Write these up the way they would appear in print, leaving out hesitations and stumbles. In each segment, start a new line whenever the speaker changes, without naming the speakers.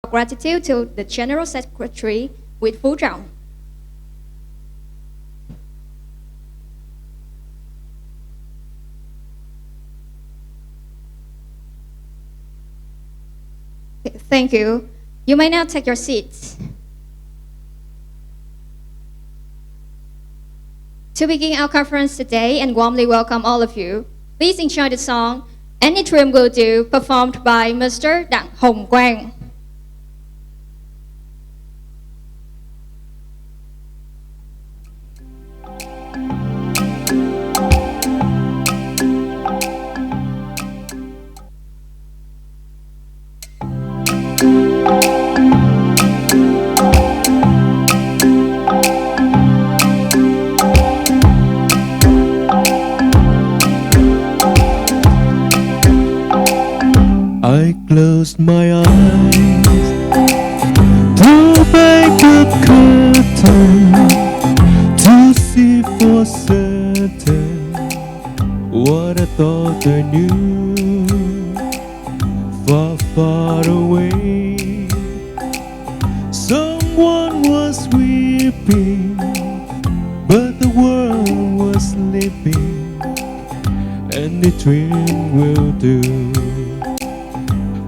gratitude to the General Secretary with Fu Zhang. Thank you. You may now take your seats. To begin our conference today and warmly welcome all of you, please enjoy the song Any Dream Will Do, performed by Mr. Đặng Hồng Quang.
I closed my eyes to back the curtain to see for certain what I thought I knew. Far, far away, someone was weeping, but the world was sleeping, and the dream will do.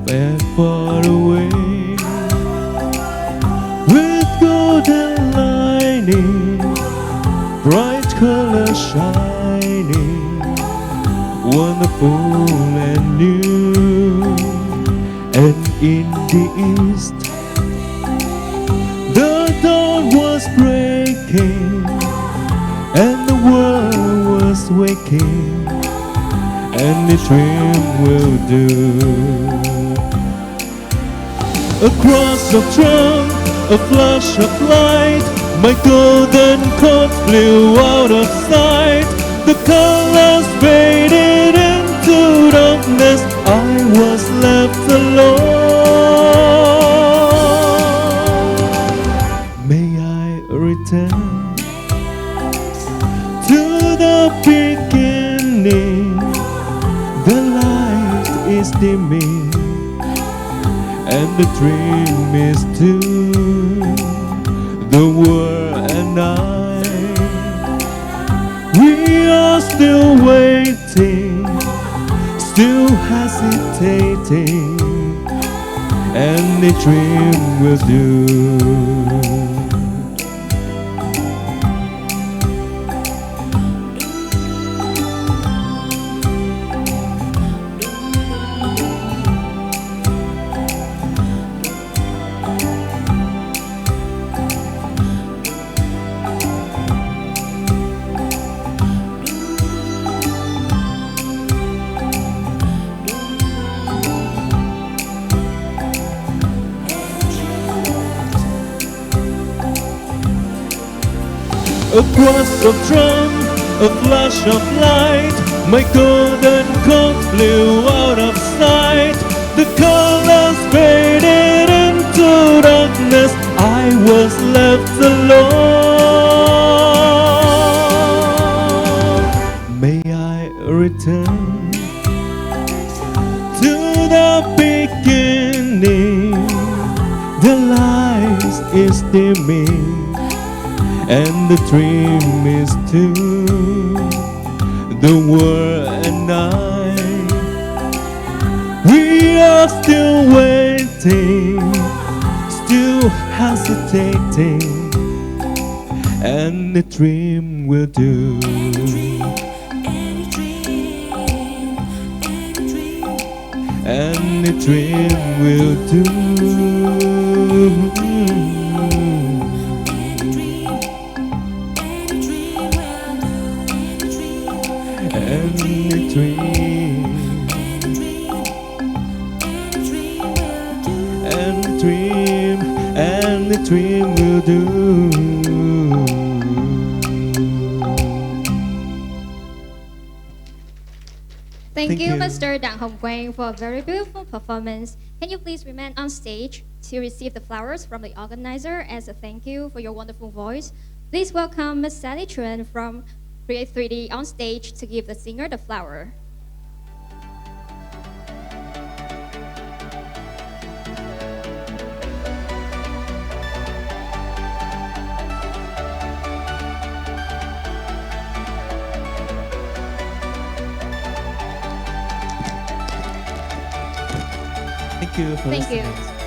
Far, far away, with golden lining, bright color shining, wonderful and new. And in the east, the dawn was breaking, and the world was waking, and the dream will do. Across the drum, a flash of light, my golden coat flew out of sight. The colors faded into darkness, I was left alone. May I return to the beginning? The light is dimming, and the dream is too. The world and I, we are still waiting, still hesitating, and the dream will do. Across the drum, a flash of light, my golden coat flew out of sight. The colors faded into darkness, I was left alone. May I return to the beginning? The light is dimming, and the dream is too. The world and I, we are still waiting, still hesitating, and the dream will do. And the dream will do. And the dream, and the dream, and the dream will do.
Thank you, Mr. Đặng Hồng Quang, for a very beautiful performance. Can you please remain on stage to receive the flowers from the organizer as a thank you for your wonderful voice? Please welcome Ms. Sally Chuan from Create 3D on stage to give the singer the flower.
you for
Thank you.
listening.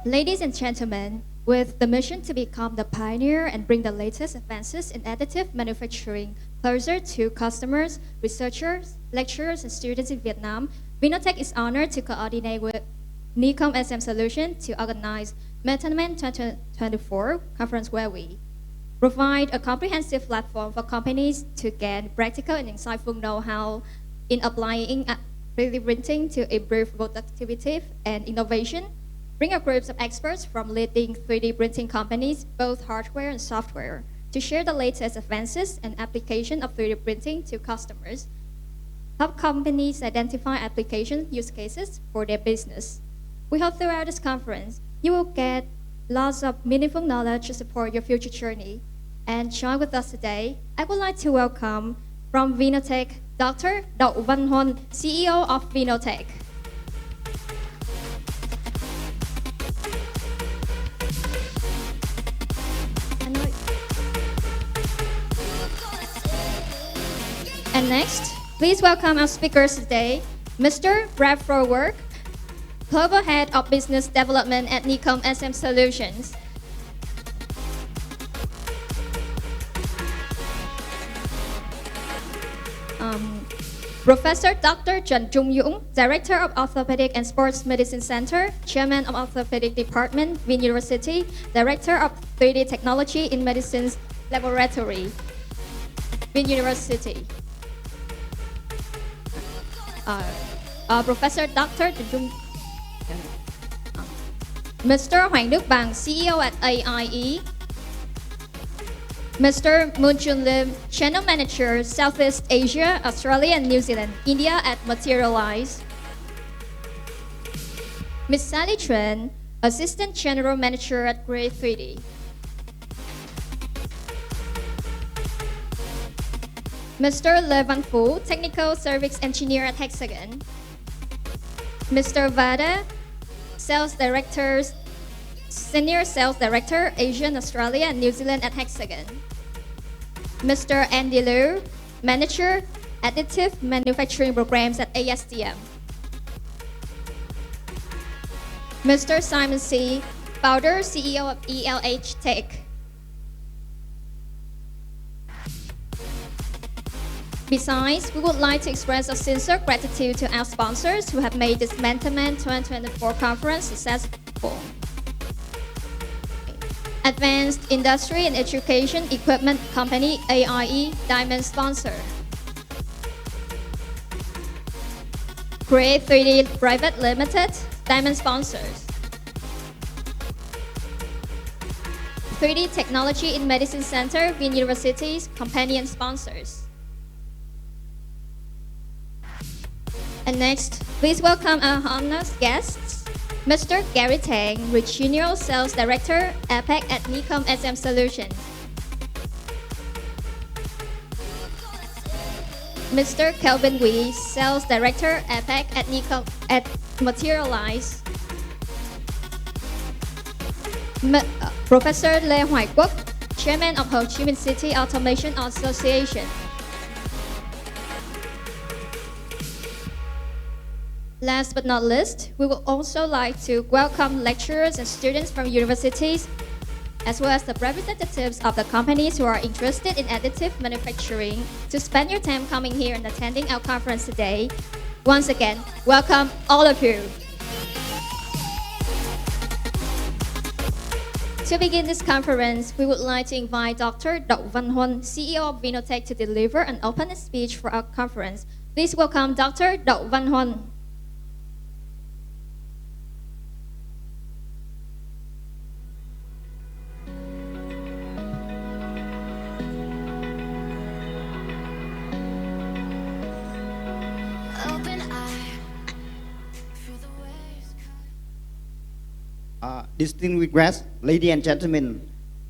Ladies and gentlemen, with the mission to become the pioneer and bring the latest advances in additive manufacturing closer to customers, researchers, lecturers, and students in Vietnam, Vinotech is honored to coordinate with Nicom SM Solutions to organize METAMAN-2024 conference where we provide a comprehensive platform for companies to gain practical and insightful know-how in applying 3D printing to improve productivity and innovation. Bring a group of experts from leading 3D printing companies, both hardware and software, to share the latest advances and application of 3D printing to customers. Help companies identify application use cases for their business. We hope throughout this conference, you will get lots of meaningful knowledge to support your future journey. And join with us today, I would like to welcome from Vinotech, Dr. Đậu Văn Huân, CEO of Vinotech. And next, please welcome our speakers today, Mr. Brad Frowork, Global Head of Business Development at Nicom SM Solutions. Professor Dr. Trần Trung Dũng, Director of Orthopedic and Sports Medicine Center, Chairman of Orthopedic Department, Vinh University, Director of 3D Technology in Medicine's Laboratory, Vinh University. Professor Dr. Mr. Hoàng Đức Bằng, CEO at AIE. Mr. Moon Chun Lim, Channel Manager, Southeast Asia, Australia and New Zealand, India at Materialize. Ms. Sally Tran, Assistant General Manager at Grey 3D. Mr. Le Văn Phu, Technical Service Engineer at Hexagon. Mr. Vada, Sales Director, Senior Sales Director, Asian, Australia, and New Zealand at Hexagon. Mr. Andy Liu, Manager, Additive Manufacturing Programs at ASTM. Mr. Simon C., Founder, CEO of ELH Tech. Besides, we would like to express our sincere gratitude to our sponsors who have made this METAMAN-2024 conference successful. Advanced Industry and Education Equipment Company, AIE, Diamond Sponsor. Grey 3D Private Limited, Diamond Sponsors. 3D Technology in Medicine Center, Vinh University's Companion Sponsors. And next, please welcome our honored guests, Mr. Gary Tang, Regional Sales Director, APAC at Nicom SM Solutions. Mr. Kelvin Wee, Sales Director, APAC at Nicom at Materialize. Professor Lê Hoài Quốc, Chairman of Ho Chi Minh City Automation Association. Last but not least, we would also like to welcome lecturers and students from universities, as well as the representatives of the companies who are interested in additive manufacturing to spend your time coming here and attending our conference today. Once again, welcome all of you. To begin this conference, we would like to invite Dr. Đậu Văn Huân, CEO of Vinotech, to deliver an opening speech for our conference. Please welcome Dr. Đậu Văn Huân.
Distinguished guests, ladies and gentlemen,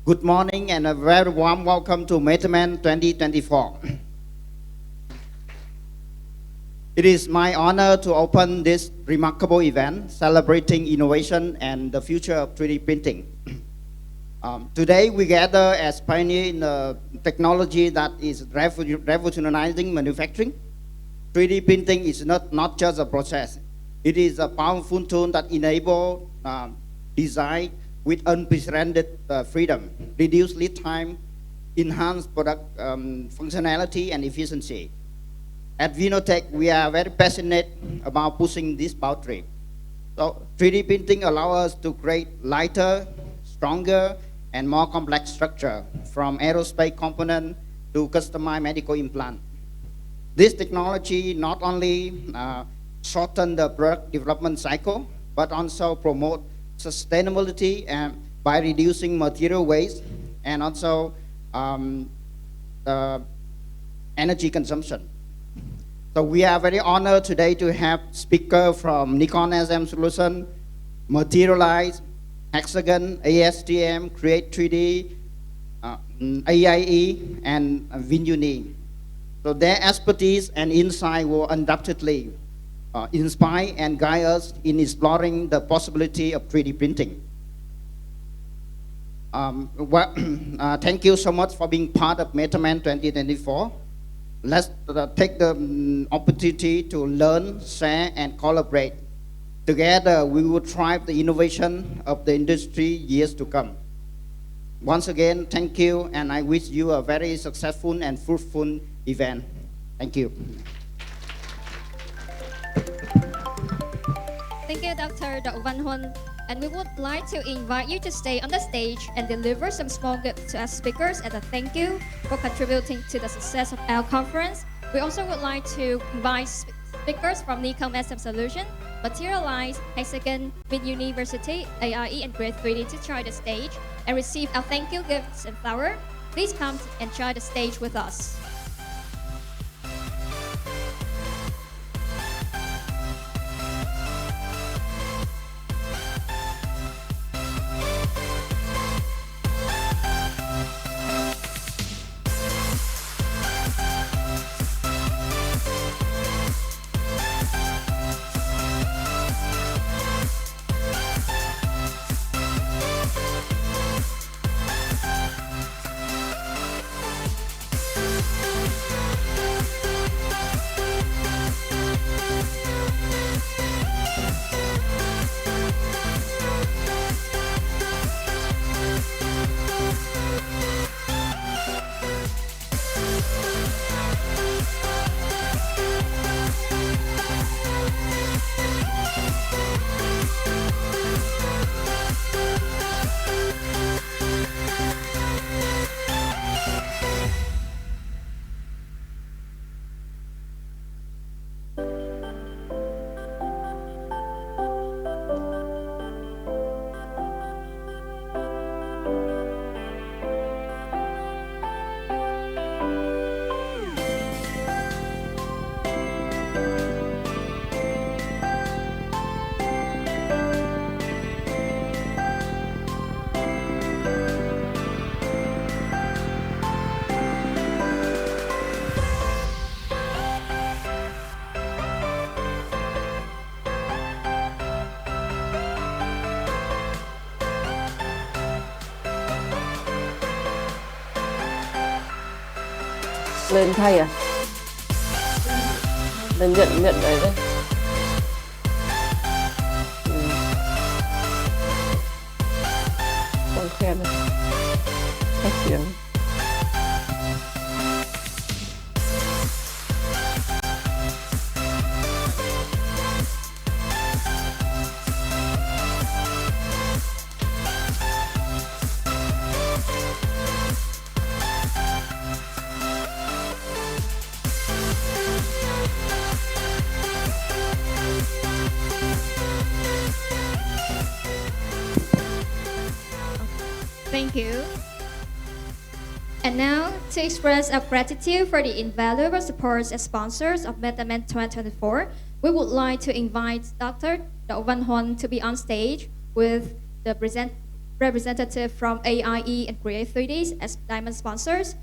good morning and a very warm welcome to METAMAN 2024. It is my honor to open this remarkable event celebrating innovation and the future of 3D printing. Today we gather as pioneers in a technology that is revolutionizing manufacturing. 3D printing is not just a process. It is a powerful tool that enables design with unprecedented freedom, reduce lead time, enhance product functionality and efficiency. At Vinotech, we are very passionate about pushing this boundary. So 3D printing allows us to create lighter, stronger, and more complex structure, from aerospace component to customized medical implant. This technology not only shorten the product development cycle, but also promote sustainability and by reducing material waste and also energy consumption. So we are very honored today to have speakers from Nikon SM Solution, Materialize, Hexagon, ASTM, Create 3D, AIE, and Vinuni. So their expertise and insight will undoubtedly inspire and guide us in exploring the possibility of 3D printing. Thank you so much for being part of METAMAN 2024. Let's take the opportunity to learn, share, and collaborate. Together, we will drive the innovation of the industry years to come. Once again, thank you, and I wish you a very successful and fruitful event. Thank you.
Thank you, Dr. Van Hon. And we would like to invite you to stay on the stage and deliver some small gifts to our speakers as a thank you for contributing to the success of our conference. We also would like to invite speakers from Nikon SM Solution, Materialize, Hexagon, Mid University, AIE, and Create 3D to join the stage and receive our thank you gifts and flower. Please come and join the stage with us.
Lên thay à? Lên nhận đấy đấy. Con khen này. Khách tiếng.
Thank you. And now, to express our gratitude for the invaluable support as sponsors of METAMAN 2024, we would like to invite Dr. Van Hon to be on stage with the representative from AIE and Create 3D as diamond sponsors.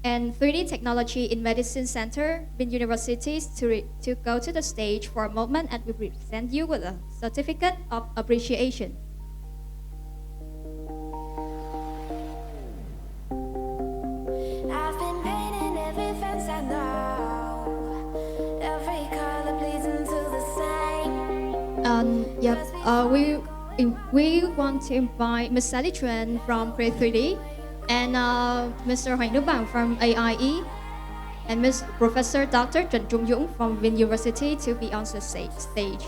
and 3D Technology in Medicine Center, Bin Universities to go to the stage for a moment and we present you with a certificate of appreciation.
I've been painting every fence I know, every color pleasing to the same.
We want to invite Ms. Sally Tran from Create 3D and Mr. Hoành Đức Bảng from AIE and Ms. Professor Dr. Trần Trung Dũng from Vinh University to be on the stage.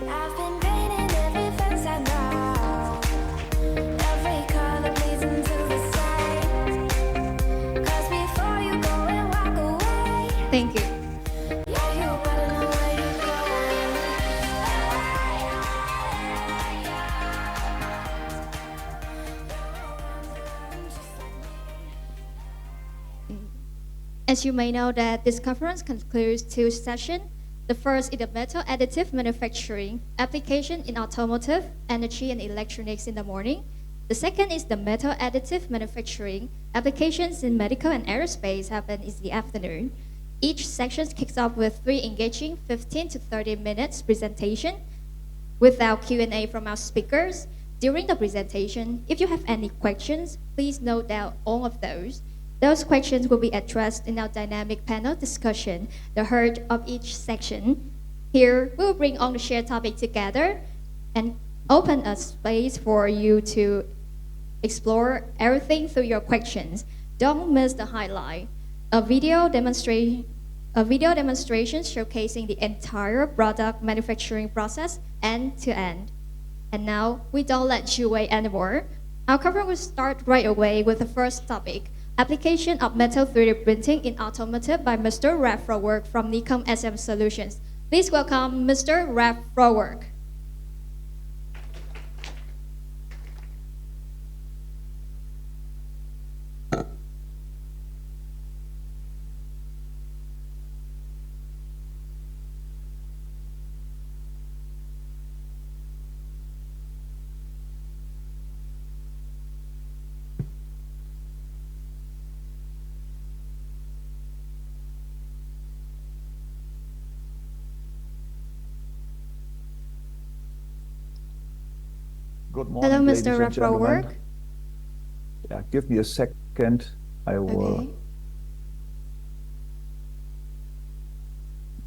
I've been painting every fence I know, every color pleasing to the same. 'Cause before you go and walk away,
Thank you.
yeah, you better know where you're going.
As you may know that this conference concludes two sessions. The first is the metal additive manufacturing application in automotive, energy, and electronics in the morning. The second is the metal additive manufacturing applications in medical and aerospace happen in the afternoon. Each section kicks off with 3 engaging 15 to 30 minutes presentation without Q&A from our speakers. During the presentation, if you have any questions, please note down all of those. Those questions will be addressed in our dynamic panel discussion, the heart of each section. Here, we will bring all the shared topic together and open a space for you to explore everything through your questions. Don't miss the highlight, a video demonstration showcasing the entire product manufacturing process end to end. And now, we don't let you wait anymore. Our conference will start right away with the first topic, application of metal 3D printing in automotive by Mr. Ralph Frowork from Nikon SM Solutions. Please welcome Mr. Ralph Frowork.
Good morning,
Hello,
ladies
Mr.
and
Ralph
gentlemen.
Frowork.
Yeah, give me a second. I will
Okay.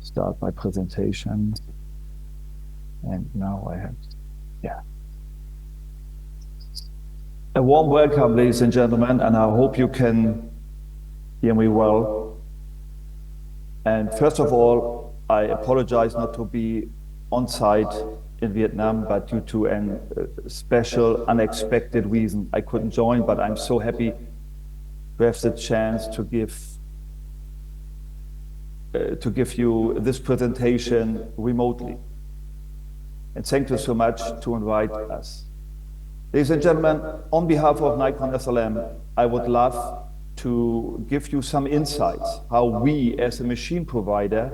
start my presentation. And now I have, yeah. A warm welcome, ladies and gentlemen, and I hope you can hear me well. And first of all, I apologize not to be on site in Vietnam, but due to a special, unexpected reason, I couldn't join, but I'm so happy to have the chance to give you this presentation remotely. And thank you so much to invite us. Ladies and gentlemen, on behalf of Nikon SLM, I would love to give you some insights how we as a machine provider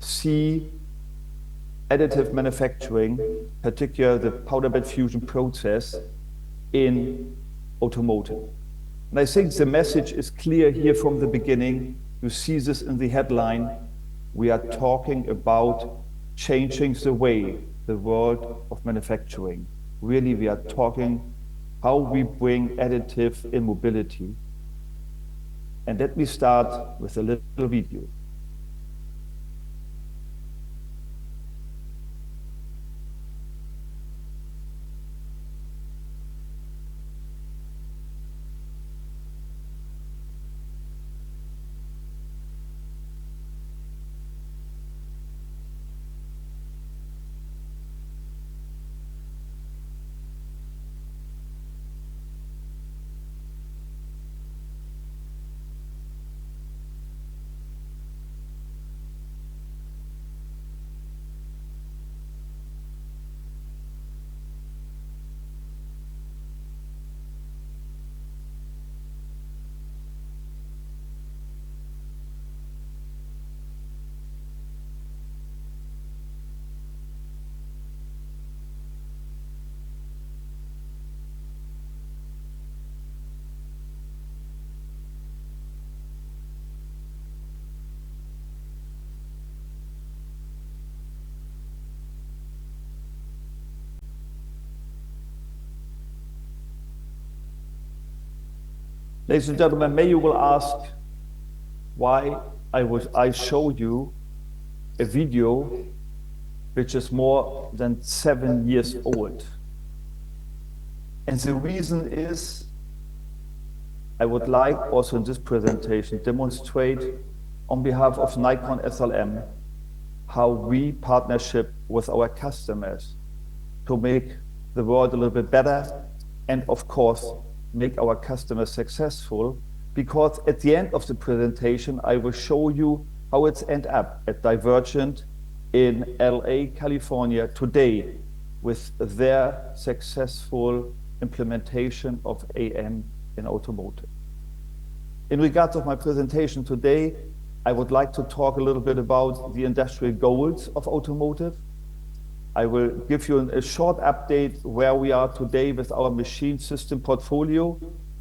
see additive manufacturing, particularly the powder bed fusion process in automotive. And I think the message is clear here from the beginning. You see this in the headline. We are talking about changing the way, the world of manufacturing. Really, we are talking how we bring additive in mobility. And let me start with a little video. Ladies and gentlemen, may you will ask why I show you a video which is more than 7 years old. And the reason is, I would like also in this presentation demonstrate on behalf of Nikon SLM how we partnership with our customers to make the world a little bit better and of course make our customers successful, because at the end of the presentation I will show you how it's end up at Divergent in LA, California today with their successful implementation of AM in automotive. In regards of my presentation today, I would like to talk a little bit about the industrial goals of automotive. I will give you a short update where we are today with our machine system portfolio.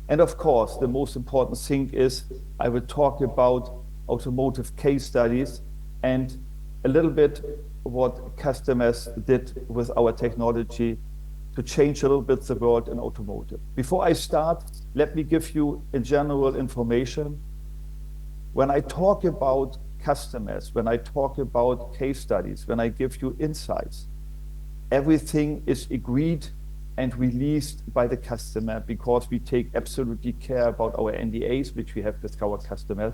And of course, the most important thing is I will talk about automotive case studies and a little bit what customers did with our technology to change a little bit the world in automotive. Before I start, let me give you in general information. When I talk about customers, when I talk about case studies, when I give you insights, everything is agreed and released by the customer because we take absolutely care about our NDAs, which we have with our customers.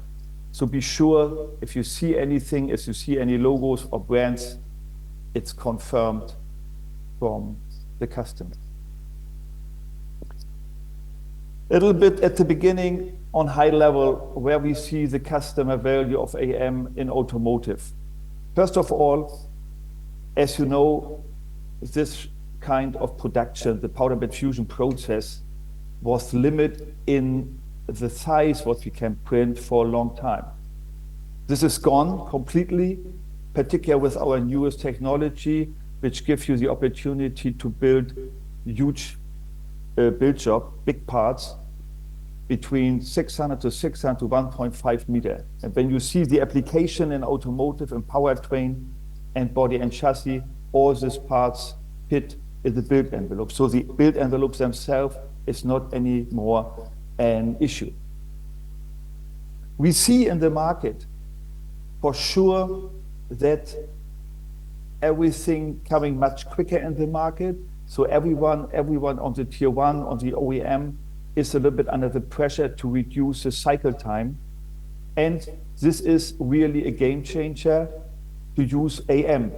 So be sure if you see anything, if you see any logos or brands, it's confirmed from the customer. A little bit at the beginning on high level where we see the customer value of AM in automotive. First of all, as you know, this kind of production, the powder bed fusion process, was limited in the size what we can print for a long time. This is gone completely, particularly with our newest technology, which gives you the opportunity to build huge build job, big parts, between 600 to 600 to 1.5 meter. And when you see the application in automotive and powertrain and body and chassis, all these parts fit in the build envelope. So the build envelopes themselves is not anymore an issue. We see in the market for sure that everything coming much quicker in the market. So everyone on the tier one, on the OEM is a little bit under the pressure to reduce the cycle time. And this is really a game changer to use AM,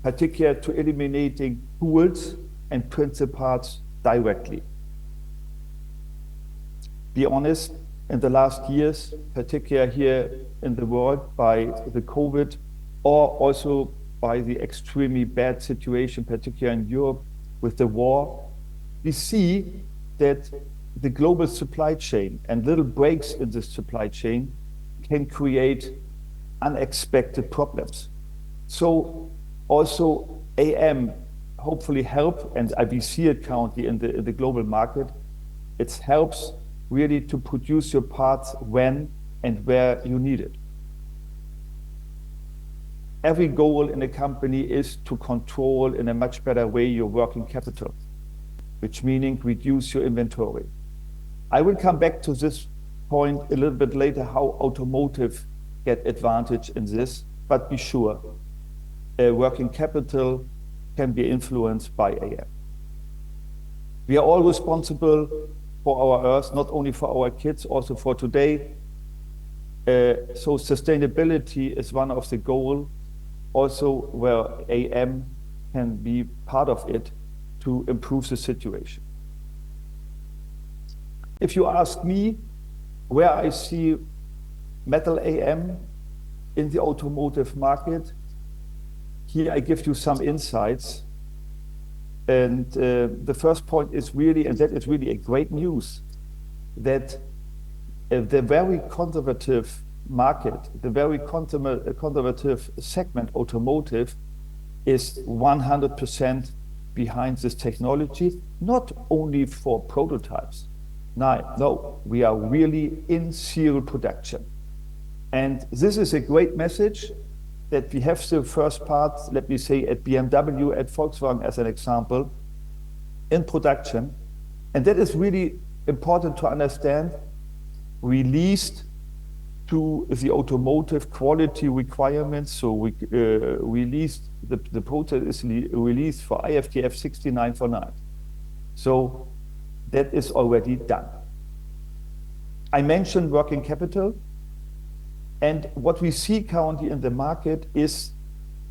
particularly to eliminating tools and print the parts directly. Be honest, in the last years, particularly here in the world by the COVID, or also by the extremely bad situation, particularly in Europe with the war, we see that the global supply chain and little breaks in the supply chain can create unexpected problems. So also AM hopefully help, and we see it currently in the global market, it helps really to produce your parts when and where you need it. Every goal in a company is to control in a much better way your working capital, which meaning reduce your inventory. I will come back to this point a little bit later, how automotive get advantage in this, but be sure, working capital can be influenced by AM. We are all responsible for our Earth, not only for our kids, also for today. So sustainability is one of the goals, also where AM can be part of it to improve the situation. If you ask me where I see metal AM in the automotive market, here I give you some insights. And the first point is really, and that is really a great news, that the very conservative market, the very conservative segment automotive is 100% behind this technology, not only for prototypes. No, we are really in serial production. And this is a great message that we have the first part, let me say at BMW, at Volkswagen as an example, in production. And that is really important to understand, released to the automotive quality requirements. So we released, the process is released for IFTF 6949. So that is already done. I mentioned working capital. And what we see currently in the market is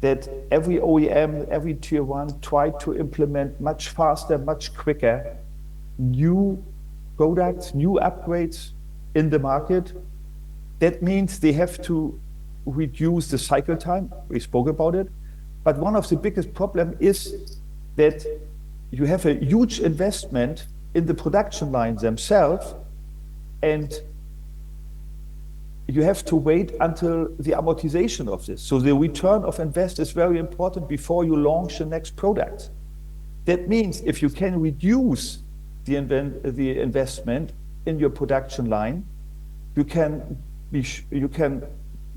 that every OEM, every tier one tried to implement much faster, much quicker new products, new upgrades in the market. That means they have to reduce the cycle time. We spoke about it. But one of the biggest problems is that you have a huge investment in the production lines themselves, and you have to wait until the amortization of this. So the return of invest is very important before you launch the next product. That means if you can reduce the investment in your production line, you can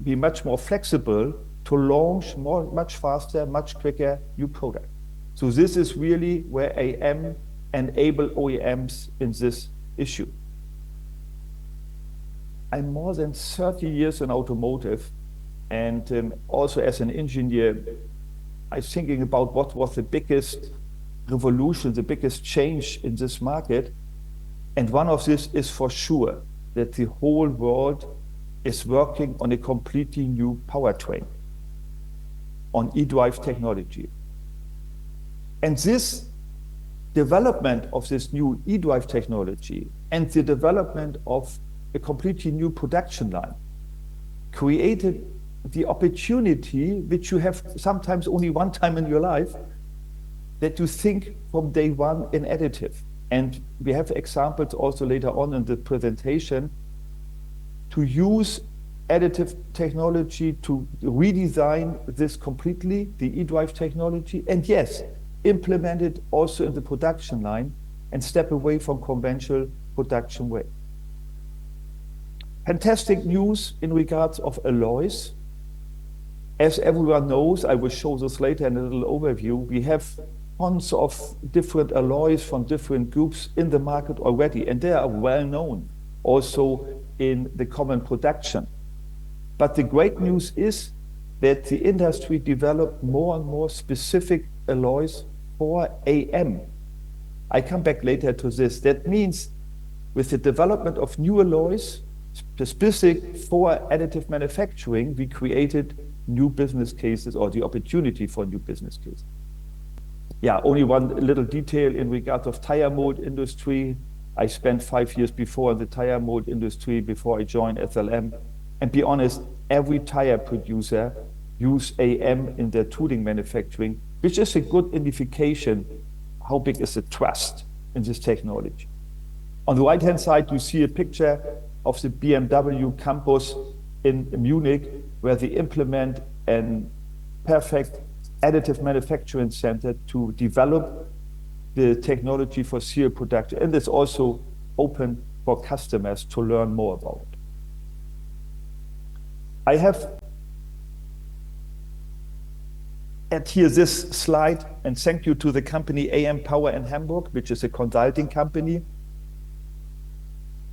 be much more flexible to launch much faster, much quicker new product. So this is really where AM enable OEMs in this issue. I'm more than 30 years in automotive, and also as an engineer, I'm thinking about what was the biggest revolution, the biggest change in this market. And one of this is for sure that the whole world is working on a completely new powertrain, on e-drive technology. And this development of this new e-drive technology and the development of a completely new production line created the opportunity, which you have sometimes only one time in your life, that you think from day one in additive. And we have examples also later on in the presentation to use additive technology to redesign this completely, the e-drive technology, and yes, implement it also in the production line and step away from conventional production way. Fantastic news in regards of alloys. As everyone knows, I will show this later in a little overview, we have tons of different alloys from different groups in the market already, and they are well known also in the common production. But the great news is that the industry developed more and more specific alloys for AM. I come back later to this. That means with the development of new alloys, specific for additive manufacturing, we created new business cases or the opportunity for new business cases. Yeah, only one little detail in regard of tire mold industry. I spent 5 years before in the tire mold industry before I joined SLM. And be honest, every tire producer use AM in their tooling manufacturing, which is a good indication how big is the trust in this technology. On the right-hand side, you see a picture of the BMW campus in Munich, where they implement a perfect additive manufacturing center to develop the technology for serial production. And it's also open for customers to learn more about it. I have add here this slide, and thank you to the company AM Power in Hamburg, which is a consulting company.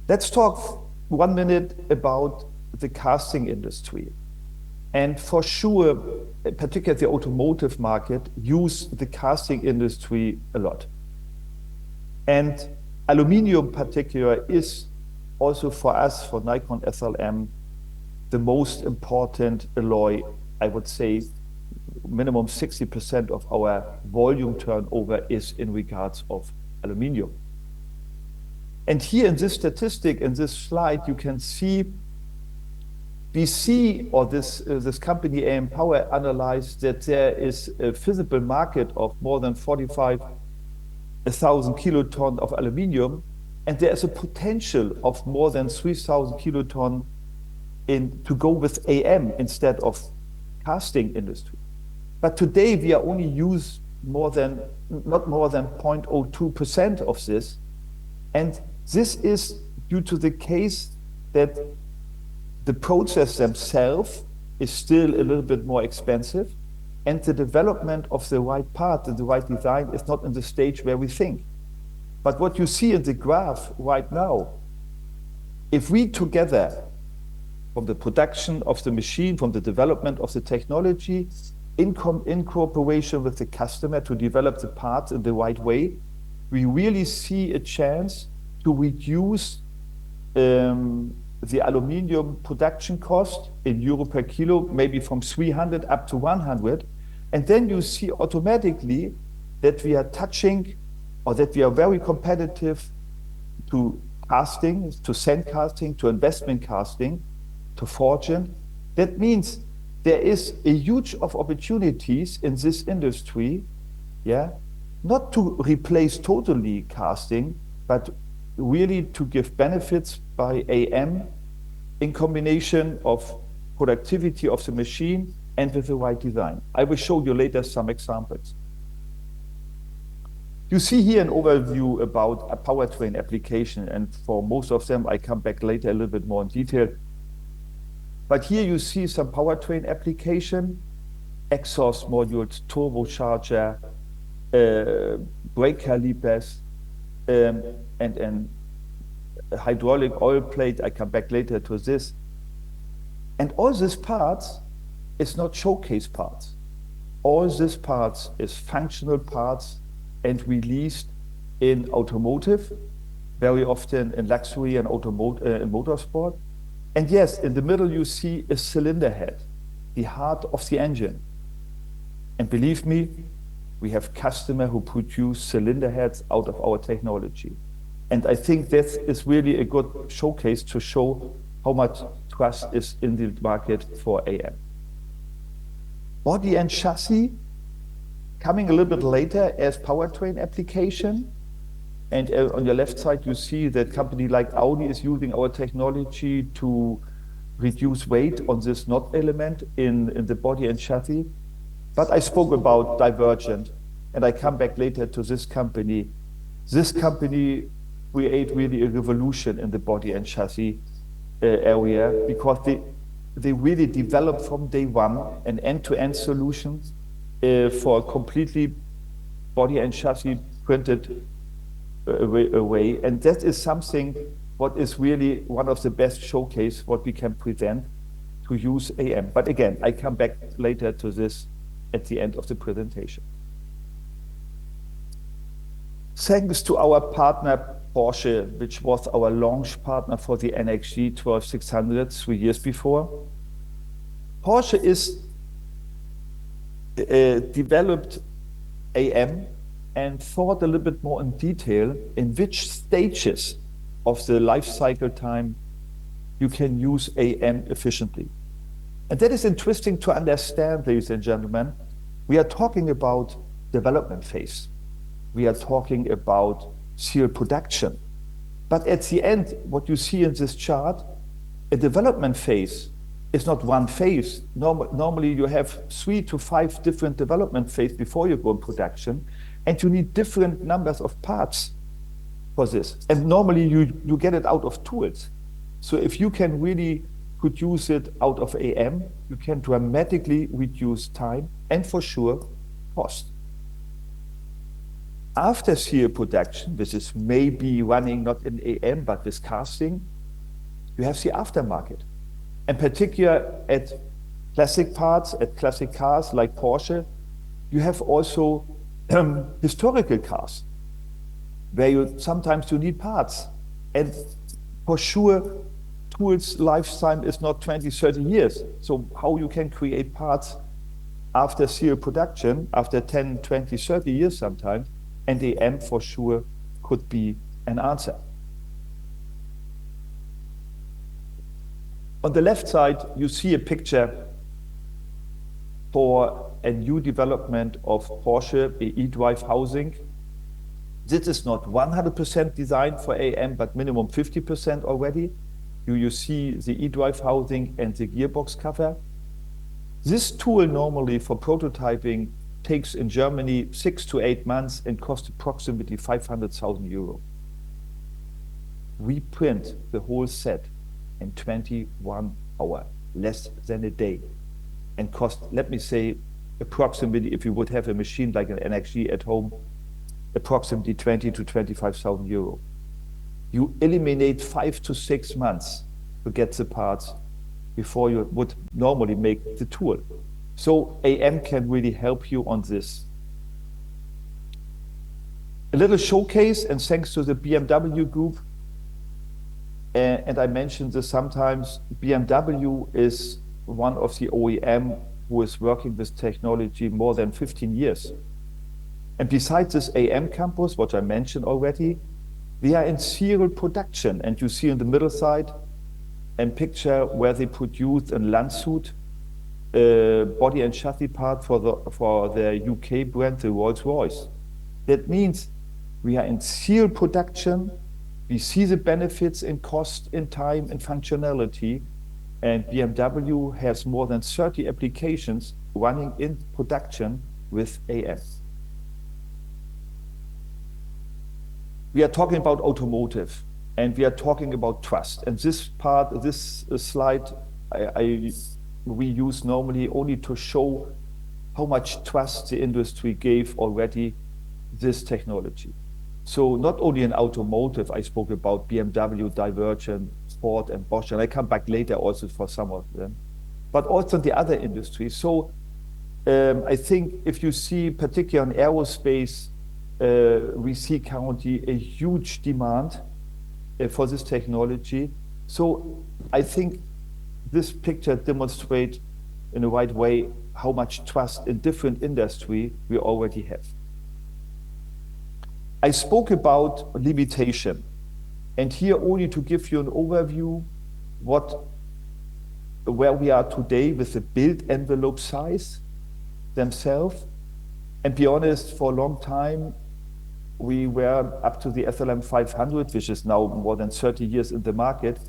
Let's talk 1 minute about the casting industry. And for sure, particularly the automotive market, use the casting industry a lot. And aluminium particular is also for us, for Nikon SLM, the most important alloy. I would say minimum 60% of our volume turnover is in regards of aluminium. And here in this statistic, in this slide, you can see BC, or this company AM Power, analyzed that there is a visible market of more than 45,000 kiloton of aluminium, and there is a potential of more than 3,000 kiloton to go with AM instead of casting industry. But today we are only use not more than 0.02% of this, and this is due to the case that the process themselves is still a little bit more expensive, and the development of the right part and the right design is not in the stage where we think. But what you see in the graph right now, if we together, from the production of the machine, from the development of the technology, in cooperation with the customer to develop the parts in the right way, we really see a chance to reduce the aluminium production cost in euro per kilo, maybe from 300 up to 100. And then you see automatically that we are touching, or that we are very competitive to casting, to sand casting, to investment casting, to forging. That means there is a huge of opportunities in this industry, yeah, not to replace totally casting, but really to give benefits by AM in combination of productivity of the machine and with the right design. I will show you later some examples. You see here an overview about a powertrain application, and for most of them, I come back later a little bit more in detail. But here you see some powertrain application, exhaust modules, turbocharger, brake calipers, and a hydraulic oil plate. I come back later to this. And all these parts is not showcase parts. All these parts is functional parts and released in automotive, very often in luxury and in motorsport. And yes, in the middle you see a cylinder head, the heart of the engine. And believe me, we have customers who produce cylinder heads out of our technology. And I think this is really a good showcase to show how much trust is in the market for AM. Body and chassis, coming a little bit later as powertrain application. And on your left side, you see that company like Audi is using our technology to reduce weight on this knot element in the body and chassis. But I spoke about Divergent, and I come back later to this company. This company create really a revolution in the body and chassis area, because they really developed from day one an end-to-end solution for a completely body and chassis printed away. And that is something what is really one of the best showcase what we can present to use AM. But again, I come back later to this at the end of the presentation. Thanks to our partner Porsche, which was our launch partner for the NXG 12600 3 years before. Porsche is developed AM and thought a little bit more in detail in which stages of the life cycle time you can use AM efficiently. And that is interesting to understand, ladies and gentlemen. We are talking about development phase. We are talking about serial production. But at the end, what you see in this chart, a development phase is not one phase. Normally you have 3 to 5 different development phases before you go in production, and you need different numbers of parts for this. And normally you get it out of tools. So if you can really produce it out of AM, you can dramatically reduce time and for sure cost. After serial production, which is maybe running not in AM but with casting, you have the aftermarket. In particular at classic parts, at classic cars like Porsche, you have also historical cars where sometimes you need parts. And for sure, tools lifetime is not 20, 30 years. So how you can create parts after serial production, after 10, 20, 30 years sometimes, and AM for sure could be an answer. On the left side, you see a picture for a new development of Porsche e-drive housing. This is not 100% designed for AM, but minimum 50% already. You see the e-drive housing and the gearbox cover. This tool normally for prototyping takes in Germany 6 to 8 months and costs approximately 500,000 euro. We print the whole set in 21 hours, less than a day, and cost, let me say, approximately, if you would have a machine like an NXG at home, approximately 20 to 25,000 euro. You eliminate 5 to 6 months to get the parts before you would normally make the tool. So AM can really help you on this. A little showcase, and thanks to the BMW group, and I mentioned this sometimes, BMW is one of the OEM who is working with technology more than 15 years. And besides this AM campus, what I mentioned already, they are in serial production. And you see on the middle side a picture where they produced a Landshut body and chassis part for their UK brand, the Rolls-Royce. That means we are in serial production. We see the benefits in cost, in time, and functionality. And BMW has more than 30 applications running in production with AM. We are talking about automotive, and we are talking about trust. And this part, this slide, we use normally only to show how much trust the industry gave already this technology. So not only in automotive, I spoke about BMW, Divergent, Ford, and Bosch, and I come back later also for some of them, but also in the other industries. So I think if you see, particularly on aerospace, we see currently a huge demand for this technology. So I think this picture demonstrates in the right way how much trust in different industry we already have. I spoke about limitation, and here only to give you an overview where we are today with the build envelope size themselves. And be honest, for a long time, we were up to the SLM 500, which is now more than 30 years in the market.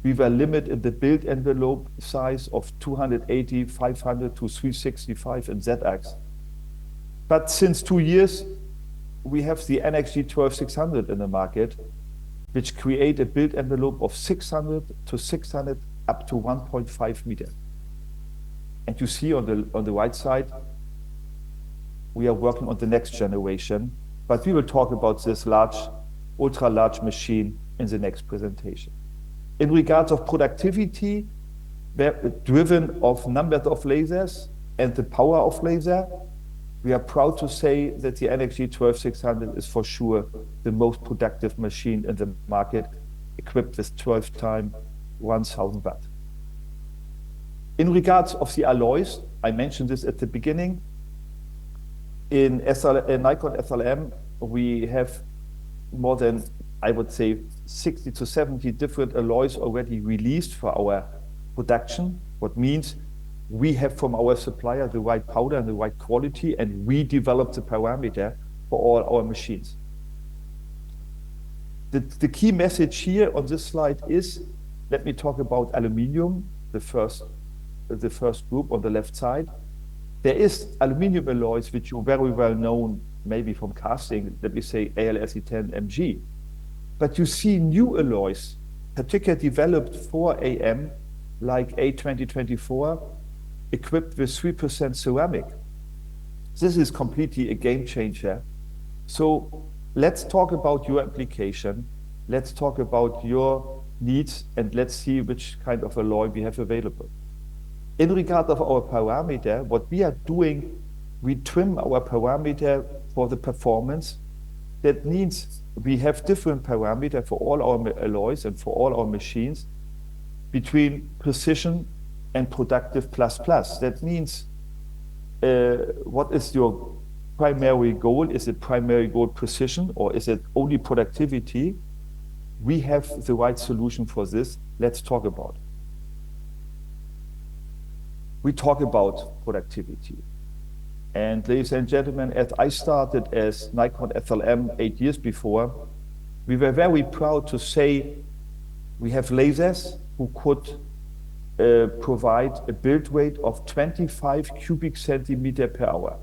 We were limited in the build envelope size of 280, 500 to 365 in ZX. But since 2 years, we have the NXG 12600 in the market, which create a build envelope of 600 to 600 up to 1.5 meter. And you see on the right side, we are working on the next generation, but we will talk about this ultra large machine in the next presentation. In regards of productivity, driven of numbers of lasers and the power of laser, we are proud to say that the NXG 12600 is for sure the most productive machine in the market, equipped with 12 times 1000 watt. In regards of the alloys, I mentioned this at the beginning. In Nikon SLM, we have more than, I would say, 60 to 70 different alloys already released for our production, what means we have from our supplier the right powder and the right quality, and we develop the parameter for all our machines. The key message here on this slide is, let me talk about aluminium, the first group on the left side. There is aluminium alloys which you very well known, maybe from casting, let me say ALSE10 MG. But you see new alloys, particularly developed for AM, like A2024, equipped with 3% ceramic. This is completely a game changer. So let's talk about your application. Let's talk about your needs, and let's see which kind of alloy we have available. In regard of our parameter, what we are doing, we trim our parameter for the performance. That means we have different parameter for all our alloys and for all our machines between precision and productive plus plus. That means what is your primary goal? Is it primary goal precision, or is it only productivity? We have the right solution for this. Let's talk about it. We talk about productivity. And ladies and gentlemen, as I started as Nikon SLM 8 years before, we were very proud to say we have lasers who could provide a build rate of 25 cubic centimeter per hour.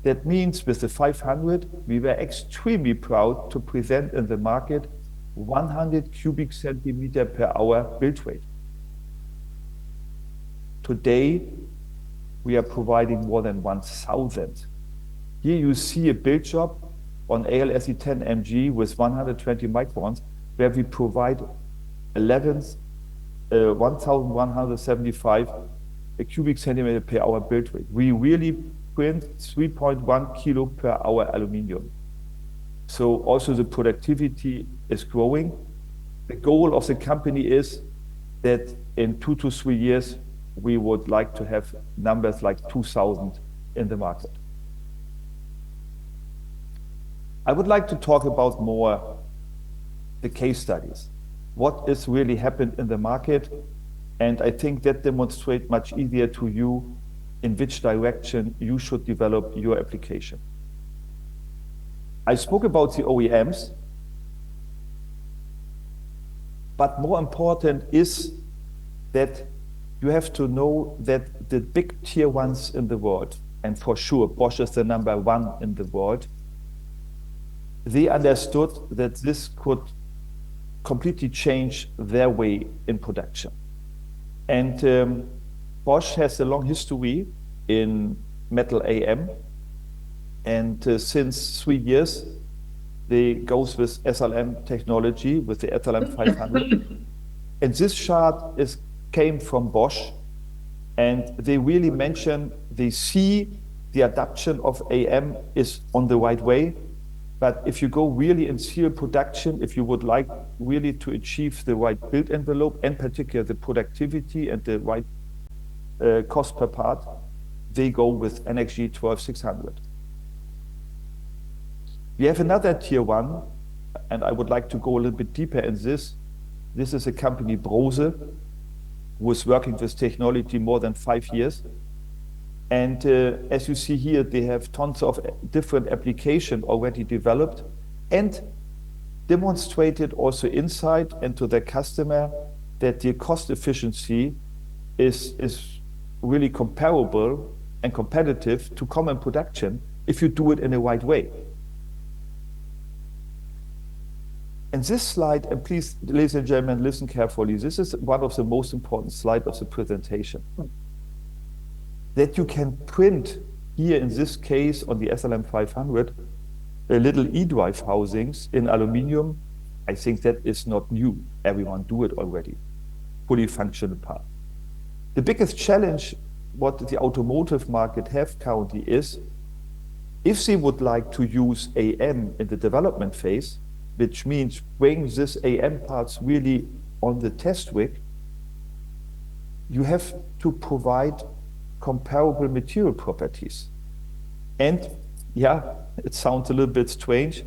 That means with the 500, we were extremely proud to present in the market 100 cubic centimeter per hour build rate. Today, we are providing more than 1,000. Here you see a build job on ALSE 10 mg with 120 microns, where we provide 1,175 cubic centimeter per hour build rate. We really print 3.1 kilo per hour aluminum. So also the productivity is growing. The goal of the company is that in 2 to 3 years, we would like to have numbers like 2,000 in the market. I would like to talk about more the case studies. What is really happened in the market? And I think that demonstrates much easier to you in which direction you should develop your application. I spoke about the OEMs, but more important is that you have to know that the big tier ones in the world, and for sure Bosch is the number one in the world, they understood that this could completely change their way in production. And Bosch has a long history in metal AM, and since 3 years, they goes with SLM technology, with the SLM 500. And this chart came from Bosch, and they really mention, they see the adoption of AM is on the right way. But if you go really in serial production, if you would like really to achieve the right build envelope, and particularly the productivity and the right cost per part, they go with NXG 12600. We have another tier one, and I would like to go a little bit deeper in this. This is a company, Brose, who is working with technology more than 5 years. And as you see here, they have tons of different applications already developed and demonstrated also inside and to their customer that the cost efficiency is really comparable and competitive to common production if you do it in the right way. And this slide, and please, ladies and gentlemen, listen carefully. This is one of the most important slides of the presentation. That you can print here, in this case, on the SLM 500, little e-drive housings in aluminum. I think that is not new. Everyone do it already. Fully functional part. The biggest challenge what the automotive market have currently is, if they would like to use AM in the development phase, which means bring this AM parts really on the test rig, you have to provide comparable material properties. And yeah, it sounds a little bit strange.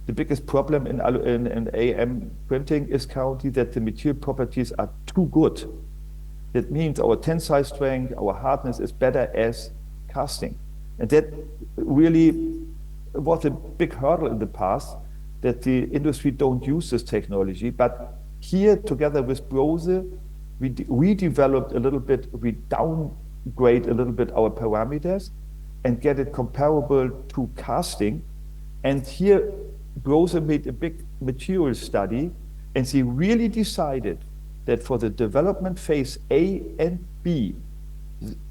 The biggest problem in AM printing is currently that the material properties are too good. That means our tensile strength, our hardness is better as casting. And that really was a big hurdle in the past, that the industry don't use this technology. But here, together with Brose, we developed a little bit, we downgrade a little bit our parameters and get it comparable to casting. And here, Brose made a big material study, and they really decided that for the development phase A and B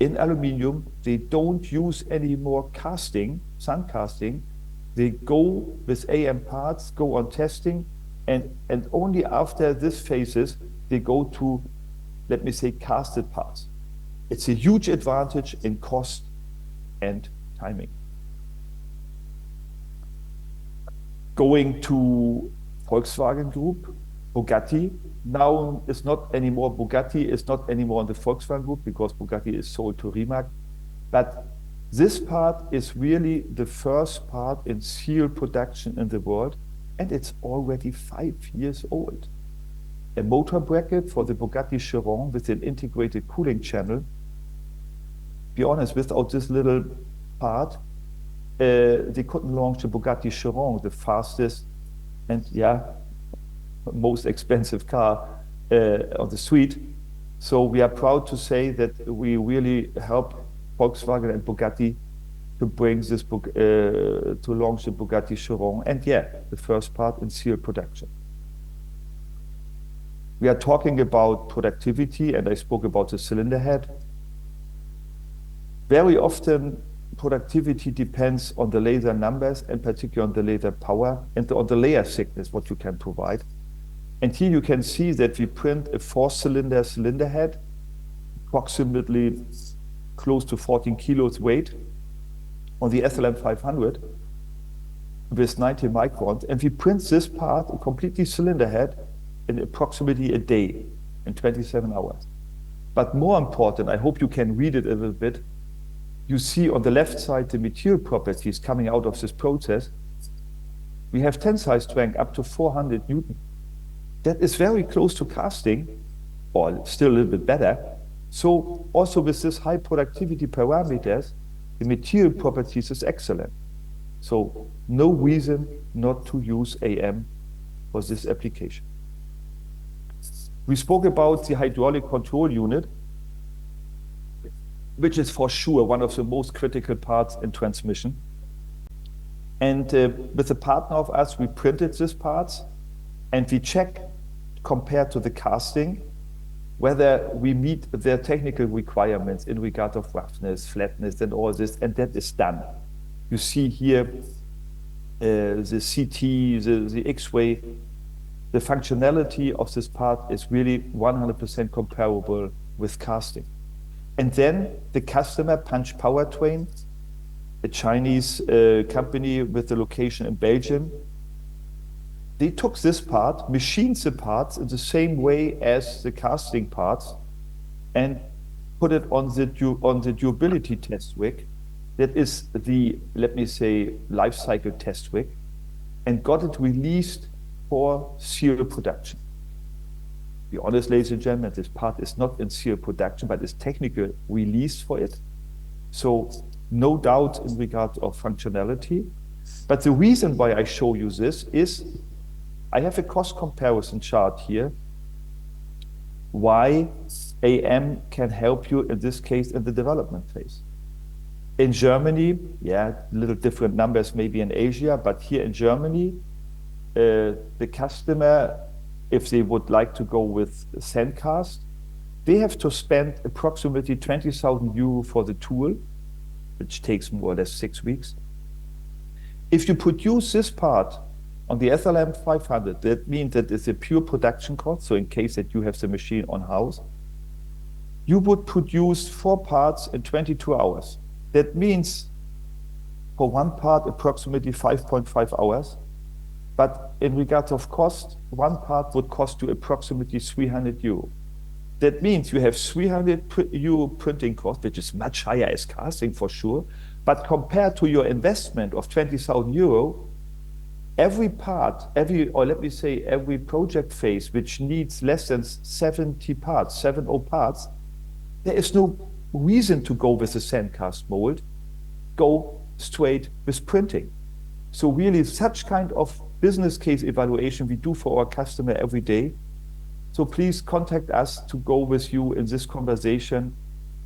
in aluminum, they don't use any more casting, sun casting. They go with AM parts, go on testing, and only after this phases, they go to, let me say, casted parts. It's a huge advantage in cost and timing. Going to Volkswagen Group, Bugatti, now it's not anymore Bugatti, it's not anymore in the Volkswagen Group because Bugatti is sold to Rimac. But this part is really the first part in serial production in the world, and it's already 5 years old. A motor bracket for the Bugatti Chiron with an integrated cooling channel. Be honest, without this little part, they couldn't launch the Bugatti Chiron, the fastest and most expensive car on the street. So we are proud to say that we really helped Volkswagen and Bugatti to bring this to launch the Bugatti Chiron, and the first part in serial production. We are talking about productivity, and I spoke about the cylinder head. Very often productivity depends on the laser numbers, and particularly on the laser power and on the layer thickness, what you can provide. And here you can see that we print a 4-cylinder cylinder head, approximately close to 14 kilos weight, on the SLM500 with 90 microns. And we print this part, a completely cylinder head, in approximately a day, in 27 hours. But more important, I hope you can read it a little bit, you see on the left side the material properties coming out of this process. We have tensile strength up to 400 Newton. That is very close to casting, or still a little bit better. So also with this high productivity parameters, the material properties is excellent. So no reason not to use AM for this application. We spoke about the hydraulic control unit, which is for sure one of the most critical parts in transmission. And with a partner of us, we printed these parts and we check, compared to the casting, whether we meet their technical requirements in regard of roughness, flatness, and all this, and that is done. You see here the CT, the X-ray. The functionality of this part is really 100% comparable with casting. And then the customer, Punch Powertrain, a Chinese company with the location in Belgium, they took this part, machined the parts in the same way as the casting parts, and put it on the durability test rig. That is the, let me say, life cycle test rig, and got it released for serial production. Be honest, ladies and gentlemen, this part is not in serial production, but is technical release for it. So no doubt in regard of functionality. But the reason why I show you this is I have a cost comparison chart here, why AM can help you in this case in the development phase. In Germany, yeah, little different numbers maybe in Asia, but here in Germany, the customer, if they would like to go with Sandcast, they have to spend approximately 20,000 euro for the tool, which takes more or less 6 weeks. If you produce this part on the SLM500, that means that it's a pure production cost, so in case that you have the machine on house, you would produce 4 parts in 22 hours. That means for one part approximately 5.5 hours. But in regards of cost, one part would cost you approximately 300 euro. That means you have 300 euro printing cost, which is much higher as casting for sure. But compared to your investment of 20,000 euro, every part, every project phase, which needs less than 70 parts, there is no reason to go with a Sandcast mold. Go straight with printing. So really such kind of business case evaluation we do for our customer every day. So please contact us to go with you in this conversation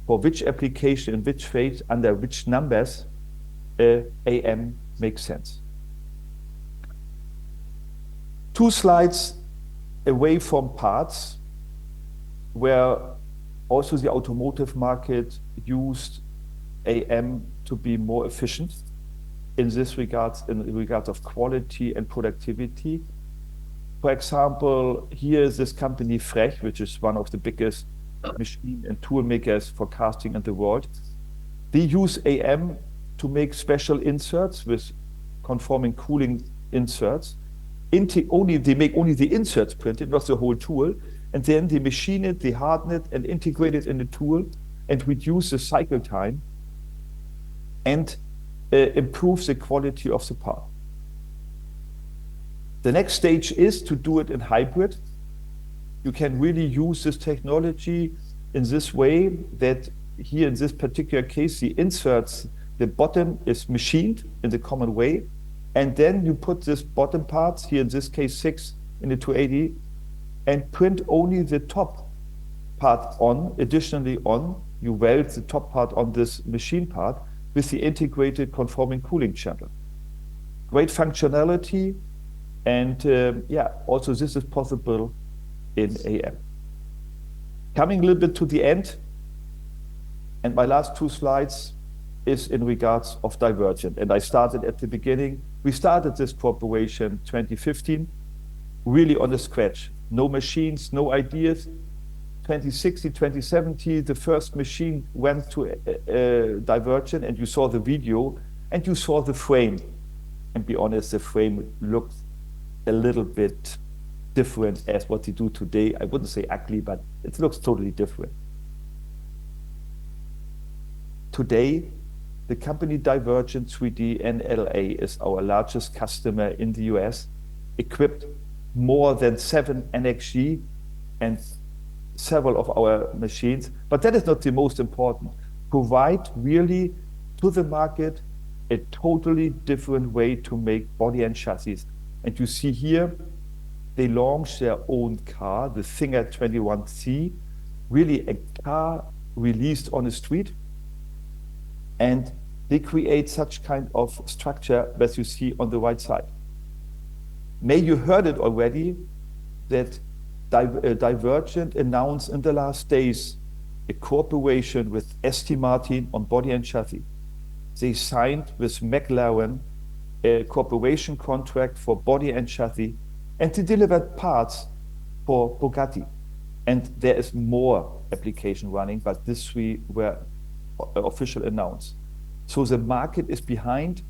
for which application, in which phase, under which numbers AM makes sense. 2 slides away from parts, where also the automotive market used AM to be more efficient in this regards, in regards of quality and productivity. For example, here is this company Frech, which is one of the biggest machine and tool makers for casting in the world. They use AM to make special inserts with conforming cooling inserts. They make only the inserts printed, not the whole tool, and then they machine it, they harden it, and integrate it in the tool, and reduce the cycle time, and improve the quality of the part. The next stage is to do it in hybrid. You can really use this technology in this way that here in this particular case, the inserts, the bottom is machined in the common way, and then you put this bottom parts, here in this case 6 in the 280, and print only the top part on, additionally on, you weld the top part on this machine part with the integrated conforming cooling channel. Great functionality, and also this is possible in AM. Coming a little bit to the end, and my last 2 slides, is in regards of Divergent. And I started at the beginning. We started this cooperation 2015, really on the scratch. No machines, no ideas. 2016, 2017, the first machine went to Divergent, and you saw the video, and you saw the frame. And be honest, the frame looked a little bit different as what they do today. I wouldn't say ugly, but it looks totally different. Today, the company Divergent 3D NLA is our largest customer in the US, equipped more than 7 NXG and several of our machines. But that is not the most important. Provide really to the market a totally different way to make body and chassis. And you see here, they launched their own car, the Singer 21C, really a car released on the street. And they create such kind of structure that you see on the right side. Maybe you heard it already, that Divergent announced in the last days a cooperation with Aston Martin on body and chassis. They signed with McLaren a cooperation contract for body and chassis, and they delivered parts for Bugatti. And there is more application running, but these three were official announced. So the market is behind,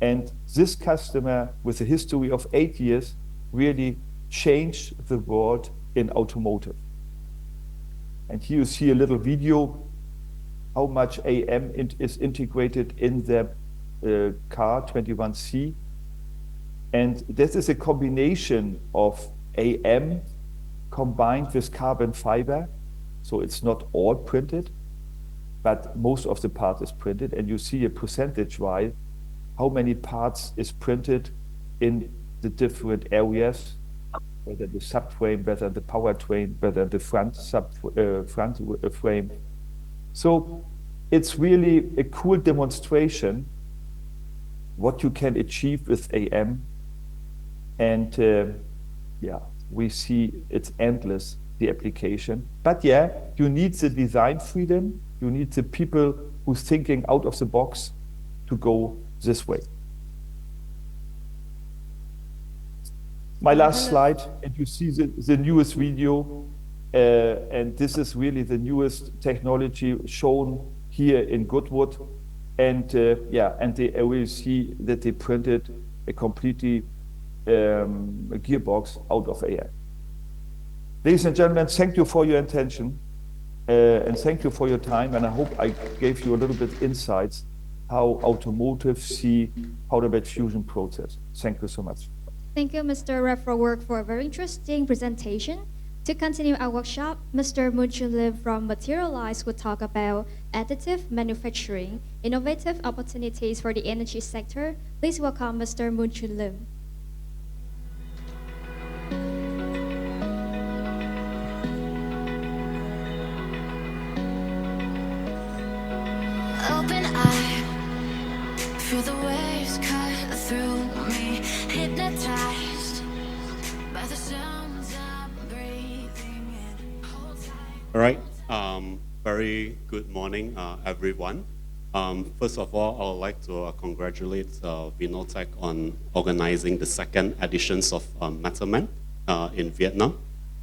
and this customer with a history of 8 years really changed the world in automotive. And here you see a little video how much AM is integrated in the car 21C. And this is a combination of AM combined with carbon fiber. So it's not all printed, but most of the part is printed. And you see a percentage-wise how many parts is printed in the different areas, whether the subframe, whether the powertrain, whether the front frame. So it's really a cool demonstration what you can achieve with AM. And yeah, we see it's endless, the application. But yeah, you need the design freedom. You need the people who's thinking out of the box to go this way. My last slide, and you see the newest video, and this is really the newest technology shown here in Goodwood. And yeah, and they will see that they printed a completely gearbox out of AI. Ladies and gentlemen, thank you for your attention, and thank you for your time. And I hope I gave you a little bit insights how automotive see powder bed fusion process. Thank you so much.
Thank you, Mr. Refrowork, for a very interesting presentation. To continue our workshop, Mr. Moon Chun Lim from Materialize will talk about additive manufacturing, innovative opportunities for the energy sector. Please welcome Mr. Moon Chun Lim.
Open eye, feel the waves cut through me, hypnotized by the sounds I'm breathing in. Hold tight.
All right. Very good morning, everyone. First of all, I would like to congratulate Vinotech on organizing the second editions of METAMAN in Vietnam.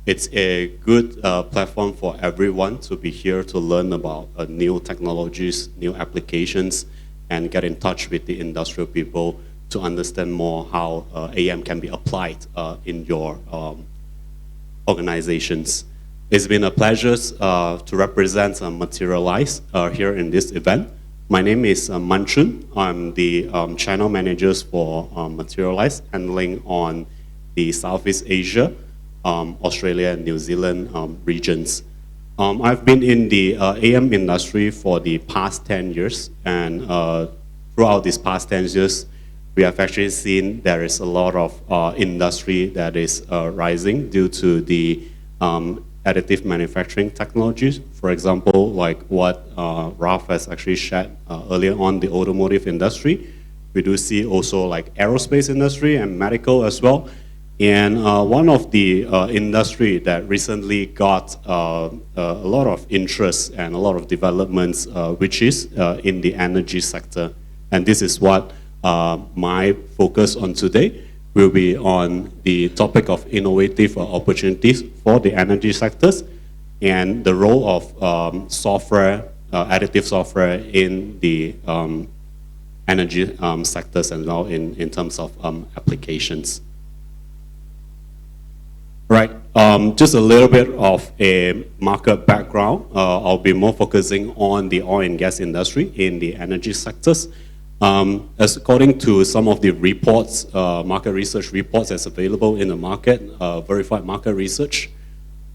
It's a good platform for everyone to be here to learn about new technologies, new applications, and get in touch with the industrial people to understand more how AM can be applied in your organizations. It's been a pleasure to represent Materialize here in this event. My name is Man Chun. I'm the channel manager for Materialize, handling on the Southeast Asia, Australia and New Zealand regions. I've been in the AM industry for the past 10 years, and throughout these past 10 years, we have actually seen there is a lot of industry that is rising due to the additive manufacturing technologies. For example, like what Ralph has actually shared earlier on, the automotive industry. We do see also like aerospace industry and medical as well. And one of the industry that recently got a lot of interest and a lot of developments, which is in the energy sector. And this is what my focus on today will be on the topic of innovative opportunities for the energy sectors and the role of software, additive software in the energy sectors and now in terms of applications. Right, just a little bit of a market background. I'll be more focusing on the oil and gas industry in the energy sectors. As according to some of the reports, market research reports that's available in the market, verified market research,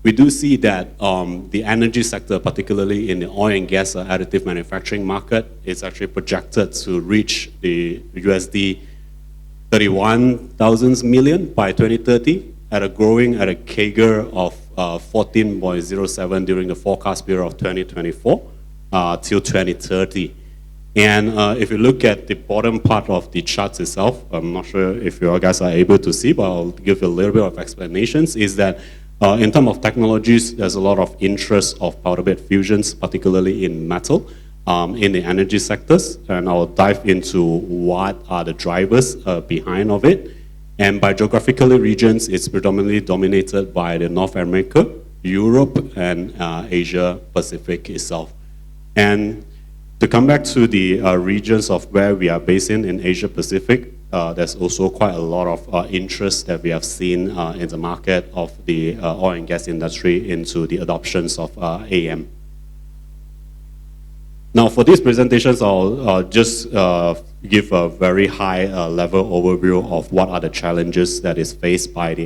we do see that the energy sector, particularly in the oil and gas additive manufacturing market, is actually projected to reach the USD 31,000 million by 2030. At a CAGR of 14.07 during the forecast period of 2024 till 2030. And if you look at the bottom part of the chart itself, I'm not sure if you guys are able to see, but I'll give you a little bit of explanations, is that in terms of technologies, there's a lot of interest of powder bed fusions, particularly in metal, in the energy sectors. And I'll dive into what are the drivers behind of it. And by geographical regions, it's predominantly dominated by the North America, Europe, and Asia Pacific itself. And to come back to the regions of where we are based in Asia Pacific, there's also quite a lot of interest that we have seen in the market of the oil and gas industry into the adoptions of AM. Now, for these presentations, I'll just give a very high level overview of what are the challenges that is faced by the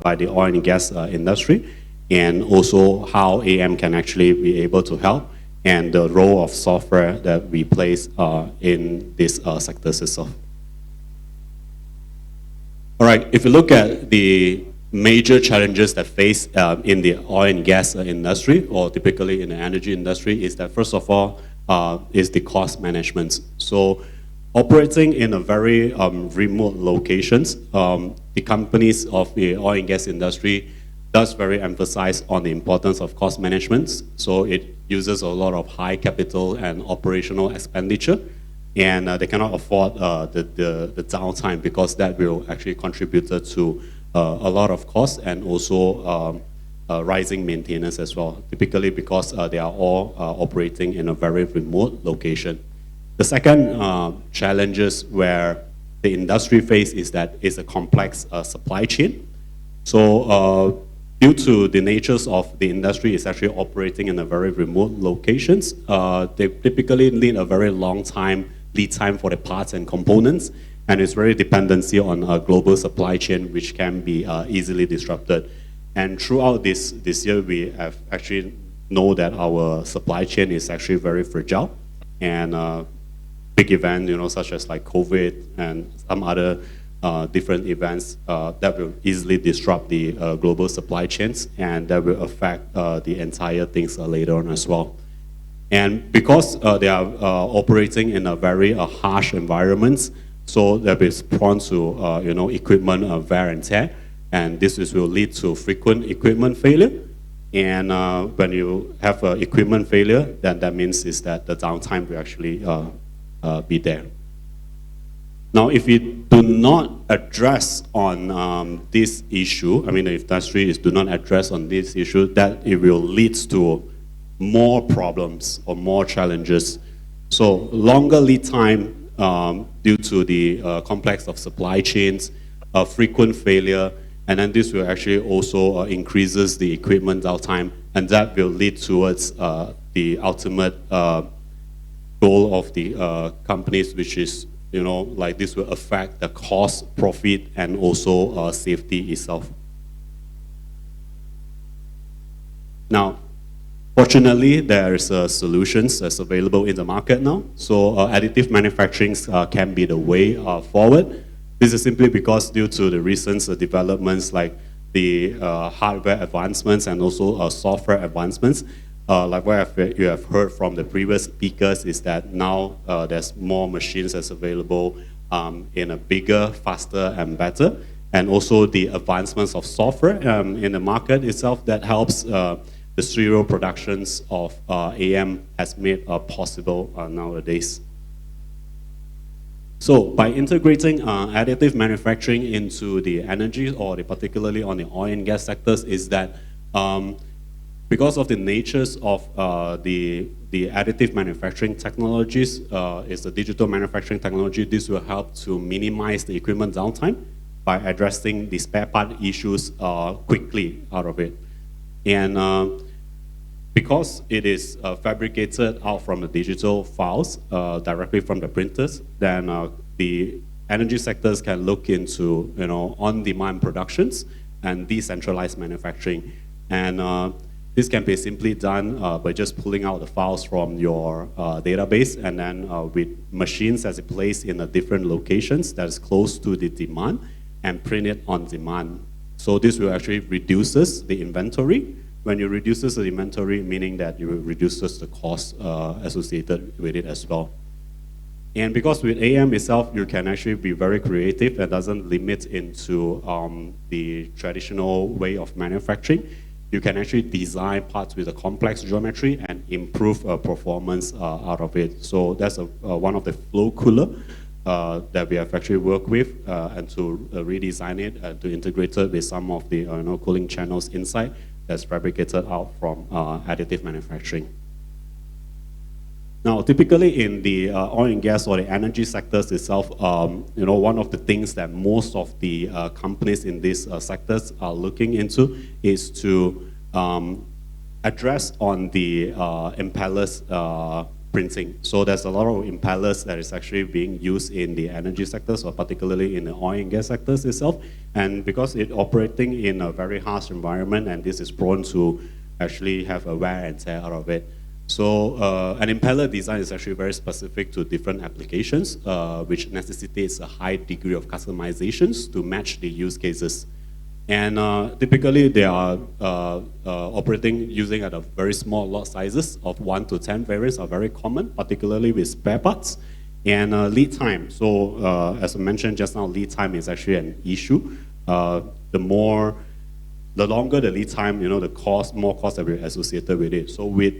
by the oil and gas industry, and also how AM can actually be able to help, and the role of software that we place in these sectors itself. All right, if you look at the major challenges that face in the oil and gas industry, or typically in the energy industry, is that first of all is the cost management. So operating in a very remote locations, the companies of the oil and gas industry does very emphasize on the importance of cost management. So it uses a lot of high capital and operational expenditure, and they cannot afford the downtime, because that will actually contribute to a lot of costs, and also rising maintenance as well, typically because they are all operating in a very remote location. The second challenges where the industry face is that it's a complex supply chain. So due to the natures of the industry, it's actually operating in a very remote locations. They typically need a very long lead time for the parts and components, and it's very dependency on a global supply chain, which can be easily disrupted. And throughout this year, we have actually know that our supply chain is actually very fragile, and big events, such as like COVID and some other different events that will easily disrupt the global supply chains, and that will affect the entire things later on as well. And because they are operating in a very harsh environment, so that is prone to equipment wear and tear, and this will lead to frequent equipment failure. And when you have equipment failure, then that means is that the downtime will actually be there. Now, if we do not address on this issue, I mean, the industry do not address on this issue, that it will lead to more problems or more challenges. So longer lead time due to the complex of supply chains, frequent failure, and then this will actually also increases the equipment downtime, and that will lead towards the ultimate goal of the companies, which is, like this will affect the cost, profit, and also safety itself. Now, fortunately, there's solutions that's available in the market now. So additive manufacturing can be the way forward. This is simply because due to the recent developments like the hardware advancements and also software advancements, like what you have heard from the previous speakers, is that now there's more machines that's available in a bigger, faster, and better. and also the advancements of software in the market itself that helps the serial productions of AM has made possible nowadays. So by integrating additive manufacturing into the energy or particularly on the oil and gas sectors is that because of the natures of the additive manufacturing technologies, is the digital manufacturing technology, this will help to minimize the equipment downtime by addressing the spare part issues quickly out of it. And because it is fabricated out from the digital files directly from the printers, then the energy sectors can look into on-demand productions and decentralized manufacturing. And this can be simply done by just pulling out the files from your database and then with machines as it placed in different locations that is close to the demand and print it on demand. So this will actually reduces the inventory. When you reduces the inventory, meaning that you reduces the cost associated with it as well. And because with AM itself, you can actually be very creative and doesn't limit into the traditional way of manufacturing. You can actually design parts with a complex geometry and improve performance out of it. So that's one of the flow cooler that we have actually worked with and to redesign it and to integrate it with some of the cooling channels inside that's fabricated out from additive manufacturing. Now, typically in the oil and gas or the energy sectors itself, one of the things that most of the companies in these sectors are looking into is to address on the impellers printing. So there's a lot of impellers that is actually being used in the energy sectors, or particularly in the oil and gas sectors itself. And because it's operating in a very harsh environment, and this is prone to actually have a wear and tear out of it. So an impeller design is actually very specific to different applications, which necessitates a high degree of customizations to match the use cases. And typically they are operating using at a very small lot sizes of 1 to 10 variants are very common, particularly with spare parts. And lead time, so as I mentioned just now, lead time is actually an issue. The longer the lead time, the more cost that we're associated with it. So with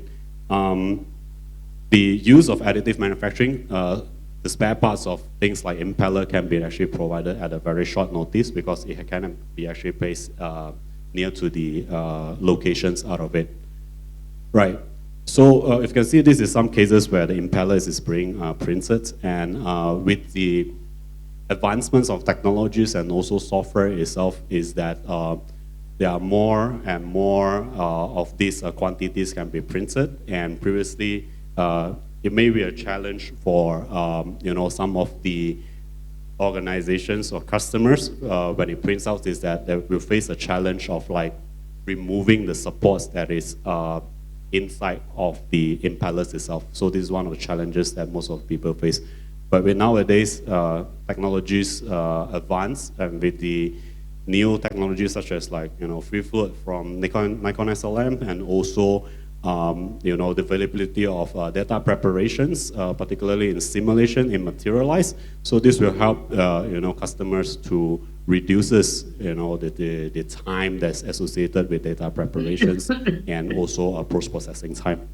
the use of additive manufacturing, the spare parts of things like impeller can be actually provided at a very short notice because it can be actually placed near to the locations out of it. Right. So if you can see, this is some cases where the impeller is being printed, and with the advancements of technologies and also software itself is that there are more and more of these quantities can be printed, and previously it may be a challenge for some of the organizations or customers when it prints out is that they will face a challenge of like removing the supports that is inside of the impellers itself. So this is one of the challenges that most of people face. But with nowadays technologies advance, and with the new technologies such as like free float from Nikon SLM, and also the availability of data preparations, particularly in simulation, in materialize. So this will help customers to reduces the time that's associated with data preparations and also post-processing time.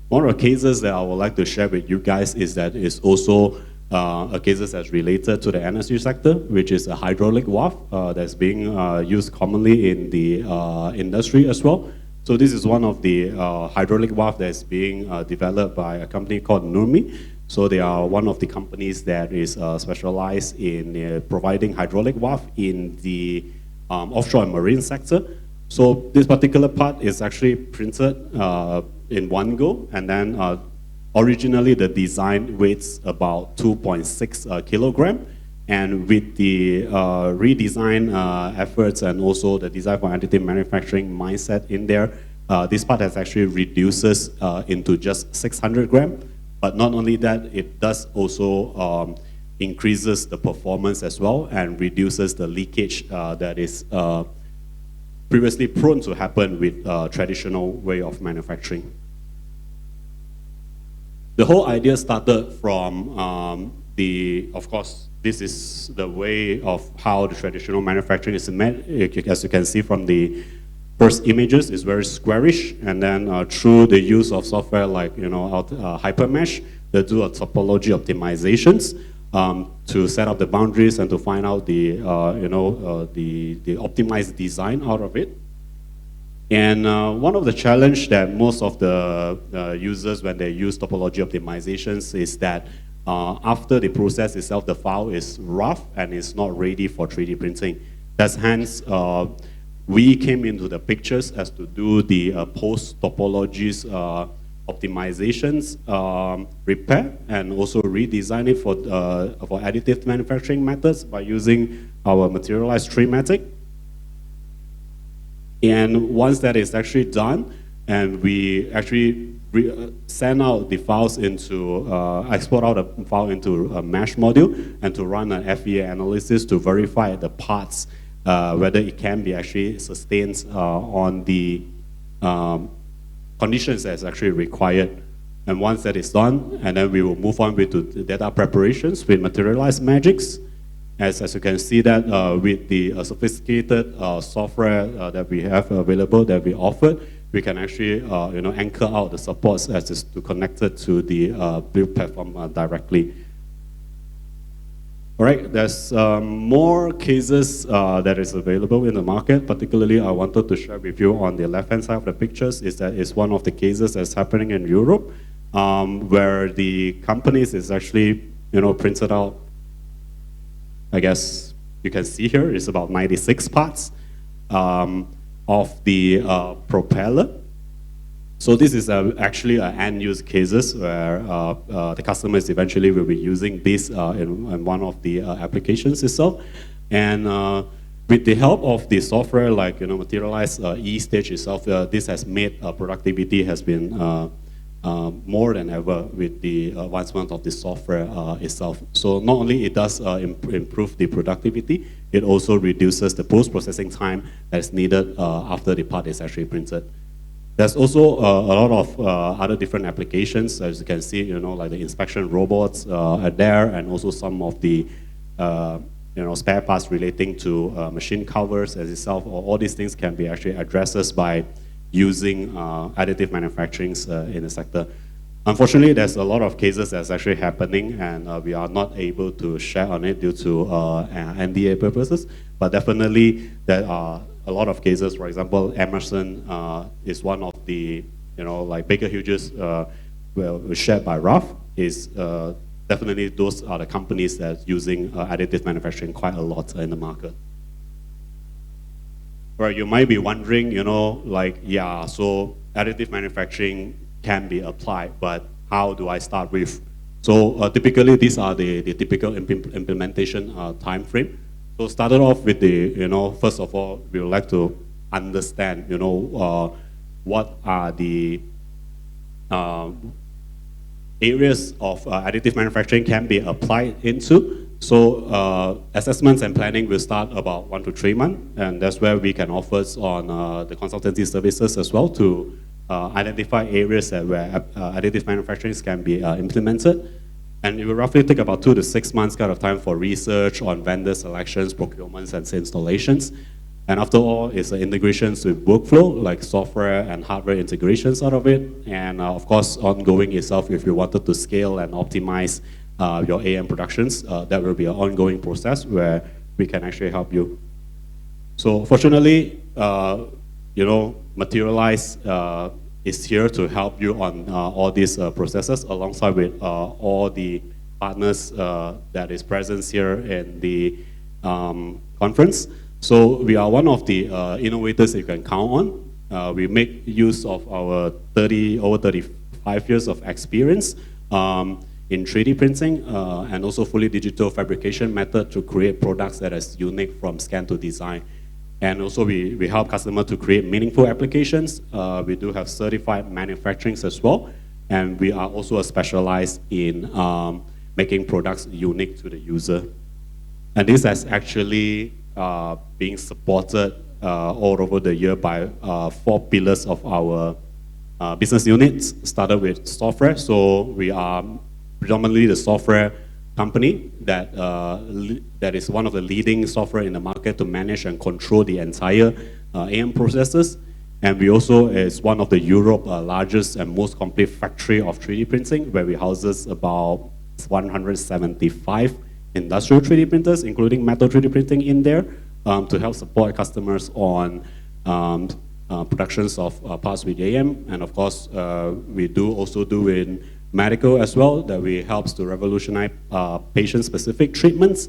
One of the cases that I would like to share with you guys is that it's also a cases that's related to the energy sector, which is a hydraulic valve that's being used commonly in the industry as well. So this is one of the hydraulic valve that's being developed by a company called Nurmi. So they are one of the companies that is specialized in providing hydraulic valve in the offshore and marine sector. So this particular part is actually printed in one go, and then originally the design weighs about 2.6 kilogram. And with the redesign efforts and also the design for additive manufacturing mindset in there, this part has actually reduces into just 600 grams. But not only that, it does also increases the performance as well and reduces the leakage that is previously prone to happen with traditional way of manufacturing. The whole idea started from of course, this is the way of how the traditional manufacturing is made. As you can see from the first images, it's very squarish, and then through the use of software like HyperMesh, they do a topology optimizations to set up the boundaries and to find out the the optimized design out of it. And one of the challenge that most of the users when they use topology optimizations is that after the process itself, the file is rough and it's not ready for 3D printing. That's hence we came into the pictures as to do the post topologies optimizations, repair, and also redesign it for additive manufacturing methods by using our materialized tree-matic. And once that is actually done, and we actually send out the files into, export out a file into a mesh module, and to run an FEA analysis to verify the parts, whether it can be actually sustained on the conditions that's actually required. And once that is done, and then we will move on with the data preparations with materialized magics. As you can see that with the sophisticated software that we have available, that we offered, we can actually anchor out the supports as is to connect it to the build platform directly. All right, there's more cases that is available in the market. Particularly, I wanted to share with you on the left-hand side of the pictures is that it's one of the cases that's happening in Europe, where the companies is actually printed out. I guess you can see here is about 96 parts of the propeller. So this is actually end-use cases where the customers eventually will be using this in one of the applications itself. And with the help of the software like Materialize E-Stage itself, this has made productivity has been more than ever with the advancement of the software itself. So not only it does improve the productivity, it also reduces the post-processing time that's needed after the part is actually printed. There's also a lot of other different applications, as you can see, like the inspection robots are there, and also some of the spare parts relating to machine covers as itself. All these things can be actually addressed by using additive manufacturing in the sector. Unfortunately, there's a lot of cases that's actually happening, and we are not able to share on it due to NDA purposes. But definitely, there are a lot of cases. For example, Emerson is one of the like Baker Hughes, shared by RAF. Is definitely those are the companies that's using additive manufacturing quite a lot in the market. Right, you might be wondering, so additive manufacturing can be applied, but how do I start with? So typically, these are the typical implementation time frame. So started off with the, first of all, we would like to understand, what are the areas of additive manufacturing can be applied into. So assessments and planning will start about 1 to 3 months, and that's where we can offer on the consultancy services as well to identify areas where additive manufacturing can be implemented. And it will roughly take about 2 to 6 months kind of time for research on vendor selections, procurements, and installations. And after all, it's integrations with workflow, like software and hardware integrations out of it. And of course, ongoing itself, if you wanted to scale and optimize your AM productions, that will be an ongoing process where we can actually help you. So fortunately, Materialize is here to help you on all these processes alongside with all the partners that is present here in the conference. So we are one of the innovators you can count on. We make use of our over 35 years of experience in 3D printing and also fully digital fabrication method to create products that is unique from scan to design. And also we help customers to create meaningful applications. We do have certified manufacturing as well. And we are also specialized in making products unique to the user. And this has actually being supported all over the year by 4 pillars of our business units. Started with software. So we are predominantly the software company that is one of the leading software in the market to manage and control the entire AM processes. And we also is one of the Europe largest and most complete factory of 3D printing, where we houses about 175 industrial 3D printers, including metal 3D printing in there, to help support customers on productions of parts with AM. And of course, we also do in medical as well, that we helps to revolutionize patient-specific treatments.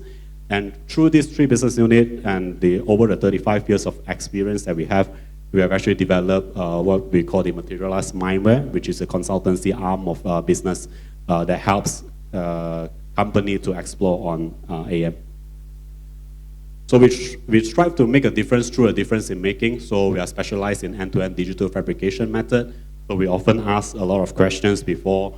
And through these 3 business units and over the 35 years of experience that we have actually developed what we call the Materialize Mindware, which is a consultancy arm of business that helps company to explore on AM. So we strive to make a difference through a difference in making. So we are specialized in end-to-end digital fabrication method. So we often ask a lot of questions before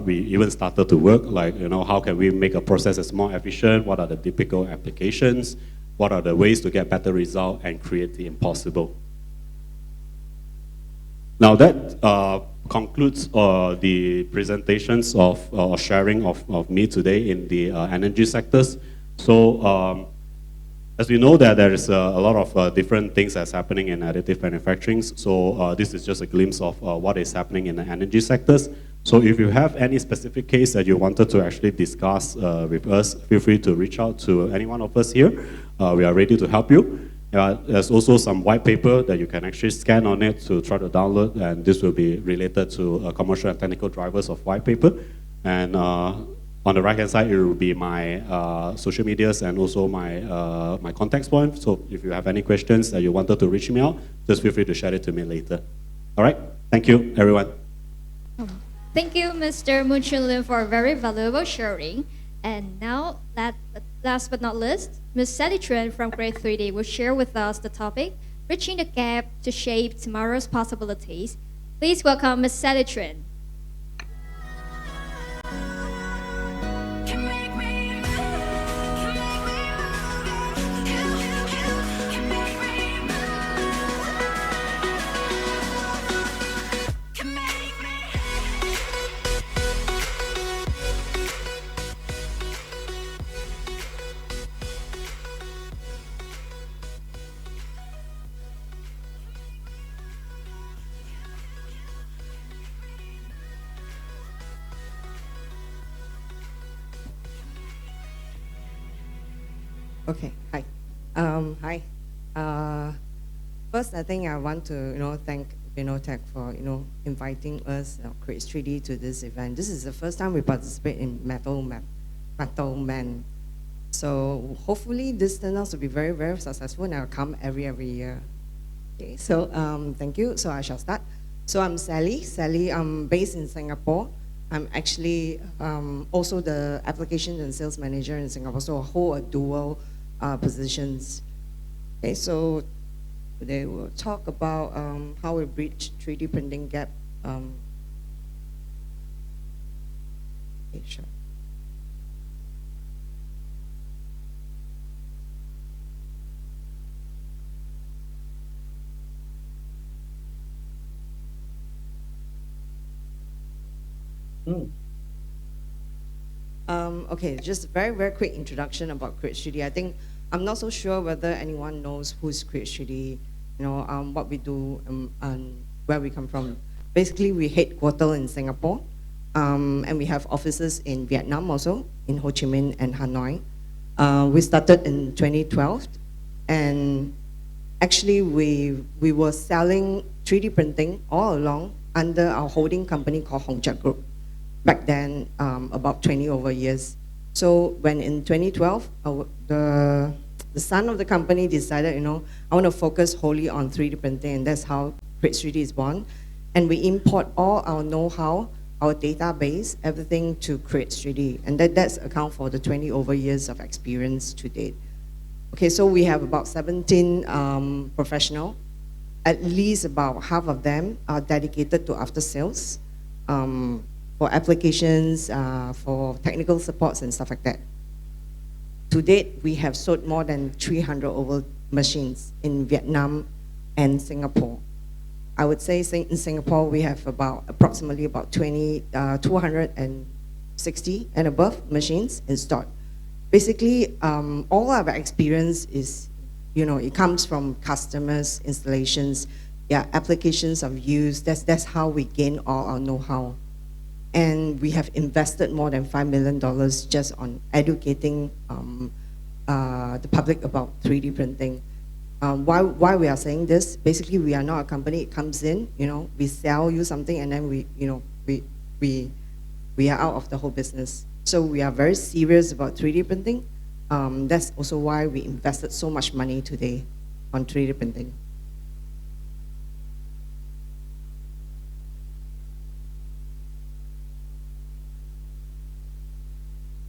we even started to work, like, how can we make a process more efficient? What are the typical applications? What are the ways to get better result and create the impossible? Now that concludes the presentations of sharing of me today in the energy sectors. So as we know that there is a lot of different things that's happening in additive manufacturing. So this is just a glimpse of what is happening in the energy sectors. So if you have any specific case that you wanted to actually discuss with us, feel free to reach out to any one of us here. We are ready to help you. There's also some white paper that you can actually scan on it to try to download, and this will be related to commercial and technical drivers of white paper. And on the right-hand side, it will be my social medias and also my contact point. So if you have any questions that you wanted to reach me out, just feel free to share it to me later. All right, thank you, everyone.
Thank you, Mr. Moon Chun Lim, for a very valuable sharing. And now, last but not least, Ms. Sally Tran from Grade 3D will share with us the topic, Bridging the Gap to Shape Tomorrow's Possibilities. Please welcome Ms. Sally Tran.
Okay, hi. Hi. First, I think I want to, thank Tech for, inviting us, Create 3D, to this event. This is the first time we participate in METAMAN. So hopefully this turns out to be very, very successful, and I'll come every year. Okay, so thank you. So I shall start. So I'm Sally. I'm based in Singapore. I'm actually also the application and sales manager in Singapore, so I hold a dual positions. Okay, so today we'll talk about how we bridge 3D printing gap. Okay, sure. Okay, just a very, very quick introduction about Create 3D. I think I'm not so sure whether anyone knows who's Create 3D, what we do, and where we come from. Basically, we headquarter in Singapore, and we have offices in Vietnam also, in Ho Chi Minh and Hanoi. We started in 2012, and actually we were selling 3D printing all along under our holding company called Hongjiak Group. Back then, about 20 over years. So when in 2012, the son of the company decided, I want to focus wholly on 3D printing, and that's how Create 3D is born. And we import all our know-how, our database, everything to Create 3D. And that's account for the 20 over years of experience to date. Okay, so we have about 17 professionals. At least about half of them are dedicated to after sales. For applications, for technical supports and stuff like that. To date, we have sold more than 300 over machines in Vietnam and Singapore. I would say in Singapore, we have approximately about 250 60 and above machines installed. Basically, all our experience is, it comes from customers, installations, applications of use. That's how we gain all our know-how. And we have invested more than $5 million just on educating the public about 3D printing. Why we are saying this? Basically, we are not a company. It comes in, we sell you something, and then we are out of the whole business. So we are very serious about 3D printing. That's also why we invested so much money today on 3D printing.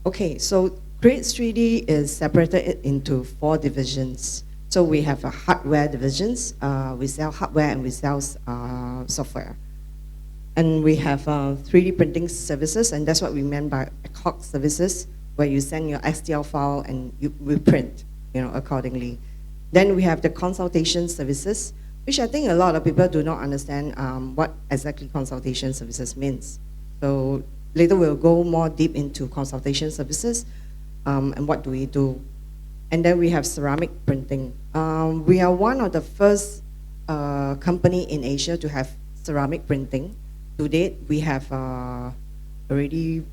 Okay, so Create 3D is separated into 4 divisions. So we have a hardware divisions. We sell hardware and we sell software. And we have 3D printing services, and that's what we meant by ad hoc services, where you send your STL file and we print, accordingly. Then we have the consultation services, which I think a lot of people do not understand what exactly consultation services means. So later we'll go more deep into consultation services and what do we do. And then we have ceramic printing. We are one of the first company in Asia to have ceramic printing. To date, we have already,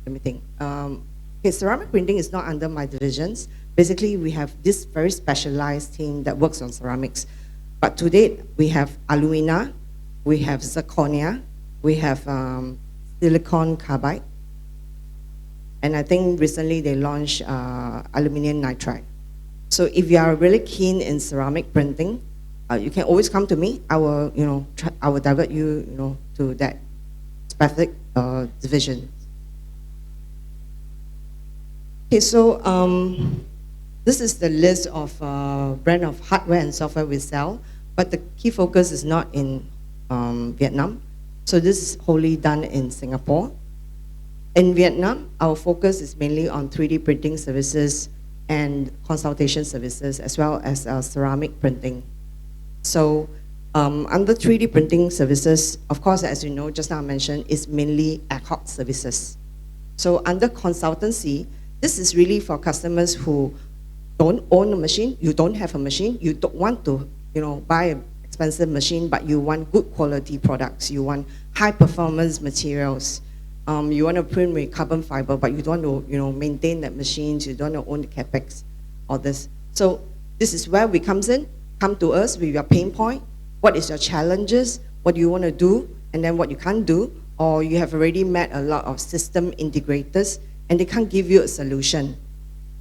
let me think. Okay, ceramic printing is not under my divisions. Basically, we have this very specialized team that works on ceramics. But to date, we have alumina, we have zirconia, we have silicon carbide, and I think recently they launched aluminum nitride. So if you are really keen in ceramic printing, you can always come to me. I will, I will divert you, to that specific division. Okay, so this is the list of brand of hardware and software we sell, but the key focus is not in Vietnam. So this is wholly done in Singapore. In Vietnam, our focus is mainly on 3D printing services and consultation services, as well as ceramic printing. So under 3D printing services, of course, as you know, just now I mentioned, is mainly ad hoc services. So under consultancy, this is really for customers who don't own a machine, you don't have a machine, you don't want to buy an expensive machine, but you want good quality products, you want high performance materials. You want to print with carbon fiber, but you don't want to maintain that machines, you don't want to own the capex, all this. So this is where we comes in. Come to us with your pain point. What is your challenges? What do you want to do? And then what you can't do? Or you have already met a lot of system integrators and they can't give you a solution.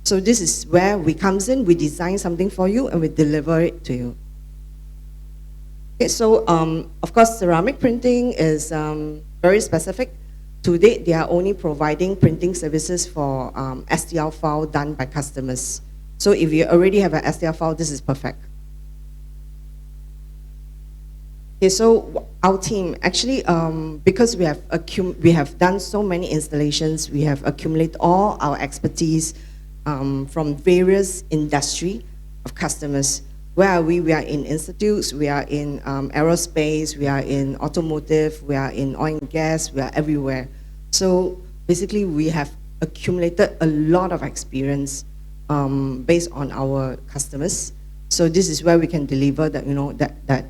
So this is where we comes in. We design something for you and we deliver it to you. Okay, so of course, ceramic printing is very specific. To date, they are only providing printing services for STL file done by customers. So if you already have an STL file, this is perfect. Okay, so our team, actually, because we have done so many installations, we have accumulated all our expertise from various industry of customers. Where are we? We are in institutes, we are in aerospace, we are in automotive, we are in oil and gas, we are everywhere. So basically, we have accumulated a lot of experience based on our customers. So this is where we can deliver that, that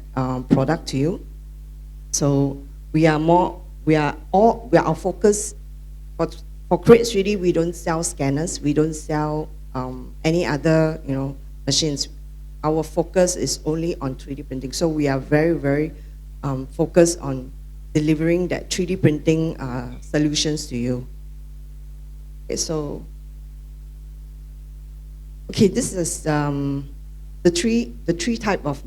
product to you. So our focus for Create 3D, we don't sell scanners, we don't sell any other, machines. Our focus is only on 3D printing. So we are very, very focused on delivering that 3D printing solutions to you. Okay, so, this is the three type of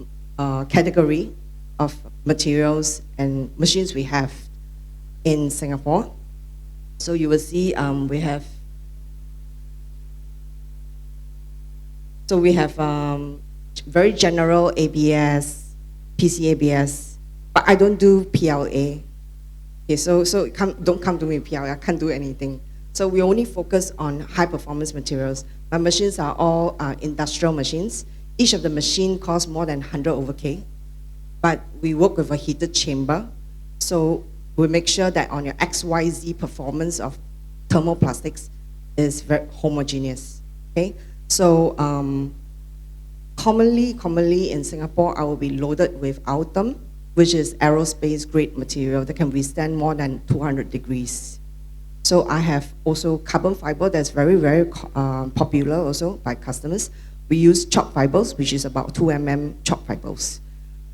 category of materials and machines we have in Singapore. So you will see we have very general ABS, PCABS, but I don't do PLA. Okay, so don't come to me PLA, I can't do anything. So we only focus on high performance materials. My machines are all industrial machines. Each of the machine costs more than 100 over K, but we work with a heated chamber. So we make sure that on your XYZ performance of thermoplastics is very homogeneous. Okay, so commonly in Singapore, I will be loaded with Autumn, which is aerospace grade material that can withstand more than 200 degrees. So I have also carbon fiber that's very, very popular also by customers. We use chalk fibers, which is about 2 mm chalk fibers.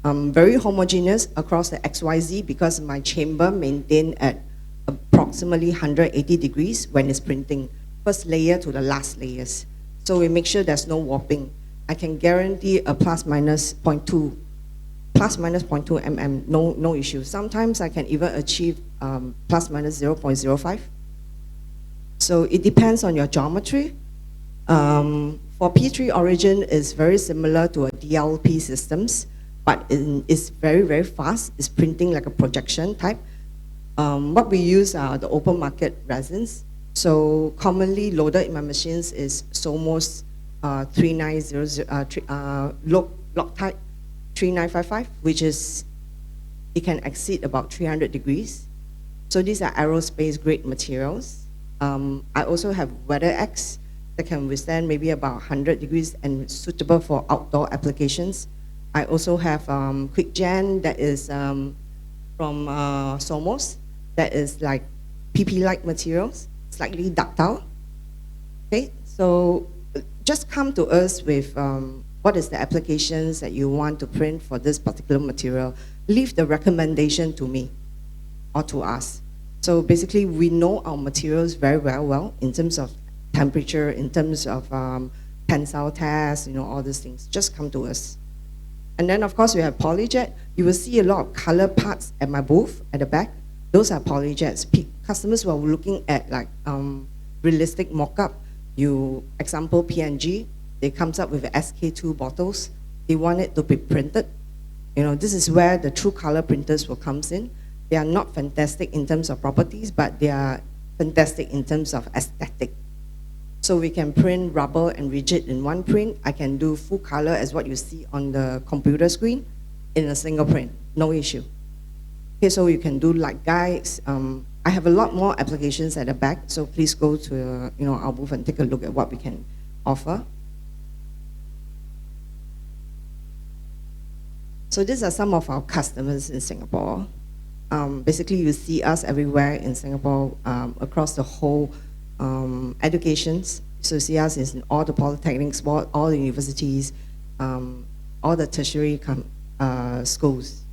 Very homogeneous across the XYZ because my chamber maintained at approximately 180 degrees when it's printing, first layer to the last layers. So we make sure there's no warping. I can guarantee a plus minus 0.2 mm, no issue. Sometimes I can even achieve plus minus 0.05. So it depends on your geometry. For P3 origin, it's very similar to a DLP systems, but it's very, very fast. It's printing like a projection type. What we use are the open market resins. So commonly loaded in my machines is Somos 3900 Loctite 3955, which is, it can exceed about 300 degrees. So these are aerospace grade materials. I also have WeatherX that can withstand maybe about 100 degrees and suitable for outdoor applications. I also have QuickGen that is from Somos, that is like PP-like materials, slightly ductile. Okay, so just come to us with what is the applications that you want to print for this particular material. Leave the recommendation to me or to us. So basically, we know our materials very, very well in terms of temperature, in terms of tensile tests, all these things. Just come to us. And then, of course, we have PolyJet. You will see a lot of color parts at my booth at the back. Those are PolyJets. Customers who are looking at like realistic mock-up, example PNG, they comes up with SK2 bottles. They want it to be printed. This is where the true color printers will comes in. They are not fantastic in terms of properties, but they are fantastic in terms of aesthetic. So we can print rubber and rigid in one print. I can do full color as what you see on the computer screen in a single print, no issue. Okay, so you can do like guides. I have a lot more applications at the back, so please go to our booth and take a look at what we can offer. So these are some of our customers in Singapore. Basically, you see us everywhere in Singapore, across the whole educations. So you see us in all the polytechnics, all the universities, all the tertiary schools.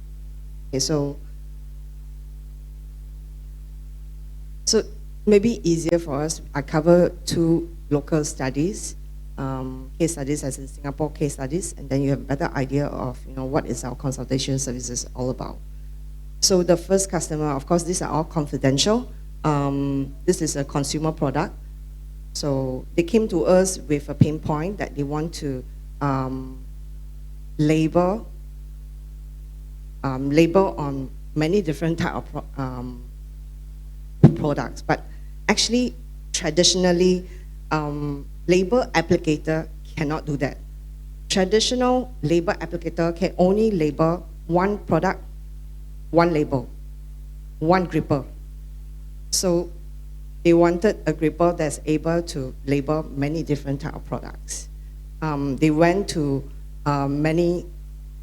Okay, so maybe easier for us, I cover 2 local studies, case studies as in Singapore case studies, and then you have a better idea of what is our consultation services all about. So the first customer, of course, these are all confidential. This is a consumer product. So they came to us with a pain point that they want to label on many different type of products. But actually, traditionally, label applicator cannot do that. Traditional label applicator can only label one product, one label, one gripper. So they wanted a gripper that's able to label many different type of products. They went to many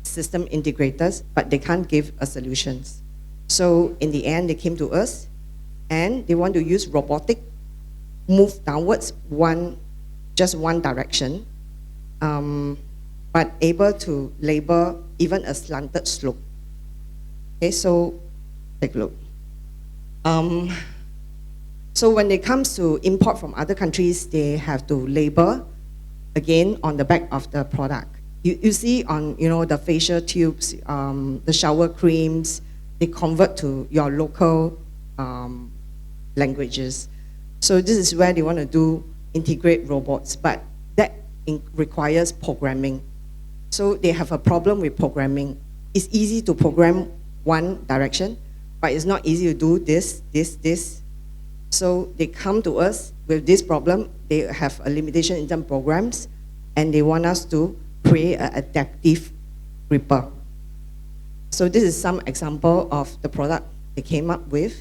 system integrators, but they can't give a solutions. So in the end, they came to us, and they want to use robotic, move downwards just one direction, but able to label even a slanted slope. Okay, so take a look. So when it comes to import from other countries, they have to label again on the back of the product. You see on the facial tubes, the shower creams, they convert to your local languages. So this is where they want to integrate robots, but that requires programming. So they have a problem with programming. It's easy to program one direction, but it's not easy to do this. So they come to us with this problem. They have a limitation in terms of programs, and they want us to create an adaptive gripper. So this is some example of the product they came up with.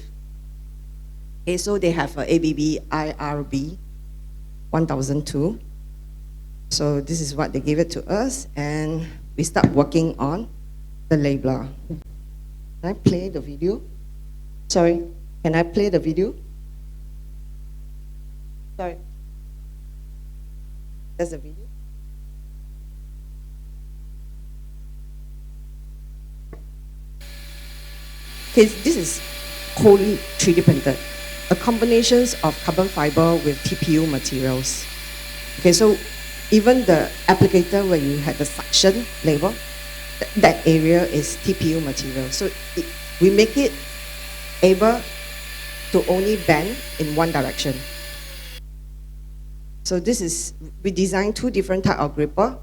Okay, so they have a ABB IRB 1002. So this is what they gave it to us, and we start working on the labeler. Can I play the video? Sorry, can I play the video? Sorry. There's a video. Okay, this is wholly 3D printed, a combination of carbon fiber with TPU materials. Okay, so even the applicator where you had the suction label, that area is TPU material. So we make it able to only bend in one direction. So this is, we designed 2 different type of gripper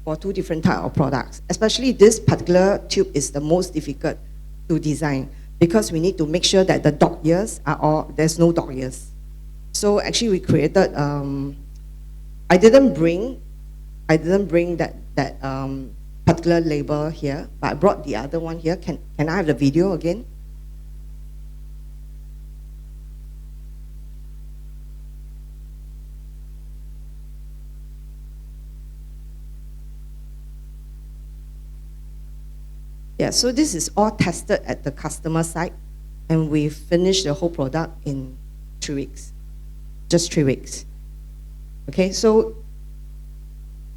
for 2 different type of products. Especially this particular tube is the most difficult to design because we need to make sure that the dog ears are all, there's no dog ears. So actually we created, I didn't bring that particular label here, but I brought the other one here. Can I have the video again? Yeah, so this is all tested at the customer site, and we finished the whole product in 3 weeks, just 3 weeks. Okay, so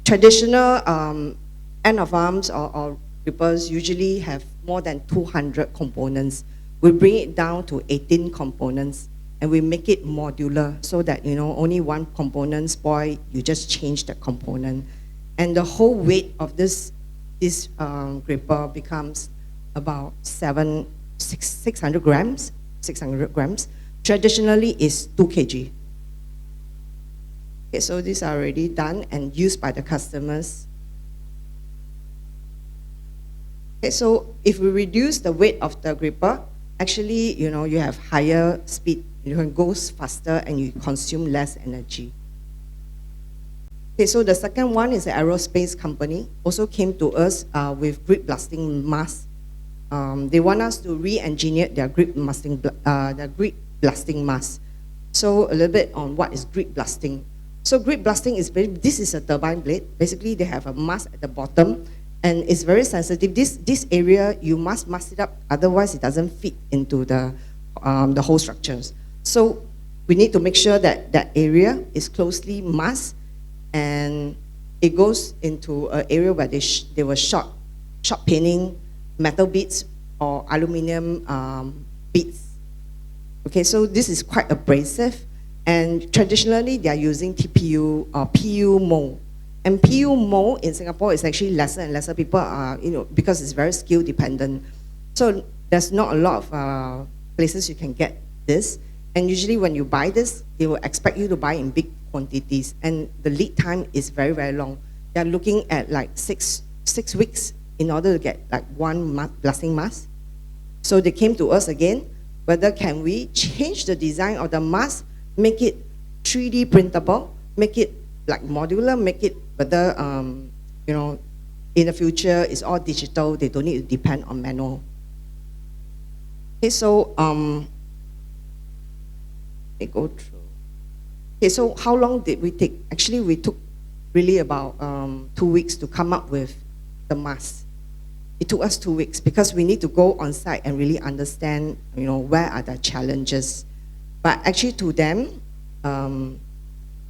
traditional end of arms or grippers usually have more than 200 components. We bring it down to 18 components, and we make it modular so that, you know, only one component spoil, you just change the component. And the whole weight of this gripper becomes about 600 grams. 600 grams. Traditionally is 2 kg. Okay, so these are already done and used by the customers. Okay, so if we reduce the weight of the gripper, actually, you know, you have higher speed. You can go faster and you consume less energy. Okay, so the second one is an aerospace company, also came to us with grip blasting mask. They want us to re-engineer their grip blasting mask. So a little bit on what is grip blasting. So grip blasting is this is a turbine blade. Basically, they have a mask at the bottom, and it's very sensitive. This area you must mask it up, otherwise it doesn't fit into the whole structures. So we need to make sure that that area is closely masked, and it goes into an area where they were shot painting metal beads or aluminum beads. Okay, so this is quite abrasive, and traditionally they are using TPU or PU mold. And PU mold in Singapore is actually lesser and lesser. People are, you know, because it's very skill dependent. So there's not a lot of places you can get this. And usually when you buy this, they will expect you to buy in big quantities, and the lead time is very, very long. They're looking at like six weeks in order to get like one blasting mask. So they came to us again, whether can we change the design of the mask, make it 3D printable, make it like modular, make it whether, you know, in the future it's all digital, they don't need to depend on manual. Okay, so, let me go through. Okay, so how long did we take? Actually, we took really about 2 weeks to come up with the mask. It took us 2 weeks because we need to go on site and really understand, you know, where are the challenges. But actually to them,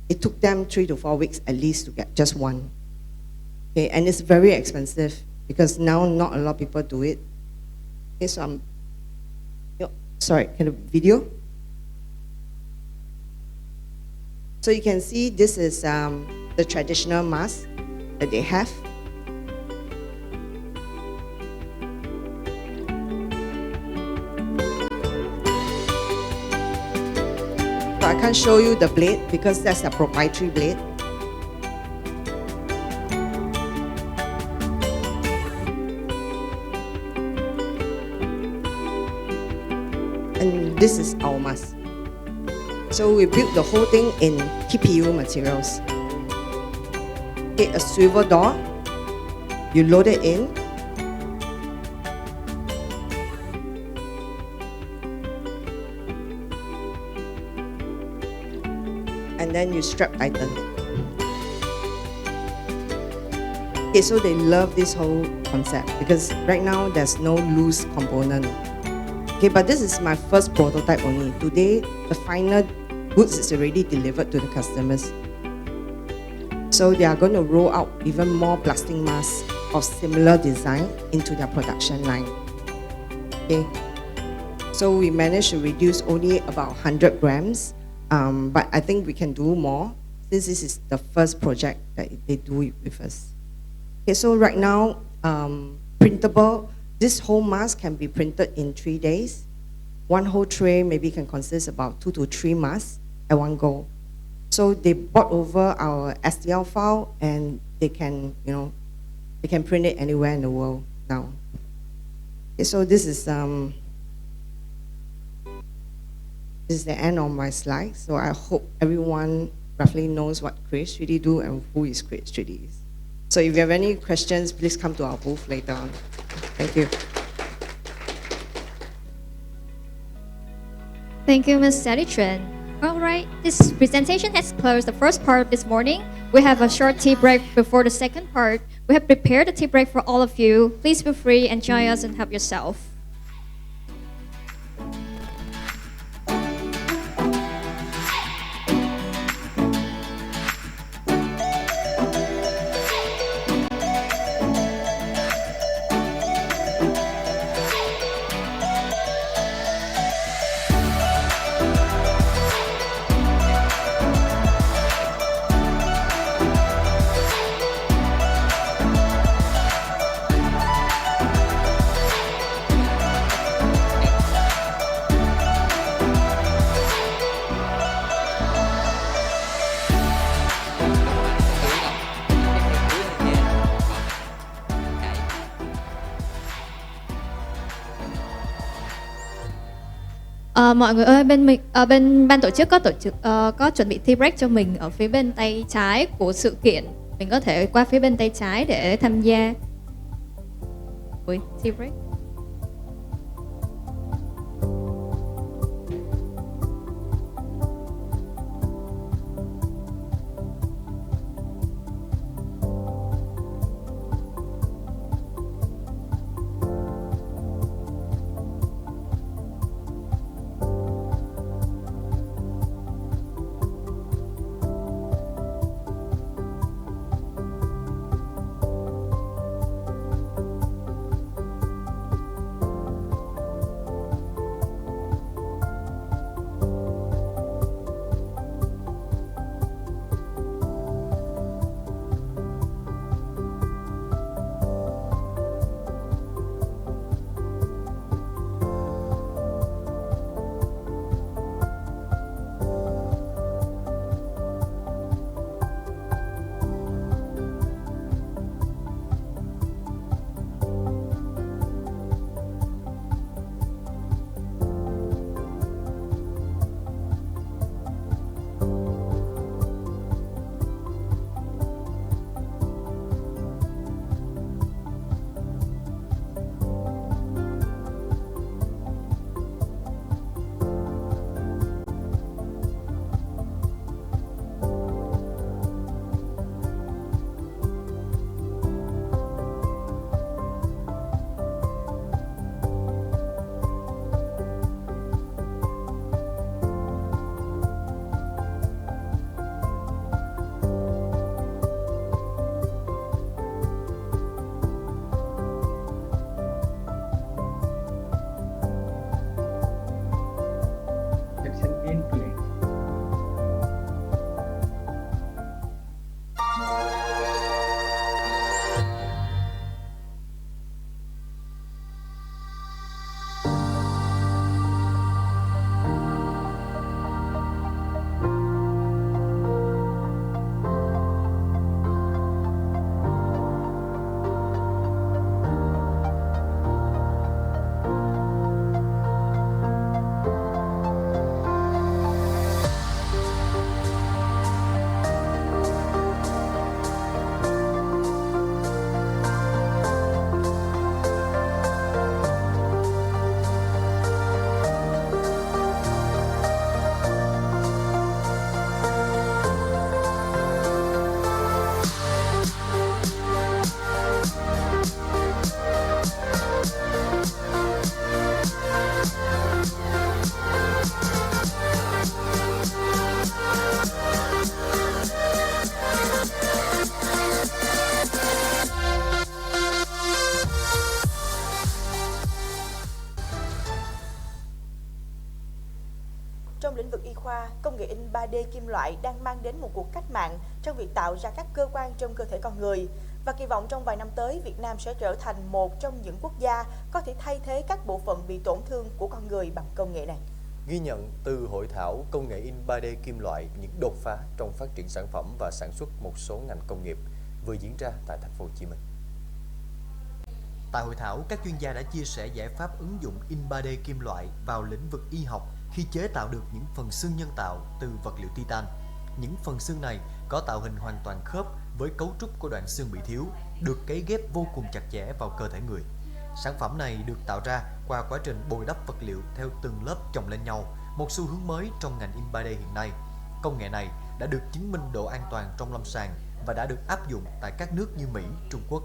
it took them 3 to 4 weeks at least to get just one. Okay, and it's very expensive because now not a lot of people do it. Okay, so sorry, can the video? So you can see this is the traditional mask that they have. So I can't show you the blade because that's a proprietary blade. And this is our mask. So we built the whole thing in TPU materials. Okay, a swivel door, you load it in. and then you strap tighten it. Okay, so they love this whole concept because right now there's no loose component. Okay, but this is my first prototype only. Today, the final goods is already delivered to the customers. So they are going to roll out even more plastic masks of similar design into their production line. Okay, so we managed to reduce only about 100 grams, but I think we can do more since this is the first project that they do it with us. Okay, so right now, printable, this whole mask can be printed in 3 days. One whole tray maybe can consist about 2 to 3 masks at one go. So they bought over our STL file and they can, they can print it anywhere in the world now. Okay, so this is the end of my slide. So I hope everyone roughly knows what Create 3D do and who is Create 3D. So if you have any questions, please come to our booth later on. Thank you.
Thank you, Ms. Sally Chen. All right, this presentation has closed the first part this morning. We have a short tea break before the second part. We have prepared a tea break for all of you. Please feel free, enjoy us, and help yourself. Mọi người ơi, bên ban tổ chức có chuẩn bị tea break cho mình ở phía bên tay trái của sự kiện. Mình có thể qua phía bên tay trái để tham gia buổi tea break.
Trong lĩnh vực y khoa, công nghệ in 3D kim loại đang mang đến một cuộc cách mạng trong việc tạo ra các cơ quan trong cơ thể con người. Và kỳ vọng trong vài năm tới, Việt Nam sẽ trở thành một trong những quốc gia có thể thay thế các bộ phận bị tổn thương của con người bằng công nghệ này.
Ghi nhận từ hội thảo công nghệ in 3D kim loại, những đột phá trong phát triển sản phẩm và sản xuất một số ngành công nghiệp vừa diễn ra tại thành phố Hồ Chí Minh. Tại hội thảo, các chuyên gia đã chia sẻ giải pháp ứng dụng in 3D kim loại vào lĩnh vực y học khi chế tạo được những phần xương nhân tạo từ vật liệu titan. Những phần xương này có tạo hình hoàn toàn khớp với cấu trúc của đoạn xương bị thiếu, được cấy ghép vô cùng chặt chẽ vào cơ thể người. Sản phẩm này được tạo ra qua quá trình bồi đắp vật liệu theo từng lớp chồng lên nhau, một xu hướng mới trong ngành in 3D hiện nay. Công nghệ này đã được chứng minh độ an toàn trong lâm sàng và đã được áp dụng tại các nước như Mỹ, Trung Quốc.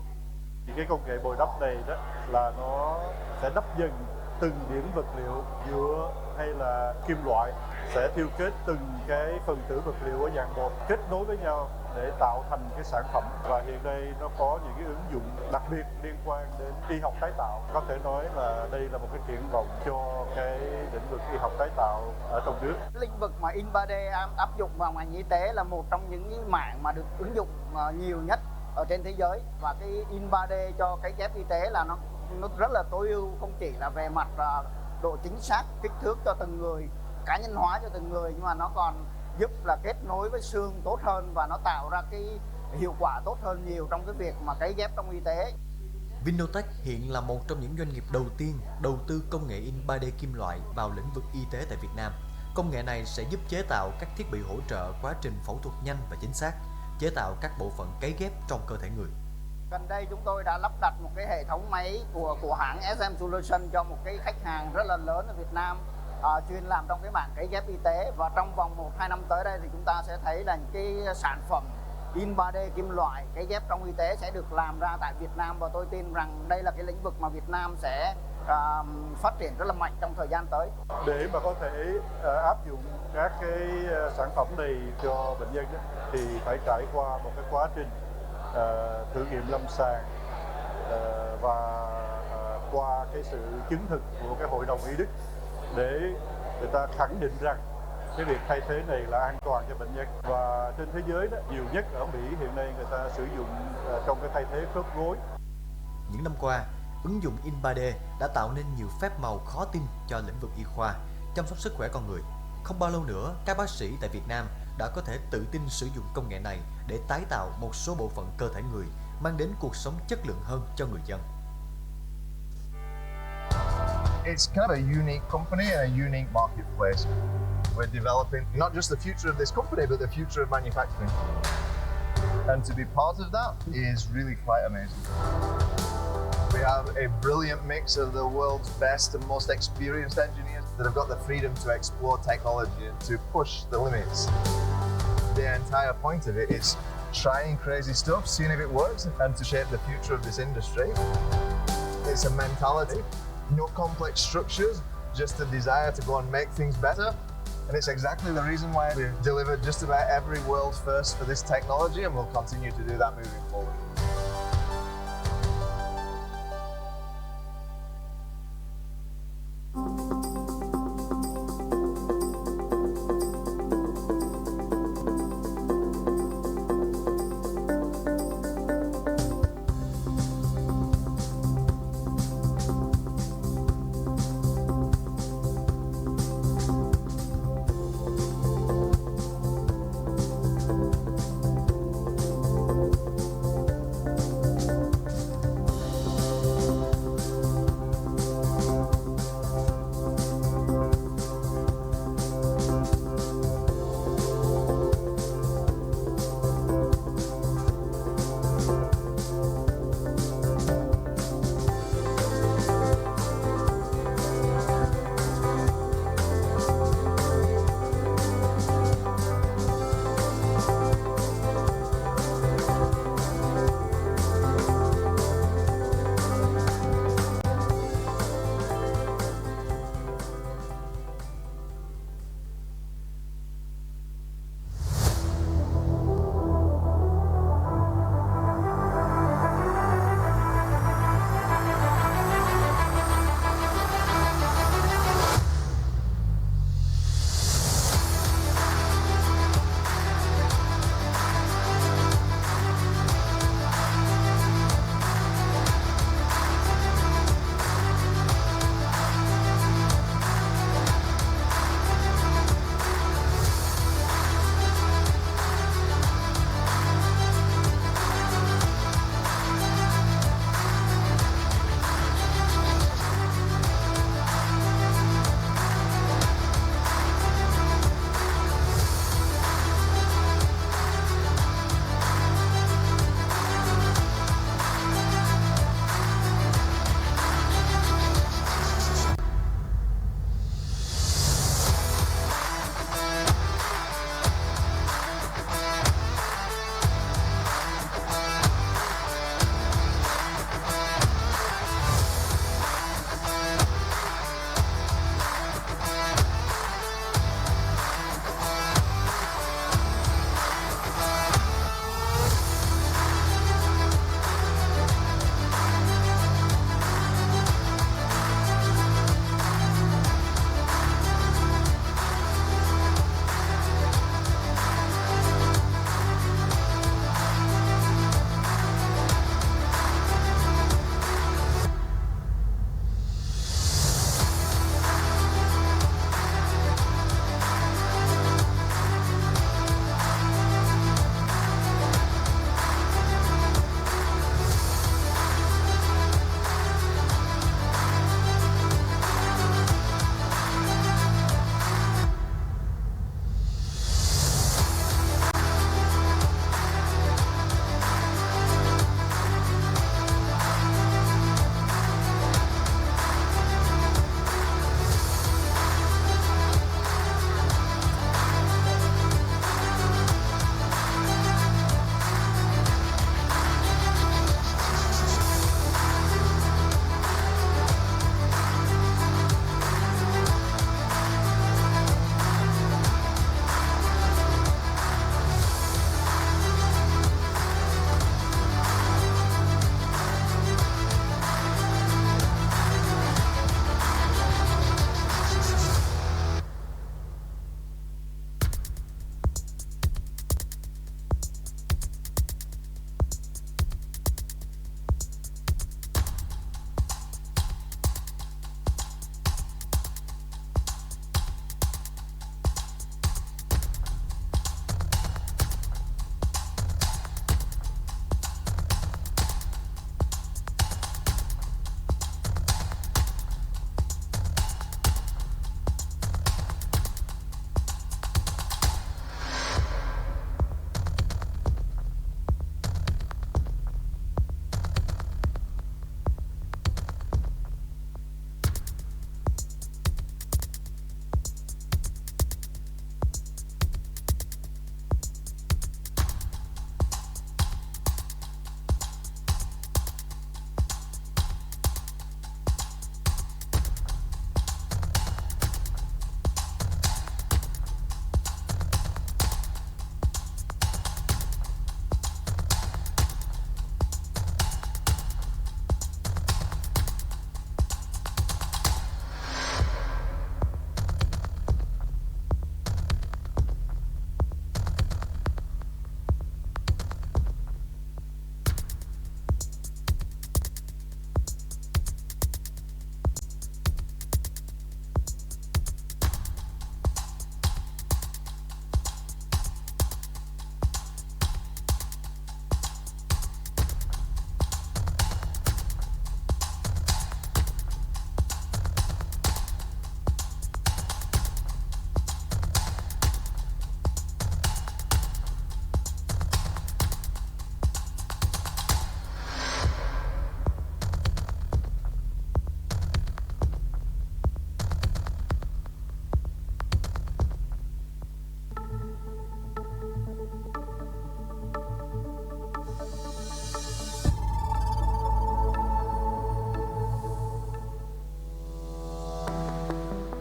Cái công nghệ bồi đắp này đó là nó sẽ đắp dần từng điểm vật liệu nhựa hay là kim loại, sẽ thiêu kết từng cái phần tử vật liệu ở dạng bột kết nối với nhau để tạo thành cái sản phẩm. Và hiện nay nó có những cái ứng dụng đặc biệt liên quan đến y học tái tạo. Có thể nói là đây là một cái triển vọng cho cái lĩnh vực y học tái tạo ở trong nước.
Lĩnh vực mà in 3D áp dụng vào ngành y tế là một trong những cái mảng mà được ứng dụng nhiều nhất ở trên thế giới. Và cái in 3D cho cái ghép y tế là nó rất là tối ưu, không chỉ là về mặt độ chính xác, kích thước cho từng người, cá nhân hóa cho từng người, nhưng mà nó còn giúp là kết nối với xương tốt hơn và nó tạo ra cái hiệu quả tốt hơn nhiều trong cái việc mà cấy ghép trong y tế.
Vinotech hiện là một trong những doanh nghiệp đầu tiên đầu tư công nghệ in 3D kim loại vào lĩnh vực y tế tại Việt Nam. Công nghệ này sẽ giúp chế tạo các thiết bị hỗ trợ quá trình phẫu thuật nhanh và chính xác, chế tạo các bộ phận cấy ghép trong cơ thể người.
Gần đây chúng tôi đã lắp đặt một cái hệ thống máy của hãng SM Solution cho một cái khách hàng rất là lớn ở Việt Nam, chuyên làm trong cái mảng cấy ghép y tế. Và trong vòng 1-2 năm tới đây thì chúng ta sẽ thấy là những cái sản phẩm in 3D kim loại cấy ghép trong y tế sẽ được làm ra tại Việt Nam, và tôi tin rằng đây là cái lĩnh vực mà Việt Nam sẽ phát triển rất là mạnh trong thời gian tới.
Để mà có thể áp dụng các cái sản phẩm này cho bệnh nhân thì phải trải qua một cái quá trình thử nghiệm lâm sàng và qua cái sự chứng thực của cái hội đồng y Đức để người ta khẳng định rằng cái việc thay thế này là an toàn cho bệnh nhân. Và trên thế giới đó, nhiều nhất ở Mỹ hiện nay người ta sử dụng trong cái thay thế khớp gối.
Những năm qua, ứng dụng in 3D đã tạo nên nhiều phép màu khó tin cho lĩnh vực y khoa, chăm sóc sức khỏe con người. Không bao lâu nữa, các bác sĩ tại Việt Nam đã có thể tự tin sử dụng công nghệ này để tái tạo một số bộ phận cơ thể người, mang đến cuộc sống chất lượng hơn cho người dân.
It's kind of a unique company and a unique marketplace. We're developing not just the future of this company, but the future of manufacturing. And to be part of that is really quite amazing. We have a brilliant mix of the world's best and most experienced engineers that have got the freedom to explore technology and to push the limits. The entire point of it is trying crazy stuff, seeing if it works, and to shape the future of this industry. It's a mentality, no complex structures, just a desire to go and make things better. And it's exactly the reason why we've delivered just about every world's first for this technology, and we'll continue to do that moving forward.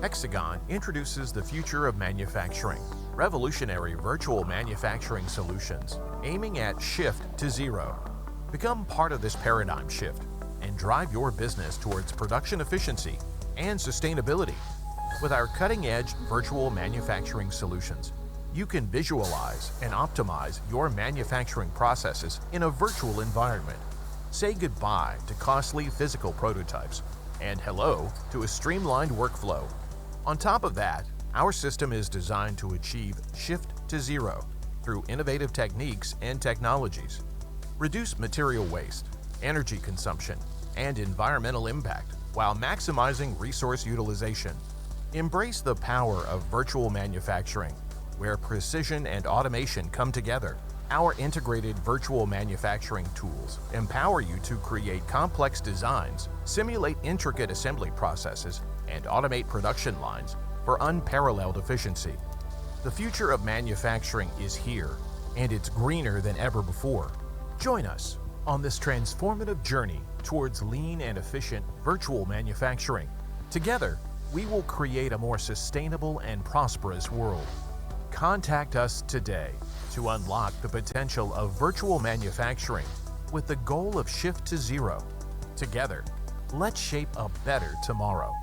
Hexagon introduces the future of manufacturing, revolutionary virtual manufacturing solutions, aiming at shift to zero. Become part of this paradigm shift and drive your business towards production efficiency and sustainability. With our cutting-edge virtual manufacturing solutions, you can visualize and optimize your manufacturing processes in a virtual environment. Say goodbye to costly physical prototypes and hello to a streamlined workflow. On top of that, our system is designed to achieve shift to zero through innovative techniques and technologies. Reduce material waste, energy consumption, and environmental impact while maximizing resource utilization. Embrace the power of virtual manufacturing, where precision and automation come together. Our integrated virtual manufacturing tools empower you to create complex designs, simulate intricate assembly processes, and automate production lines for unparalleled efficiency. The future of manufacturing is here, and it's greener than ever before. Join us on this transformative journey towards lean and efficient virtual manufacturing. Together, we will create a more sustainable and prosperous world. Contact us today to unlock the potential of virtual manufacturing with the goal of shift to zero. Together, let's shape a better tomorrow.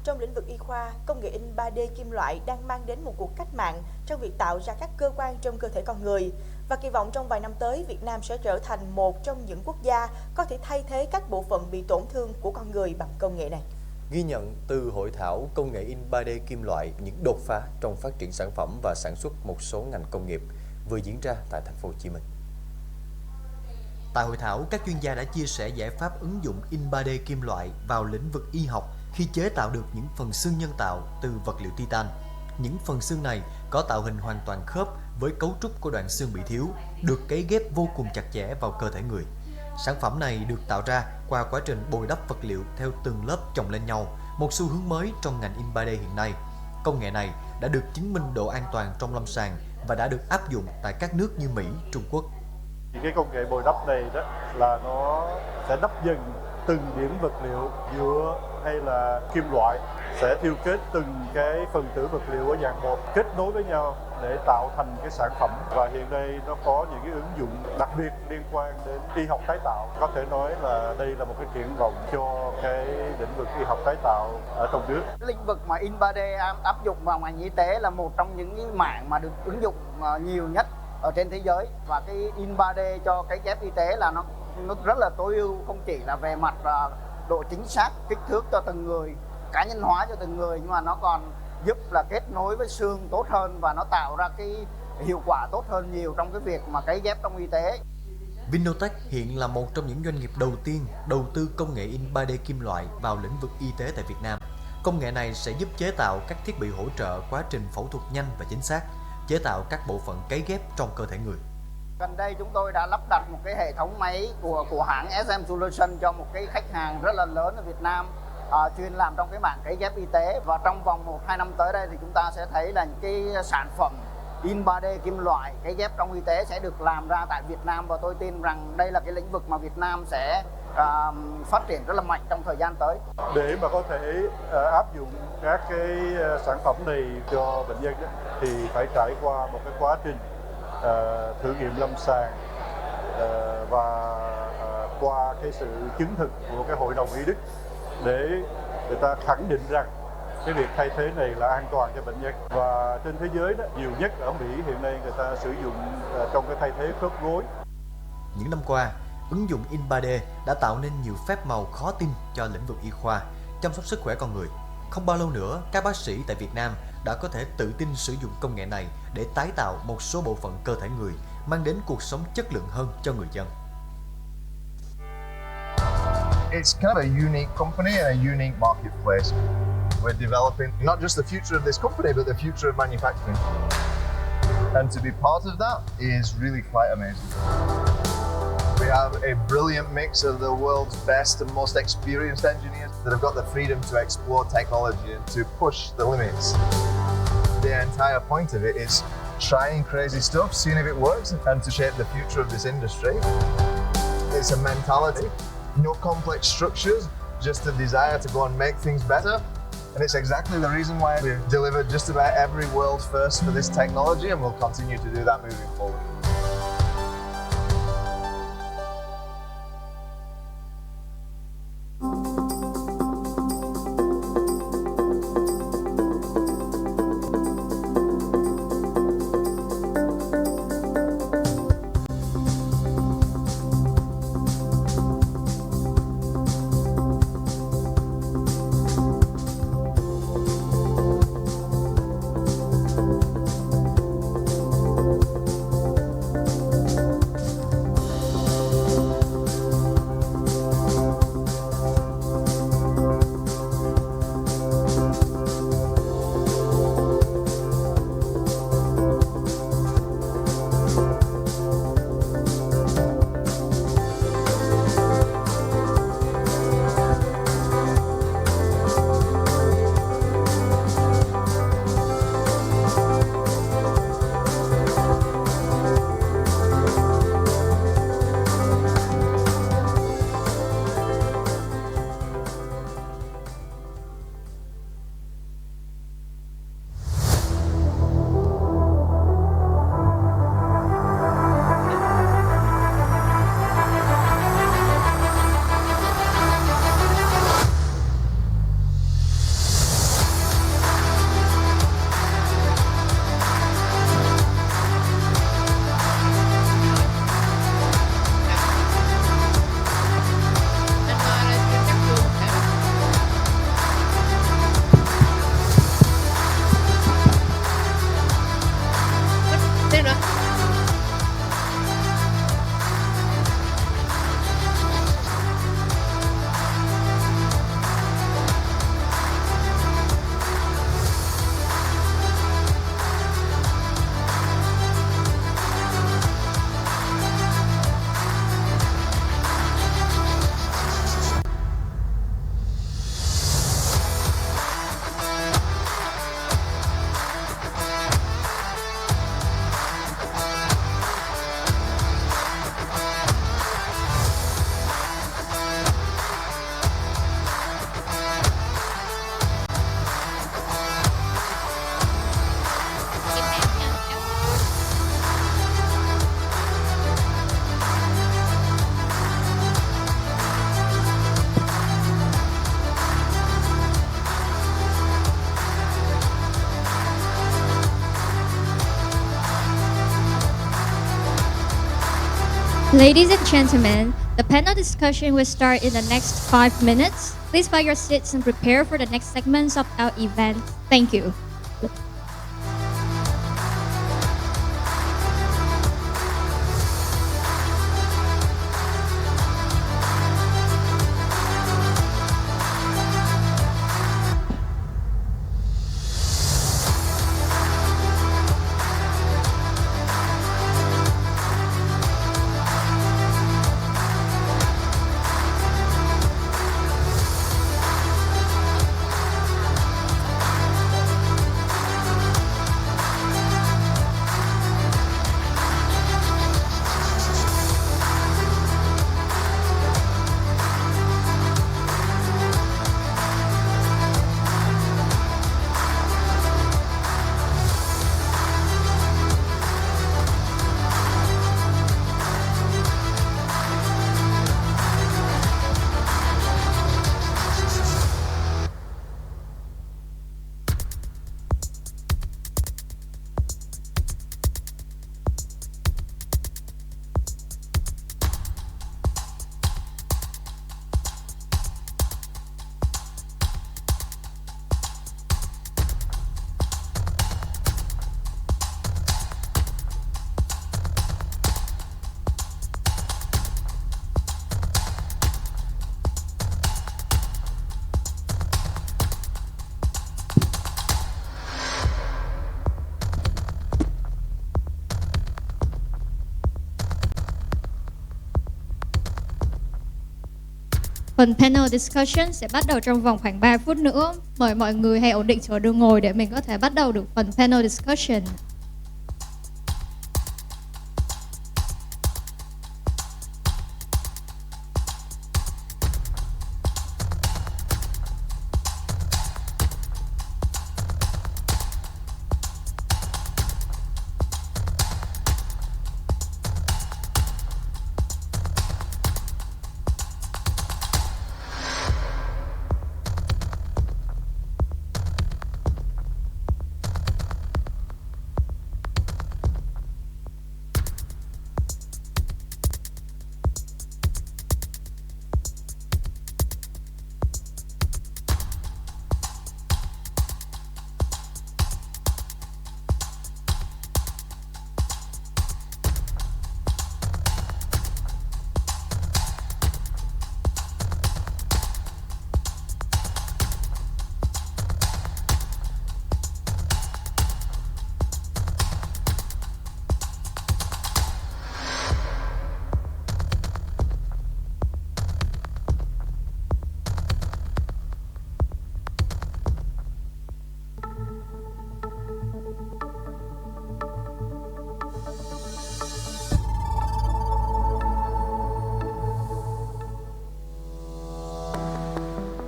trong lĩnh vực y khoa, công nghệ in 3D kim loại đang mang đến một cuộc cách mạng trong việc tạo ra các cơ quan trong cơ thể con người. Và kỳ vọng trong vài năm tới, Việt Nam sẽ trở thành một trong những quốc gia có thể thay thế các bộ phận bị tổn thương của con người bằng công nghệ này.
Ghi nhận từ hội thảo công nghệ in 3D kim loại, những đột phá trong phát triển sản phẩm và sản xuất một số ngành công nghiệp vừa diễn ra tại thành phố Hồ Chí Minh.
Tại hội thảo, các chuyên gia đã chia sẻ giải pháp ứng dụng in 3D kim loại vào lĩnh vực y học khi chế tạo được những phần xương nhân tạo từ vật liệu titan. Những phần xương này có tạo hình hoàn toàn khớp với cấu trúc của đoạn xương bị thiếu, được cấy ghép vô cùng chặt chẽ vào cơ thể người. Sản phẩm này được tạo ra qua quá trình bồi đắp vật liệu theo từng lớp chồng lên nhau, một xu hướng mới trong ngành in 3D hiện nay. Công nghệ này đã được chứng minh độ an toàn trong lâm sàng và đã được áp dụng tại các nước như Mỹ, Trung Quốc.
Cái công nghệ bồi đắp này đó là nó sẽ đắp dần từng điểm vật liệu, nhựa hay là kim loại, sẽ thiêu kết từng cái phần tử vật liệu ở dạng bột kết nối với nhau để tạo thành cái sản phẩm. Và hiện nay nó có những cái ứng dụng đặc biệt liên quan đến y học tái tạo. Có thể nói là đây là một cái triển vọng cho cái lĩnh vực y học tái tạo ở trong nước.
Lĩnh vực mà in 3D áp dụng vào ngành y tế là một trong những cái mảng mà được ứng dụng nhiều nhất ở trên thế giới. Và cái in 3D cho cái ghép y tế là nó rất là tối ưu, không chỉ là về mặt độ chính xác, kích thước cho từng người, cá nhân hóa cho từng người, nhưng mà nó còn giúp là kết nối với xương tốt hơn và nó tạo ra cái hiệu quả tốt hơn nhiều trong cái việc mà cấy ghép trong y tế.
Vinotech hiện là một trong những doanh nghiệp đầu tiên đầu tư công nghệ in 3D kim loại vào lĩnh vực y tế tại Việt Nam. Công nghệ này sẽ giúp chế tạo các thiết bị hỗ trợ quá trình phẫu thuật nhanh và chính xác, chế tạo các bộ phận cấy ghép trong cơ thể người.
Gần đây chúng tôi đã lắp đặt một cái hệ thống máy của hãng SM Solution cho một cái khách hàng rất là lớn ở Việt Nam, chuyên làm trong cái mảng cấy ghép y tế. Và trong vòng 1-2 năm tới đây thì chúng ta sẽ thấy là những cái sản phẩm in 3D kim loại cấy ghép trong y tế sẽ được làm ra tại Việt Nam, và tôi tin rằng đây là cái lĩnh vực mà Việt Nam sẽ phát triển rất là mạnh trong thời gian tới.
Để mà có thể áp dụng các cái sản phẩm này cho bệnh nhân thì phải trải qua một cái quá trình thử nghiệm lâm sàng và qua cái sự chứng thực của cái hội đồng y Đức để người ta khẳng định rằng cái việc thay thế này là an toàn cho bệnh nhân. Và trên thế giới đó, nhiều nhất ở Mỹ hiện nay người ta sử dụng trong cái thay thế khớp gối.
Những năm qua, ứng dụng in 3D đã tạo nên nhiều phép màu khó tin cho lĩnh vực y khoa, chăm sóc sức khỏe con người. Không bao lâu nữa, các bác sĩ tại Việt Nam đã có thể tự tin sử dụng công nghệ này để tái tạo một số bộ phận cơ thể người, mang đến cuộc sống chất lượng hơn cho người dân.
It's kind of a unique company and a unique marketplace. We're developing not just the future of this company, but the future of manufacturing. And to be part of that is really quite amazing. We have a brilliant mix of the world's best and most experienced engineers that have got the freedom to explore technology and to push the limits. The entire point of it is trying crazy stuff, seeing if it works, and to shape the future of this industry. It's a mentality, no complex structures, just a desire to go and make things better. And it's exactly the reason why we've delivered just about every world first for this technology, and we'll continue to do that moving forward.
Ladies and gentlemen, the panel discussion will start in the next 5 minutes. Please find your seats and prepare for the next segments of our event. Thank you. Phần panel discussion sẽ bắt đầu trong vòng khoảng 3 phút nữa. Mời mọi người hãy ổn định chỗ đường ngồi để mình có thể bắt đầu được phần panel discussion.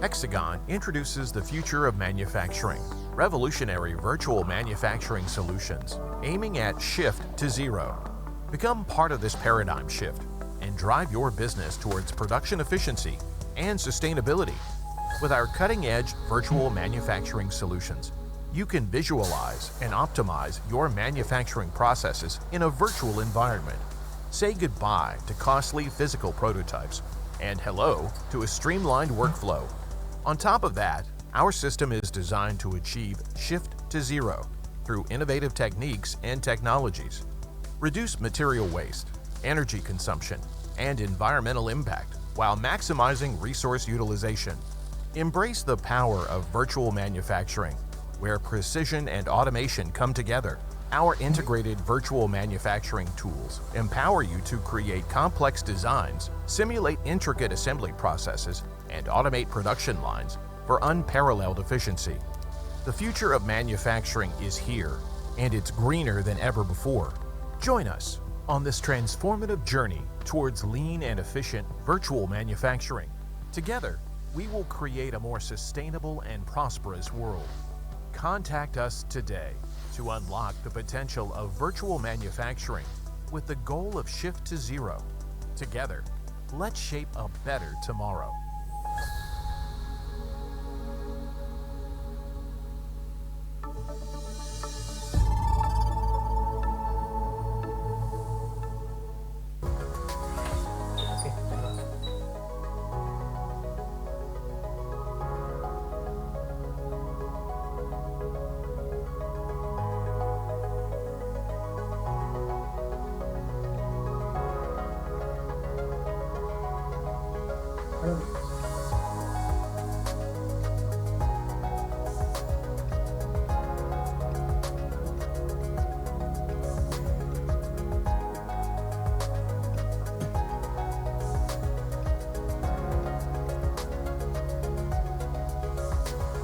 Hexagon introduces the future of manufacturing, revolutionary virtual manufacturing solutions, aiming at shift to zero. Become part of this paradigm shift and drive your business towards production efficiency and sustainability. With our cutting-edge virtual manufacturing solutions, you can visualize and optimize your manufacturing processes in a virtual environment. Say goodbye to costly physical prototypes and hello to a streamlined workflow. On top of that, our system is designed to achieve shift to zero through innovative techniques and technologies. Reduce material waste, energy consumption, and environmental impact while maximizing resource utilization. Embrace the power of virtual manufacturing, where precision and automation come together. Our integrated virtual manufacturing tools empower you to create complex designs, simulate intricate assembly processes, and automate production lines for unparalleled efficiency. The future of manufacturing is here, and it's greener than ever before. Join us on this transformative journey towards lean and efficient virtual manufacturing. Together, we will create a more sustainable and prosperous world. Contact us today to unlock the potential of virtual manufacturing with the goal of shift to zero. Together, let's shape a better tomorrow.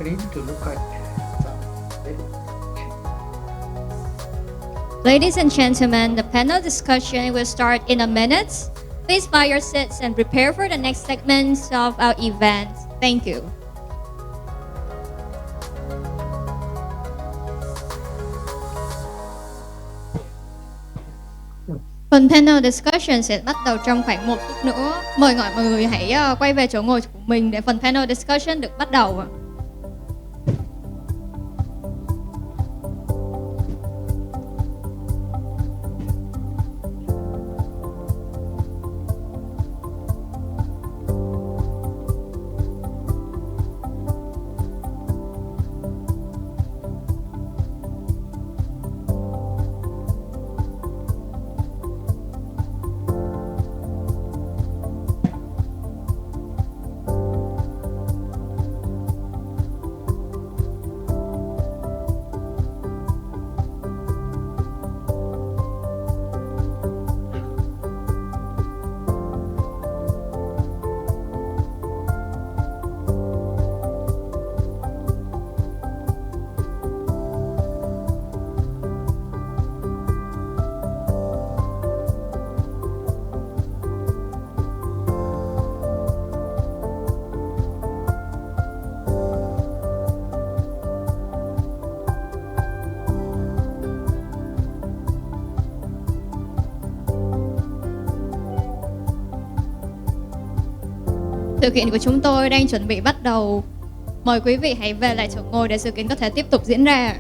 screen to look at some.
Ladies and gentlemen, the panel discussion will start in a minute. Please find your seats and prepare for the next segments of our event. Thank you. Phần panel discussion sẽ bắt đầu trong khoảng 1 phút nữa. Mời mọi người hãy quay về chỗ ngồi của mình để phần panel discussion được bắt đầu. Sự kiện của chúng tôi đang chuẩn bị bắt đầu. Mời quý vị hãy về lại chỗ ngồi để sự kiện có thể tiếp tục diễn ra.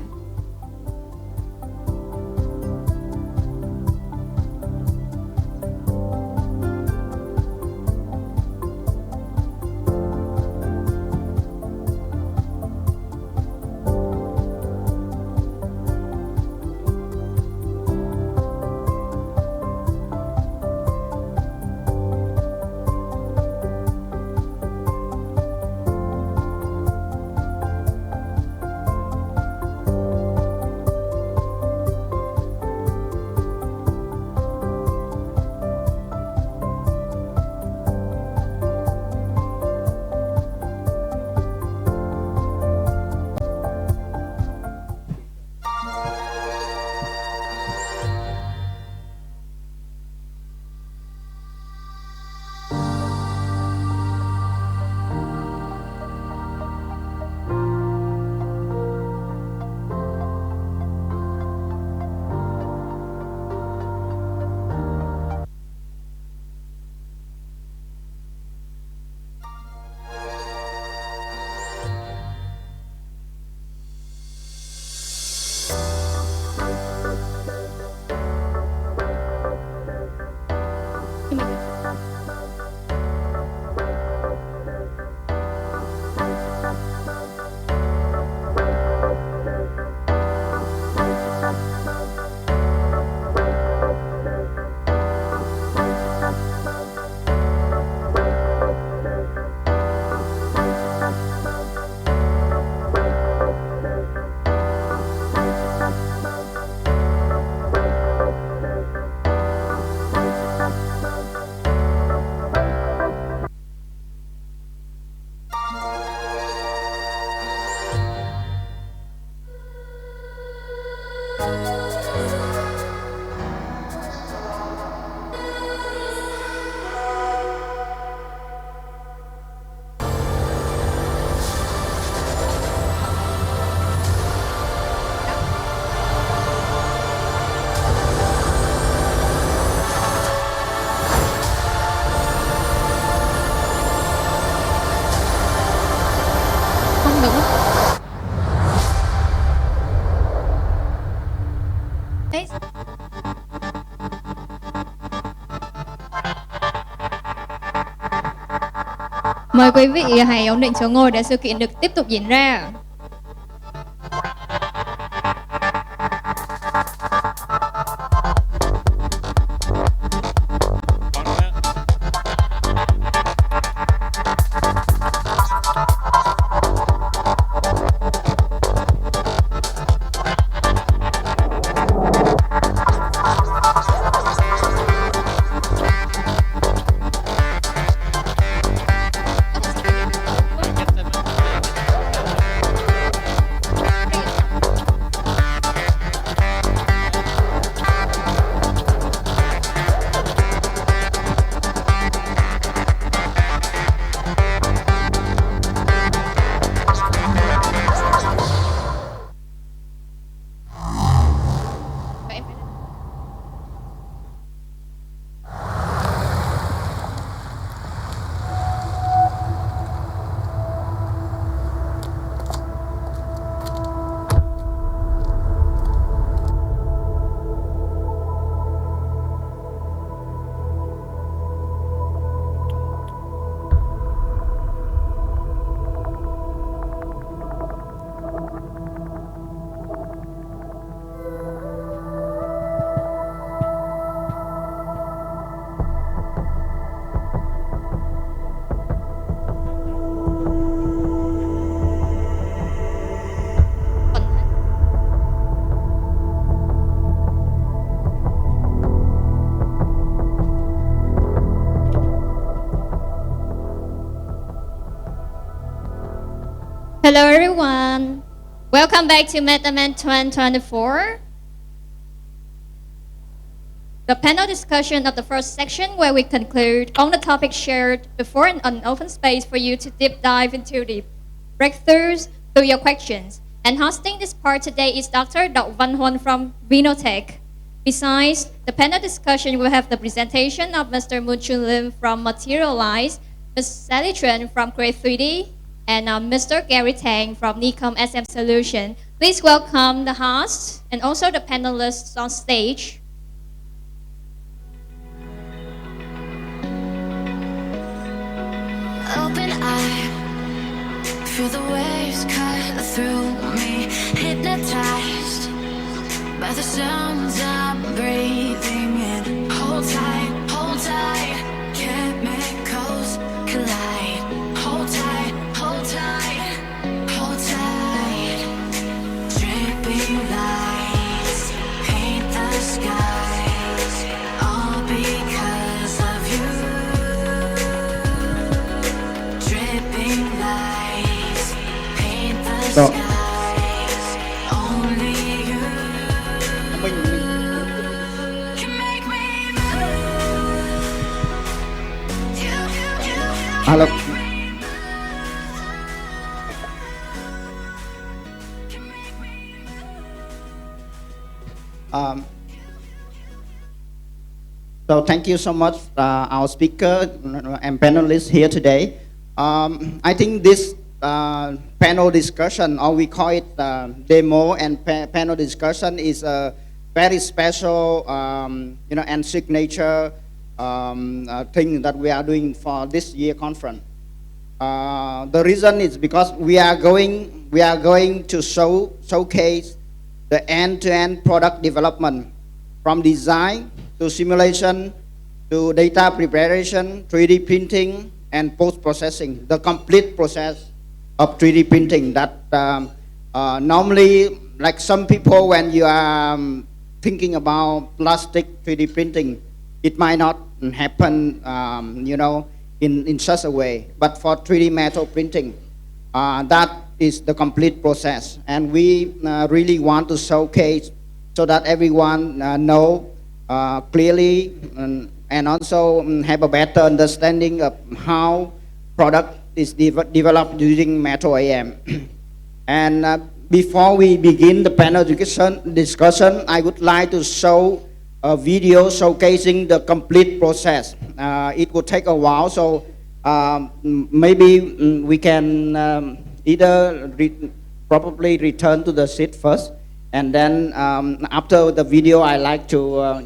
Mời quý vị hãy ổn định chỗ ngồi để sự kiện được tiếp tục diễn ra. Hello everyone. Welcome back to METAMAN-2024. The panel discussion of the first section where we conclude on the topic shared before an open space for you to deep dive into the breakthroughs through your questions. And hosting this part today is Dr. Doc Văn Huân from Vinotech. Besides the panel discussion, we'll have the presentation of Mr. Moon Chun Lim from Materialize, Ms. Sally Tran from Create 3D, and Mr. Gary Tang from Nikon SM Solution. Please welcome the hosts and also the panelists on stage.
Open eye, feel the waves cut through me, hypnotized by the sounds I'm breathing in. Hold tight, chemicals collide. Hold tight, hold tight, hold tight. Dripping lights paint the skies, all because of you. Dripping lights paint the skies, only you can make me move.
Hello. So thank you so much, our speaker and panelists here today. I think this panel discussion, or we call it demo and panel discussion, is a very special, and signature thing that we are doing for this year conference. The reason is because we are going to showcase the end-to-end product development, from design to simulation to data preparation, 3D printing, and post-processing, the complete process of 3D printing that normally, like some people, when you are thinking about plastic 3D printing, it might not happen, in such a way. But for 3D metal printing, that is the complete process. And we really want to showcase so that everyone know clearly and also have a better understanding of how product is developed using metal AM. And before we begin the panel discussion, I would like to show a video showcasing the complete process. It will take a while, so maybe we can either probably return to the seat first, and then after the video, I like to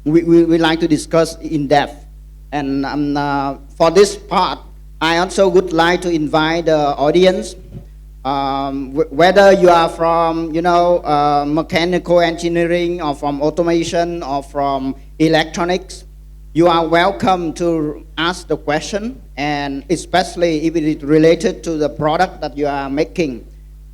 we like to discuss in depth. And for this part, I also would like to invite the audience, whether you are from mechanical engineering, or from automation, or from electronics, you are welcome to ask the question, and especially if it is related to the product that you are making,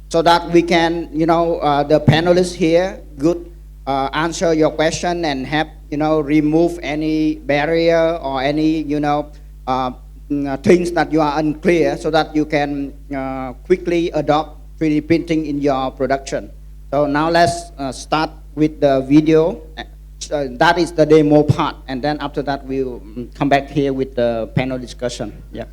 so that we can, the panelists here could answer your question and have, remove any barrier or any, things that you are unclear, so that you can quickly adopt 3D printing in your production. So now let's start with the video. That is the demo part, and then after that we'll come back here with the panel discussion. Yeah.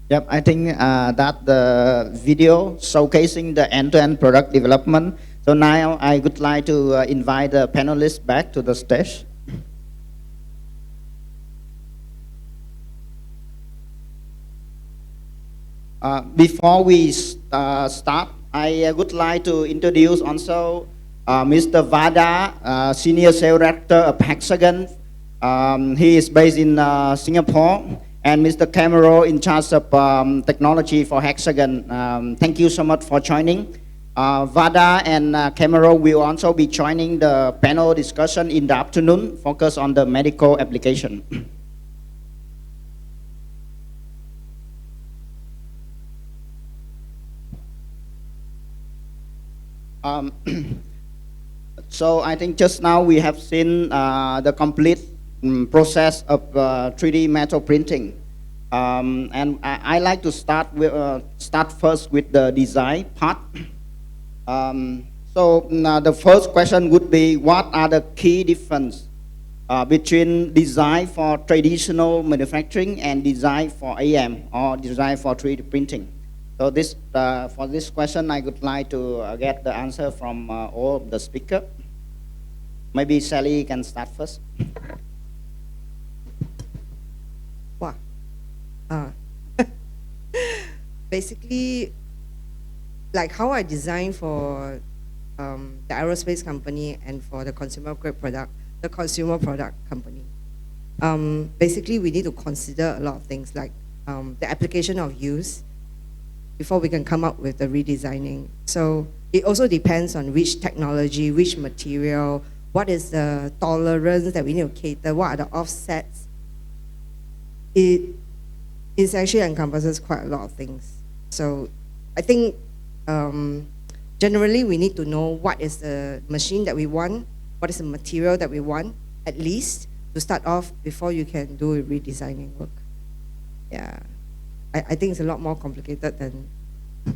Yep, I think that the video showcasing the end-to-end product development. So now I would like to invite the panelists back to the stage. Before we start, I would like to introduce also Mr. Vada, Senior Sales Director of Hexagon. He is based in Singapore. And Mr. Camero in charge of technology for Hexagon. Thank you so much for joining. Vada and Camero will also be joining the panel discussion in the afternoon, focused on the medical application. So I think just now we have seen the complete process of 3D metal printing. And I like to start first with the design part. So the first question would be, what are the key difference between design for traditional manufacturing and design for AM or design for 3D printing? So this for this question, I would like to get the answer from all of the speakers. Maybe Sally can start first.
Wow. Basically, like how I design for the aerospace company and for the consumer product company. Basically, we need to consider a lot of things like the application of use before we can come up with the redesigning. So it also depends on which technology, which material, what is the tolerance that we need to cater, what are the offsets. It actually encompasses quite a lot of things. So I think generally we need to know what is the machine that we want, what is the material that we want, at least to start off before you can do redesigning work. Yeah, I think it's a lot more complicated than.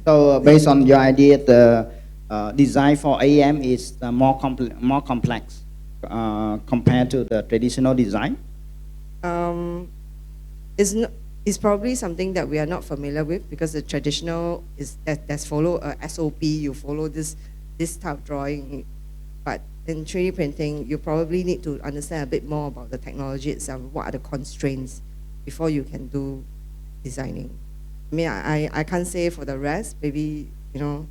So based on your idea, the design for AM is more complex compared to the traditional design?
It's probably something that we are not familiar with, because the traditional is that's follow a SOP, you follow this type of drawing. But in 3D printing, you probably need to understand a bit more about the technology itself, what are the constraints before you can do designing. I mean, I can't say for the rest, maybe, you know,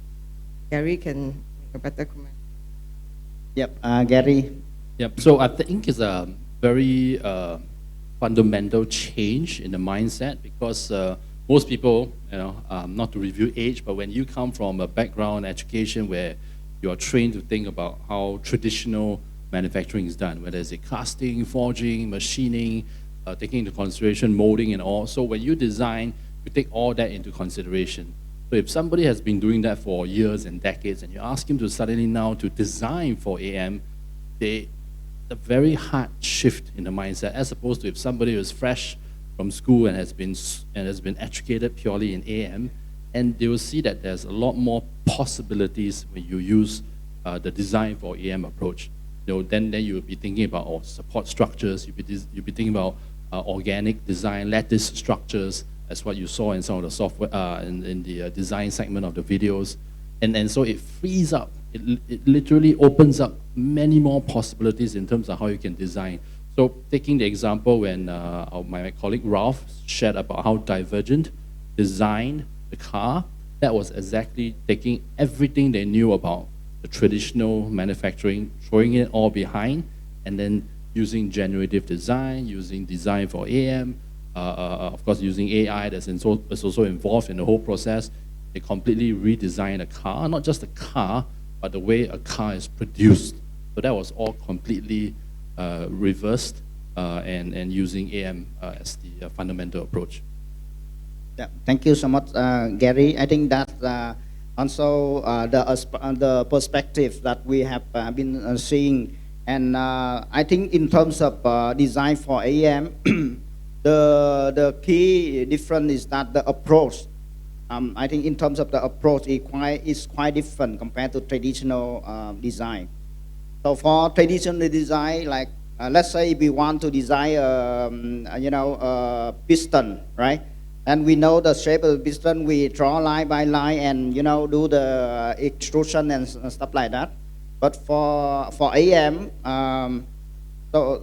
Gary can make a better comment.
Yep, Gary.
Yep, so I think it's a very fundamental change in the mindset, because most people, you know, not to review age, but when you come from a background education where you are trained to think about how traditional manufacturing is done, whether it's casting, forging, machining, taking into consideration molding and all. So when you design, you take all that into consideration. So if somebody has been doing that for years and decades, and you ask him to suddenly now to design for AM, a very hard shift in the mindset, as opposed to if somebody was fresh from school and has been educated purely in AM, and they will see that there's a lot more possibilities when you use the design for AM approach. You know, then you'll be thinking about support structures. You'll be thinking about organic design, lattice structures, as what you saw in some of the software in the design segment of the videos, and so it frees up. It literally opens up many more possibilities in terms of how you can design. So taking the example when my colleague Ralph shared about how Divergent designed the car, that was exactly taking everything they knew about the traditional manufacturing, throwing it all behind, and then using generative design, using design for AM, of course using AI that's also involved in the whole process. They completely redesigned a car, not just a car, but the way a car is produced. So that was all completely reversed and using AM as the fundamental approach.
Yeah, thank you so much, Gary. I think that also the perspective that we have been seeing, and I think in terms of design for AM, the key difference is that the approach. I think in terms of the approach, is quite different compared to traditional design. So for traditional design, like let's say if we want to design, a piston, right? and we know the shape of the piston. We draw line by line, and do the extrusion and stuff like that. But for AM, so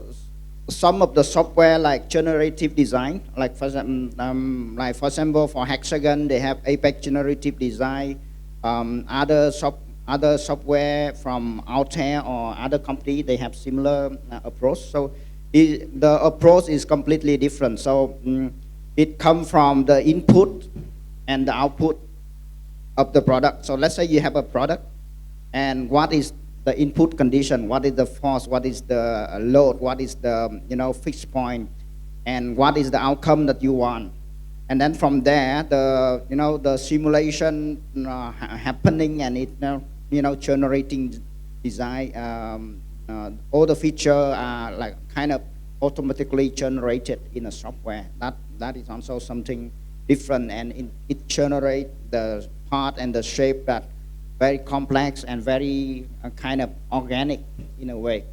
some of the software like generative design, like for example for Hexagon they have Apex generative design. Other software from Altair or other company, they have similar approach. So the approach is completely different. So it comes from the input and the output of the product. So let's say you have a product, and what is the input condition, what is the force, what is the load, what is the fixed point, and what is the outcome that you want. And then from there, the simulation happening, and it generating design. All the feature are like kind of automatically generated in a software. That is also something different, and it generates the part and the shape that very complex and very kind of organic in a way.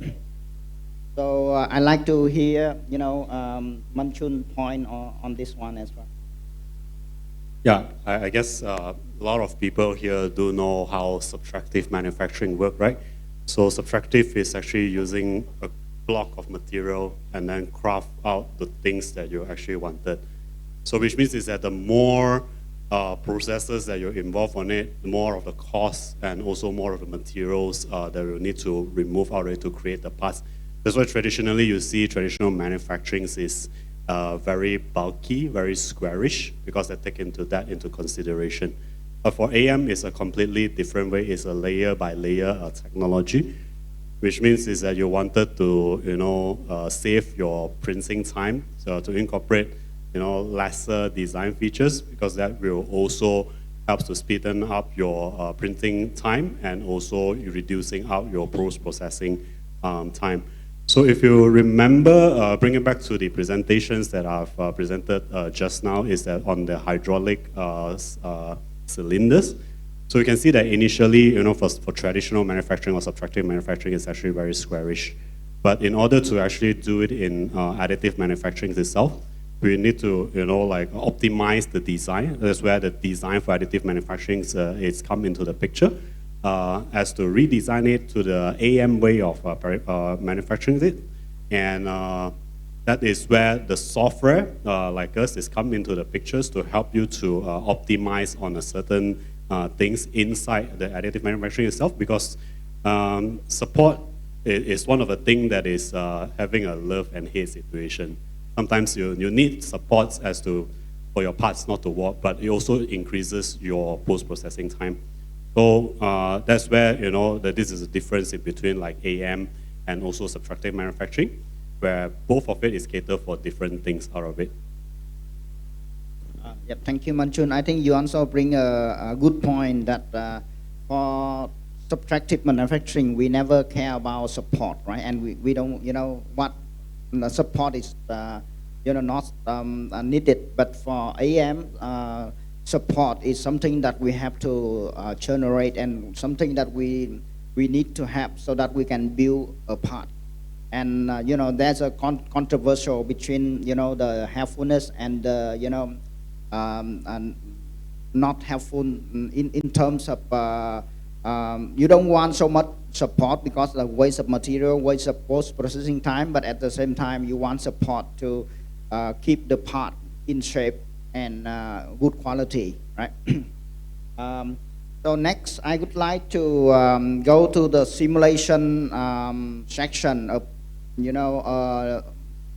So I like to hear Manchun point on this one as well.
Yeah, I guess a lot of people here do know how subtractive manufacturing works, right? So subtractive is actually using a block of material and then craft out the things that you actually wanted. So which means is that the more processes that you're involved on it, the more of the cost and also more of the materials that you need to remove out of it to create the parts. That's why traditionally you see traditional manufacturing is very bulky, very squarish, because they take that into consideration. But for AM, it's a completely different way. It's a layer by layer technology, which means is that you wanted to save your printing time, so to incorporate lesser design features, because that will also help to speeden up your printing time and also reducing out your post-processing time. So if you remember, bringing back to the presentations that I've presented just now, is that on the hydraulic cylinders. So you can see that initially, for traditional manufacturing or subtractive manufacturing, it's actually very squarish. But in order to actually do it in additive manufacturing itself, we need to, optimize the design. That's where the design for additive manufacturing is come into the picture, as to redesign it to the AM way of manufacturing it. And that is where the software, like us, is come into the pictures to help you to optimize on a certain things inside the additive manufacturing itself, because support is one of the things that is having a love and hate situation. Sometimes you need supports for your parts not to work, but it also increases your post-processing time. So that's where that this is a difference in between like AM and also subtractive manufacturing, where both of it is catered for different things out of it.
Yeah, thank you, Manchun. I think you also bring a good point that for subtractive manufacturing, we never care about support, right? And we don't, what the support is, not needed. But for AM, support is something that we have to generate, and something that we need to have so that we can build a part. And there's a controversial between the helpfulness and the and not helpful in terms of you don't want so much support because the waste of material, waste of post-processing time, but at the same time you want support to keep the part in shape and good quality, right? So next, I would like to go to the simulation section of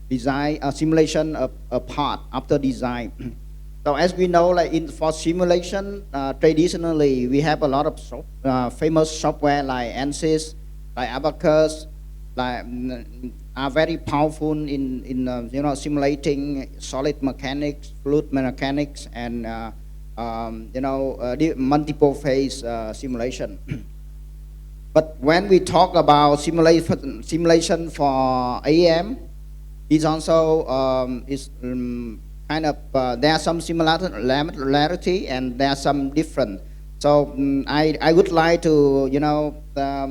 design, simulation of a part after design. So as we know, for simulation, traditionally we have a lot of famous software like ANSYS, like Abacus, are very powerful in simulating solid mechanics, fluid mechanics, and multiple phase simulation. But when we talk about simulation for AM, it's also kind of there are some similarity and there are some different. So I would like to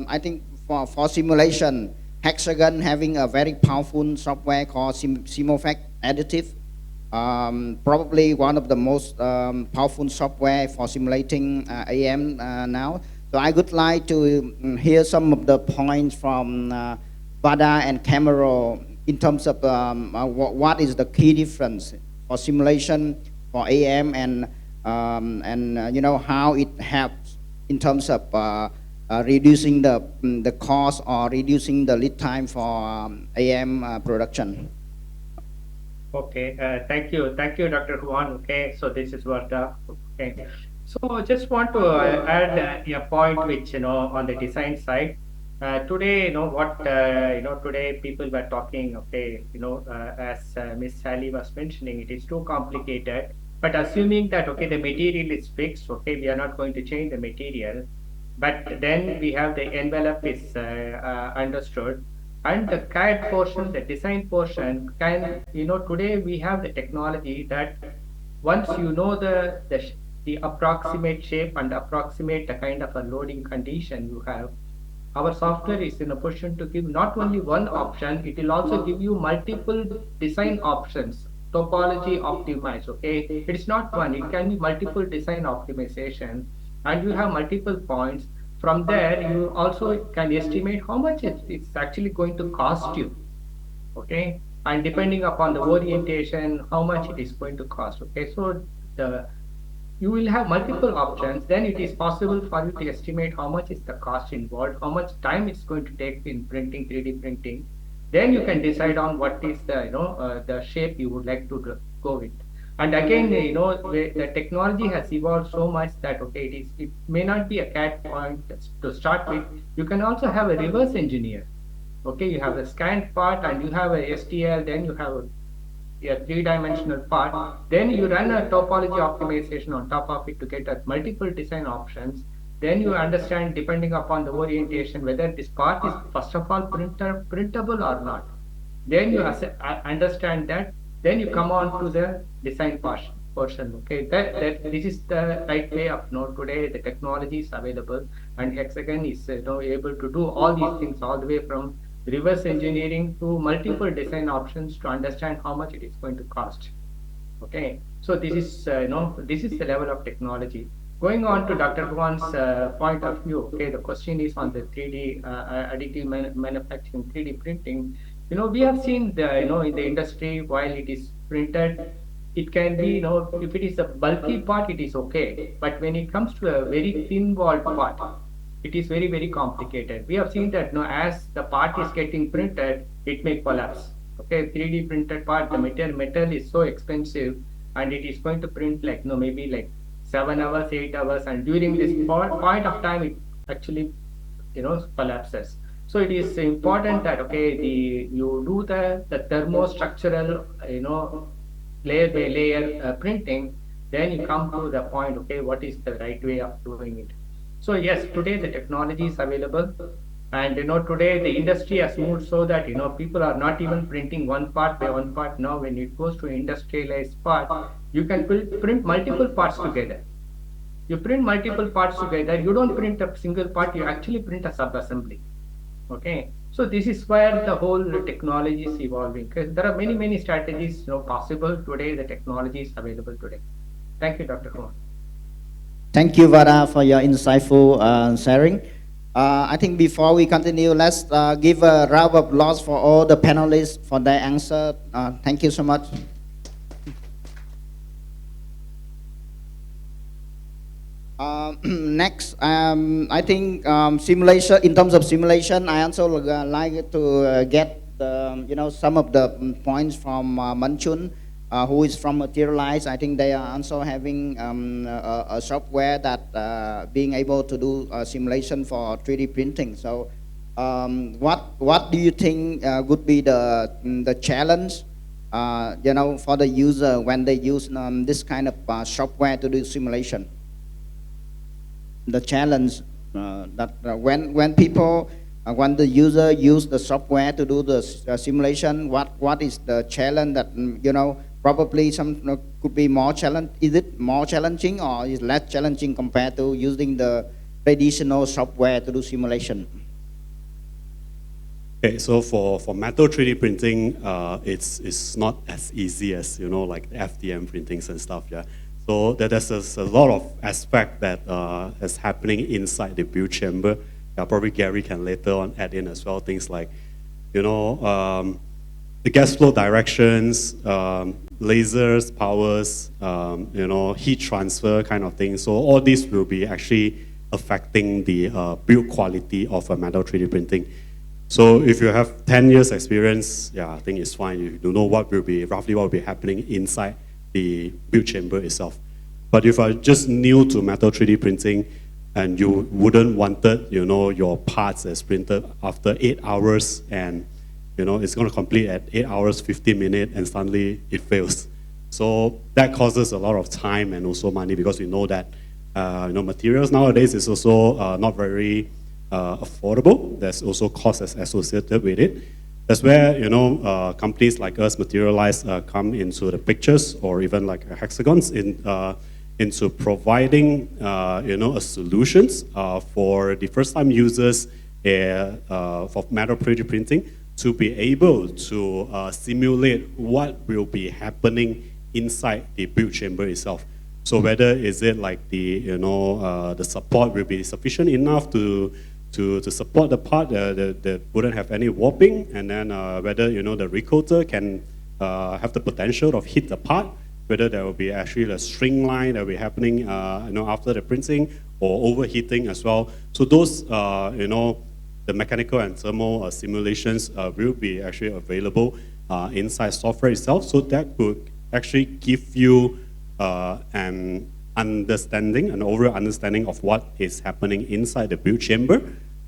I think for simulation, Hexagon having a very powerful software called Simofact Additive. probably one of the most powerful software for simulating AM now. So I would like to hear some of the points from Vada and Camero in terms of what is the key difference for simulation for AM and you know how it helps in terms of reducing the cost or reducing the lead time for AM production.
Okay, thank you, Dr. Juan. Okay, so this is Varda. Okay, so just want to add a point which on the design side. Today, today people were talking. Okay, as Miss Sally was mentioning, it is too complicated. But assuming that okay, the material is fixed. Okay, we are not going to change the material, but then we have the envelope is understood, and the CAD portion, the design portion can, today we have the technology that once you know the approximate shape and approximate the kind of a loading condition you have, our software is in a position to give not only one option, it will also give you multiple design options, topology optimize. Okay, it's not one, it can be multiple design optimization, and you have multiple points. From there you also can estimate how much it's actually going to cost you. Okay, and depending upon the orientation, how much it is going to cost. Okay, so the you will have multiple options. Then it is possible for you to estimate how much is the cost involved, how much time it's going to take in printing, 3D printing. Then you can decide on what is the the shape you would like to go with. And again, the technology has evolved so much that okay, it may not be a CAD point to start with. You can also have a reverse engineer. Okay, you have a scanned part and you have a STL, then you have a three-dimensional part. Then you run a topology optimization on top of it to get multiple design options. Then you understand, depending upon the orientation, whether this part is first of all printable or not. Then you understand that. Then you come on to the design portion. Okay, that this is the right way of today. The technology is available, and Hexagon is able to do all these things all the way from reverse engineering to multiple design options to understand how much it is going to cost. Okay, so this is this is the level of technology. Going on to Dr. Bhuvan's point of view. Okay, the question is on the 3D additive manufacturing, 3D printing. We have seen the in the industry, while it is printed, it can be if it is a bulky part, it is okay. But when it comes to a very thin walled part, it is very complicated. We have seen that as the part is getting printed, it may collapse. Okay, 3D printed part, the metal is so expensive, and it is going to print like maybe like 7 hours, 8 hours, and during this point of time, it actually collapses. So it is important that okay, you do the thermostructural layer by layer printing. Then you come to the point, okay, what is the right way of doing it? So yes, today the technology is available, and today the industry has moved so that people are not even printing one part by one part. Now when it goes to industrialized part, you can print multiple parts together. You print multiple parts together. You don't print a single part. You actually print a sub-assembly. Okay, so this is where the whole technology is evolving. Because there are many strategies possible today. The technology is available today. Thank you, Dr. Kumar.
Thank you, Vada, for your insightful sharing. I think before we continue, let's give a round of applause for all the panelists for their answer. Thank you so much. Next, I think simulation. In terms of simulation, I also like to get some of the points from Manchun, who is from Materialize. I think they are also having a software that being able to do simulation for 3D printing. So, what do you think would be the challenge, for the user when they use this kind of software to do simulation? The challenge that when people when the user use the software to do the simulation, what is the challenge that probably some could be more challenge? Is it more challenging or is less challenging compared to using the traditional software to do simulation?
Okay, so for metal 3D printing, it's not as easy as, you know, like FDM printings and stuff, yeah. So there's a lot of aspect that is happening inside the build chamber. Yeah, probably Gary can later on add in as well, things like, you know, the gas flow directions, lasers, powers, you know, heat transfer kind of thing. So all these will be actually affecting the build quality of a metal 3D printing. So if you have 10 years experience, yeah, I think it's fine. You know what will be, roughly what will be happening inside the build chamber itself. But if you're just new to metal 3D printing and you wouldn't wanted, you know, your parts as printed after 8 hours and, you know, it's going to complete at 8 hours, 15 minutes and suddenly it fails. So that causes a lot of time and also money because we know that, you know, materials nowadays is also not very affordable. There's also costs associated with it. That's where, you know, companies like us, Materialize, come into the pictures, or even like Hexagons into providing, you know, a solutions for the first-time users for metal 3D printing to be able to simulate what will be happening inside the build chamber itself. So whether is it like the, you know, the support will be sufficient enough to support the part that wouldn't have any warping, and then whether, you know, the recoater can have the potential of hit the part, whether there will be actually a string line that will be happening, you know, after the printing, or overheating as well. So those, you know, the mechanical and thermal simulations will be actually available inside software itself. So that could actually give you an understanding, an overall understanding of what is happening inside the build chamber,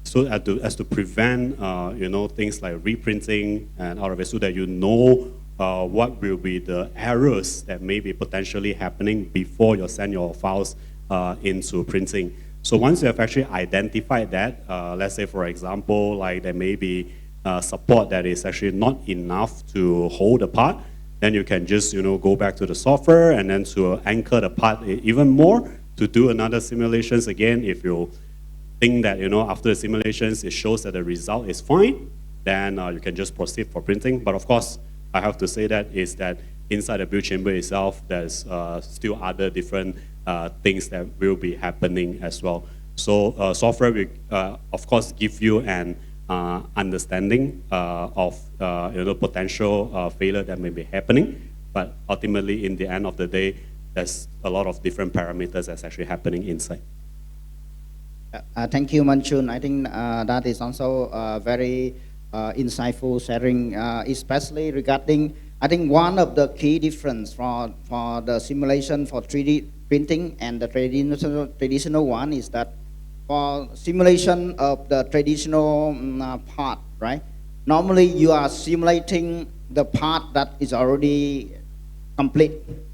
so as to prevent, you know, things like reprinting and out of it, so that you know what will be the errors that may be potentially happening before you send your files into printing. So once you have actually identified that, let's say for example, like there may be support that is actually not enough to hold the part, then you can just, you know, go back to the software and then to anchor the part even more, to do another simulations again. If you think that, you know, after the simulations it shows that the result is fine, then you can just proceed for printing. But of course, I have to say that is that inside the build chamber itself, there's still other different things that will be happening as well. So software will, of course, give you an understanding of, you know, potential failure that may be happening. But ultimately, in the end of the day, there's a lot of different parameters that's actually happening inside.
Thank you, Manchun. I think that is also very insightful sharing, especially regarding, I think one of the key difference for the simulation for 3D printing and the traditional one is that for simulation of the traditional part, right? Normally you are simulating the part that is already complete,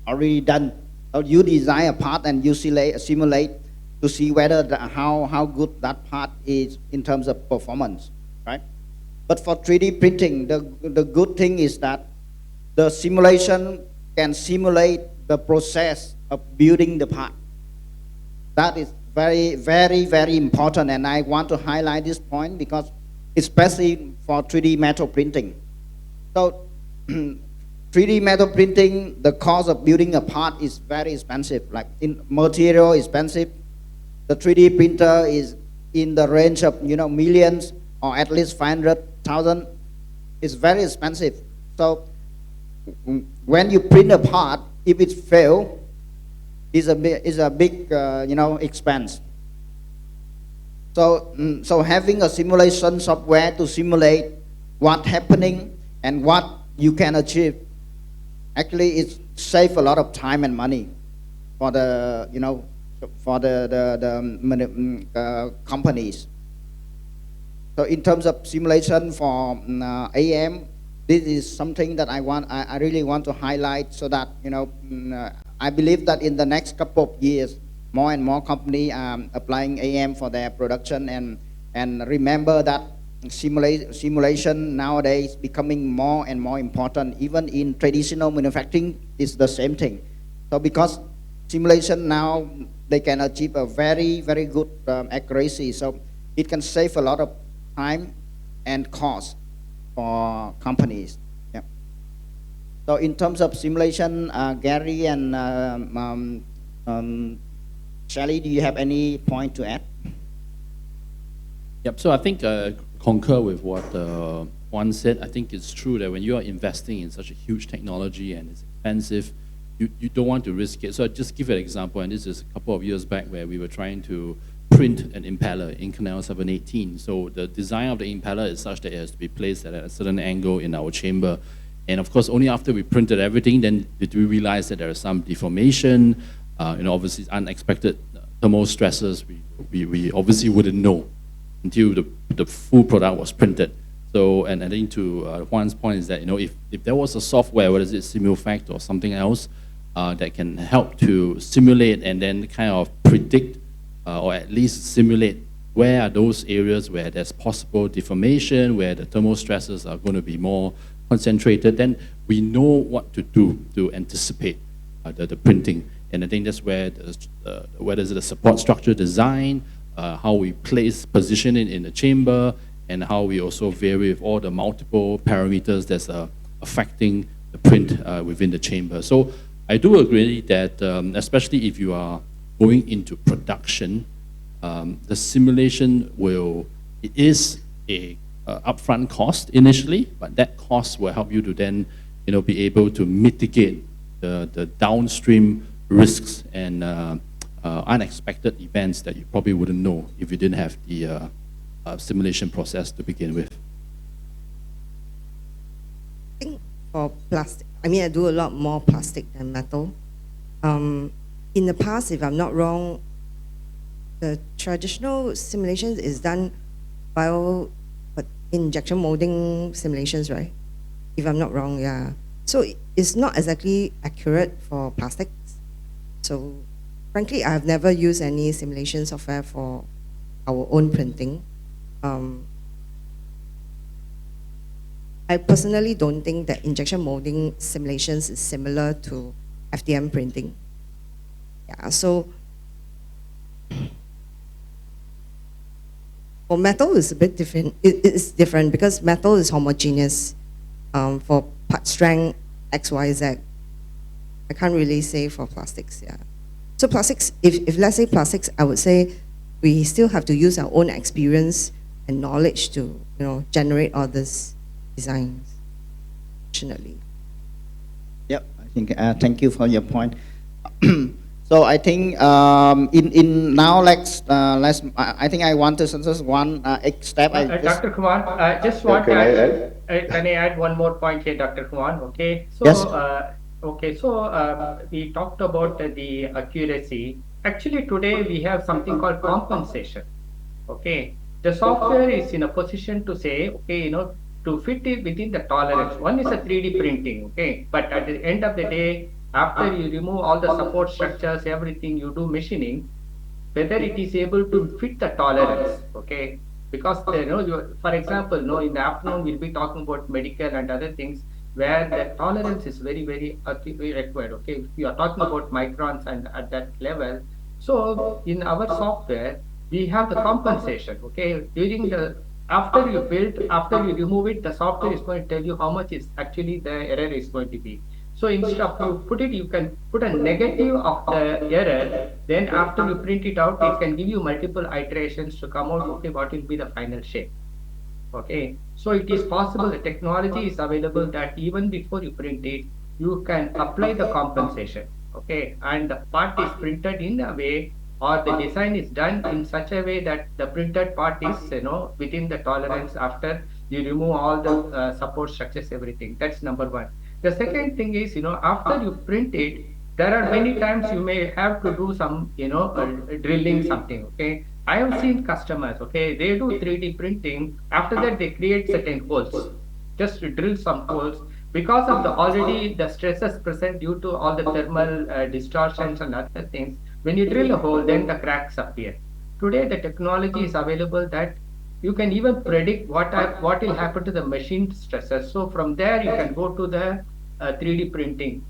already done. So you design a part and you simulate to see whether how good that part is in terms of performance, right? But for 3D printing, the good thing is that the simulation can simulate the process of building the part. That is very, very, very important, and I want to highlight this point because especially for 3D metal printing. So 3D metal printing, the cost of building a part is very expensive, like in material expensive. The 3D printer is in the range of, you know, millions or at least 500,000. It's very expensive. So when you print a part, if it fails, is a big you know, expense. So having a simulation software to simulate what's happening and what you can achieve, actually it saves a lot of time and money for the, you know, for the companies. So in terms of simulation for AM, this is something that I really want to highlight, so that, you know, I believe that in the next couple of years, more and more companies are applying AM for their production, and remember that simulation nowadays becoming more and more important. Even in traditional manufacturing, it's the same thing. So because simulation now, they can achieve a very, very good accuracy, so it can save a lot of time and cost. for companies. Yeah. So in terms of simulation, Gary and Shelley, do you have any point to add?
Yep. So I think concur with what Juan said. I think it's true that when you are investing in such a huge technology and it's expensive, you don't want to risk it. So I'll just give an example, and this is a couple of years back where we were trying to print an impeller in Canal 718. So the design of the impeller is such that it has to be placed at a certain angle in our chamber. And of course, only after we printed everything, then did we realize that there is some deformation, obviously unexpected thermal stresses. We obviously wouldn't know until the full product was printed. So, and I think to Juan's point is that, if there was a software, whether it's Simulfact or something else, that can help to simulate and then kind of predict or at least simulate where are those areas where there's possible deformation, where the thermal stresses are going to be more concentrated, then we know what to do to anticipate the printing. And I think that's where whether it's the support structure design, how we place, position it in the chamber, and how we also vary with all the multiple parameters that's affecting the print within the chamber. So I do agree that, especially if you are going into production, the simulation it is a upfront cost initially, but that cost will help you to then, be able to mitigate the downstream risks and unexpected events that you probably wouldn't know if you didn't have the simulation process to begin with.
I think for plastic, I do a lot more plastic than metal. In the past, if I'm not wrong, the traditional simulations is done by injection molding simulations, right? If I'm not wrong, yeah. So it's not exactly accurate for plastics. So frankly, I've never used any simulation software for our own printing. I personally don't think that injection molding simulations is similar to FDM printing. Yeah, so for metal, it's a bit different. It's different because metal is homogeneous. For part strength, X, Y, Z, I can't really say for plastics, yeah. So plastics, if let's say plastics, I would say we still have to use our own experience and knowledge to, generate all these designs, fortunately.
Yep, I think, thank you for your point. So I think in now I think I want to suggest one step.
Dr. Kumar, I just want to add, can I add one more point here, Dr. Kumar? Okay. So,
yes.
We talked about the accuracy. Actually, today we have something called compensation. Okay. The software is in a position to say, okay, to fit it within the tolerance. One is a 3D printing, okay. But at the end of the day, after you remove all the support structures, everything, you do machining, whether it is able to fit the tolerance, okay? Because, for example, in the afternoon, we'll be talking about medical and other things where the tolerance is very, very required, okay? If you are talking about microns and at that level, so in our software, we have the compensation, okay? After you build, after you remove it, the software is going to tell you how much is actually the error is going to be. So instead of you can put a negative of the error, then after you print it out, it can give you multiple iterations to come out, okay, what will be the final shape. Okay, so it is possible, the technology is available that even before you print it, you can apply the compensation, okay, and the part is printed in a way, or the design is done in such a way that the printed part is, within the tolerance after you remove all the support structures, everything. That's number one. The second thing is, after you print it, there are many times you may have to do some, drilling something, okay. I have seen customers, okay, they do 3D printing. After that, they create certain holes, just to drill some holes because of already the stresses present due to all the thermal distortions and other things. When you drill a hole, then the cracks appear. Today, the technology is available that you can even predict what will happen to the machine stresses. So from there, you can go to the 3D printing.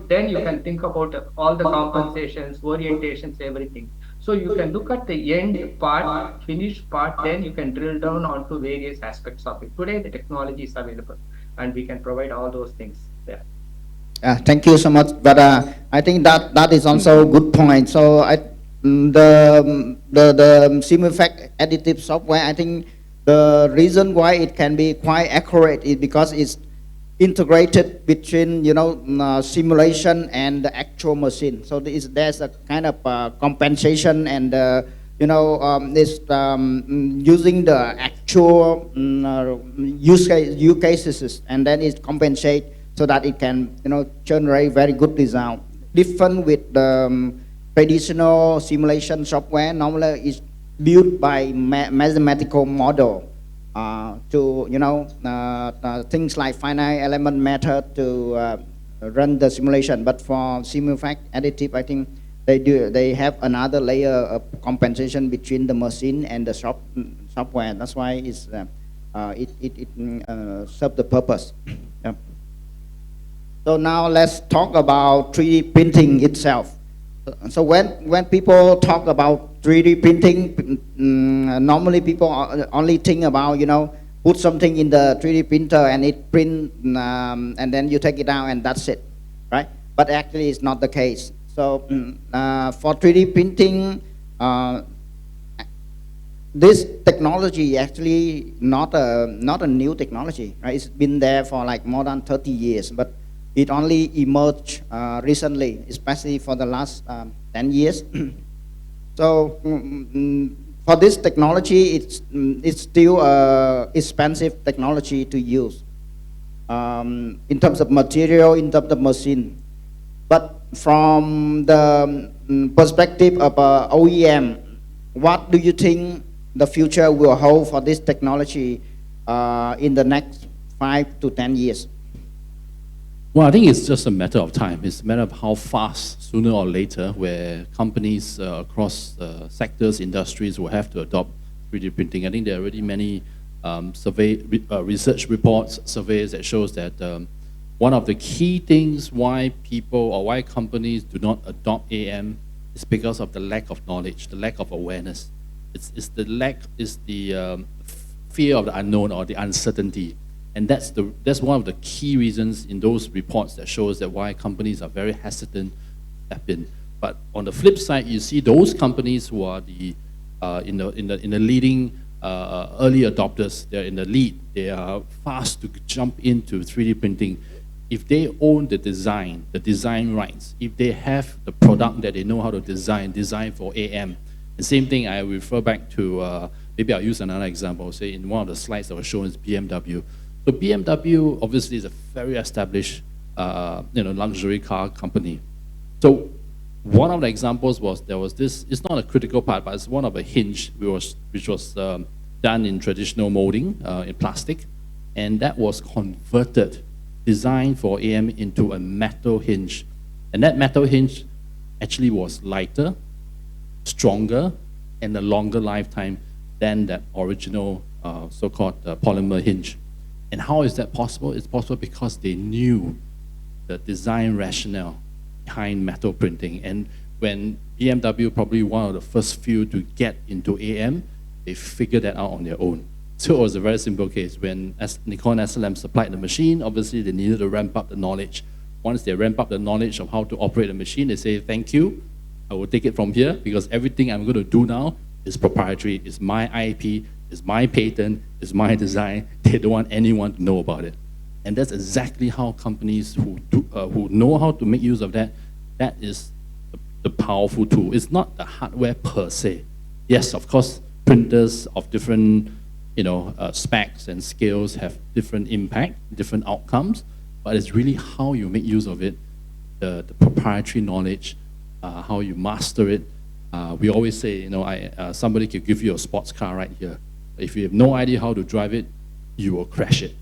Then you can think about all the compensations, orientations, everything. So you can look at the end part, finished part, then you can drill down onto various aspects of it. Today, the technology is available, and we can provide all those things there.
Thank you so much. But I think that is also a good point. So the Simulfact additive software, I think the reason why it can be quite accurate is because it's integrated between simulation and the actual machine. So there's a kind of compensation and using the actual use cases, and then it compensate so that it can generate very good result. Different with the traditional simulation software, normally is built by mathematical model to things like finite element method to run the simulation. But for Simulfact additive, I think they have another layer of compensation between the machine and the software. That's why it serves the purpose. Yeah. So now let's talk about 3D printing itself. So when people talk about 3D printing, normally people only think about put something in the 3D printer and it print, and then you take it out and that's it, right? But actually it's not the case. So for 3D printing, this technology actually not a new technology, right? It's been there for like more than 30 years, but it only emerged recently, especially for the last 10 years. So for this technology, it's still expensive technology to use in terms of material, in terms of machine. But from the perspective of OEM, what do you think the future will hold for this technology in the next 5 to 10 years?
Well, I think it's just a matter of time. It's a matter of how fast, sooner or later, where companies across sectors, industries will have to adopt 3D printing. I think there are already many research reports, surveys that shows that one of the key things why people or why companies do not adopt AM is because of the lack of knowledge, the lack of awareness. It's the fear of the unknown or the uncertainty. And that's one of the key reasons in those reports that shows that why companies are very hesitant to step in. But on the flip side, you see those companies who are in the leading early adopters, they're in the lead, they are fast to jump into 3D printing. If they own the design rights, if they have the product that they know how to design for AM. The same thing I refer back to, maybe I'll use another example, say in one of the slides that was shown is BMW. So BMW obviously is a very established luxury car company. So one of the examples was there was this, it's not a critical part, but it's one of a hinge which was done in traditional molding in plastic, and that was converted, designed for AM into a metal hinge. And that metal hinge actually was lighter, stronger, and a longer lifetime than that original so-called polymer hinge. And how is that possible? It's possible because they knew the design rationale behind metal printing. And when BMW, probably one of the first few to get into AM, they figured that out on their own. So it was a very simple case. When Nikon SLM supplied the machine, obviously they needed to ramp up the knowledge. Once they ramp up the knowledge of how to operate the machine, they say, thank you, I will take it from here because everything I'm going to do now is proprietary, it's my IP, it's my patent, it's my design. They don't want anyone to know about it. And that's exactly how companies who know how to make use of that is the powerful tool. It's not the hardware per se. Yes, of course, printers of different specs and scales have different impact, different outcomes, but it's really how you make use of it, the proprietary knowledge, how you master it. We always say, somebody can give you a sports car right here. If you have no idea how to drive it, you will crash it.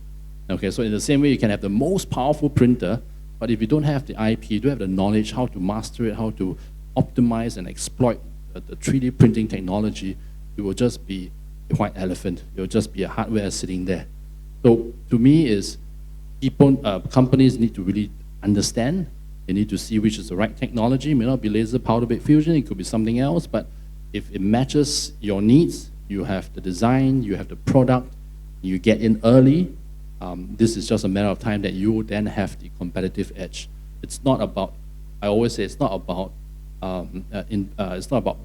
Okay, so in the same way, you can have the most powerful printer, but if you don't have the IP, you don't have the knowledge how to master it, how to optimize and exploit the 3D printing technology, it will just be a white elephant. It will just be a hardware sitting there. So to me, companies need to really understand. They need to see which is the right technology. It may not be laser powder bed fusion, it could be something else, but If it matches your needs, you have the design, you have the product, you get in early, this is just a matter of time that you then have the competitive edge. It's not about, I always say, it's not about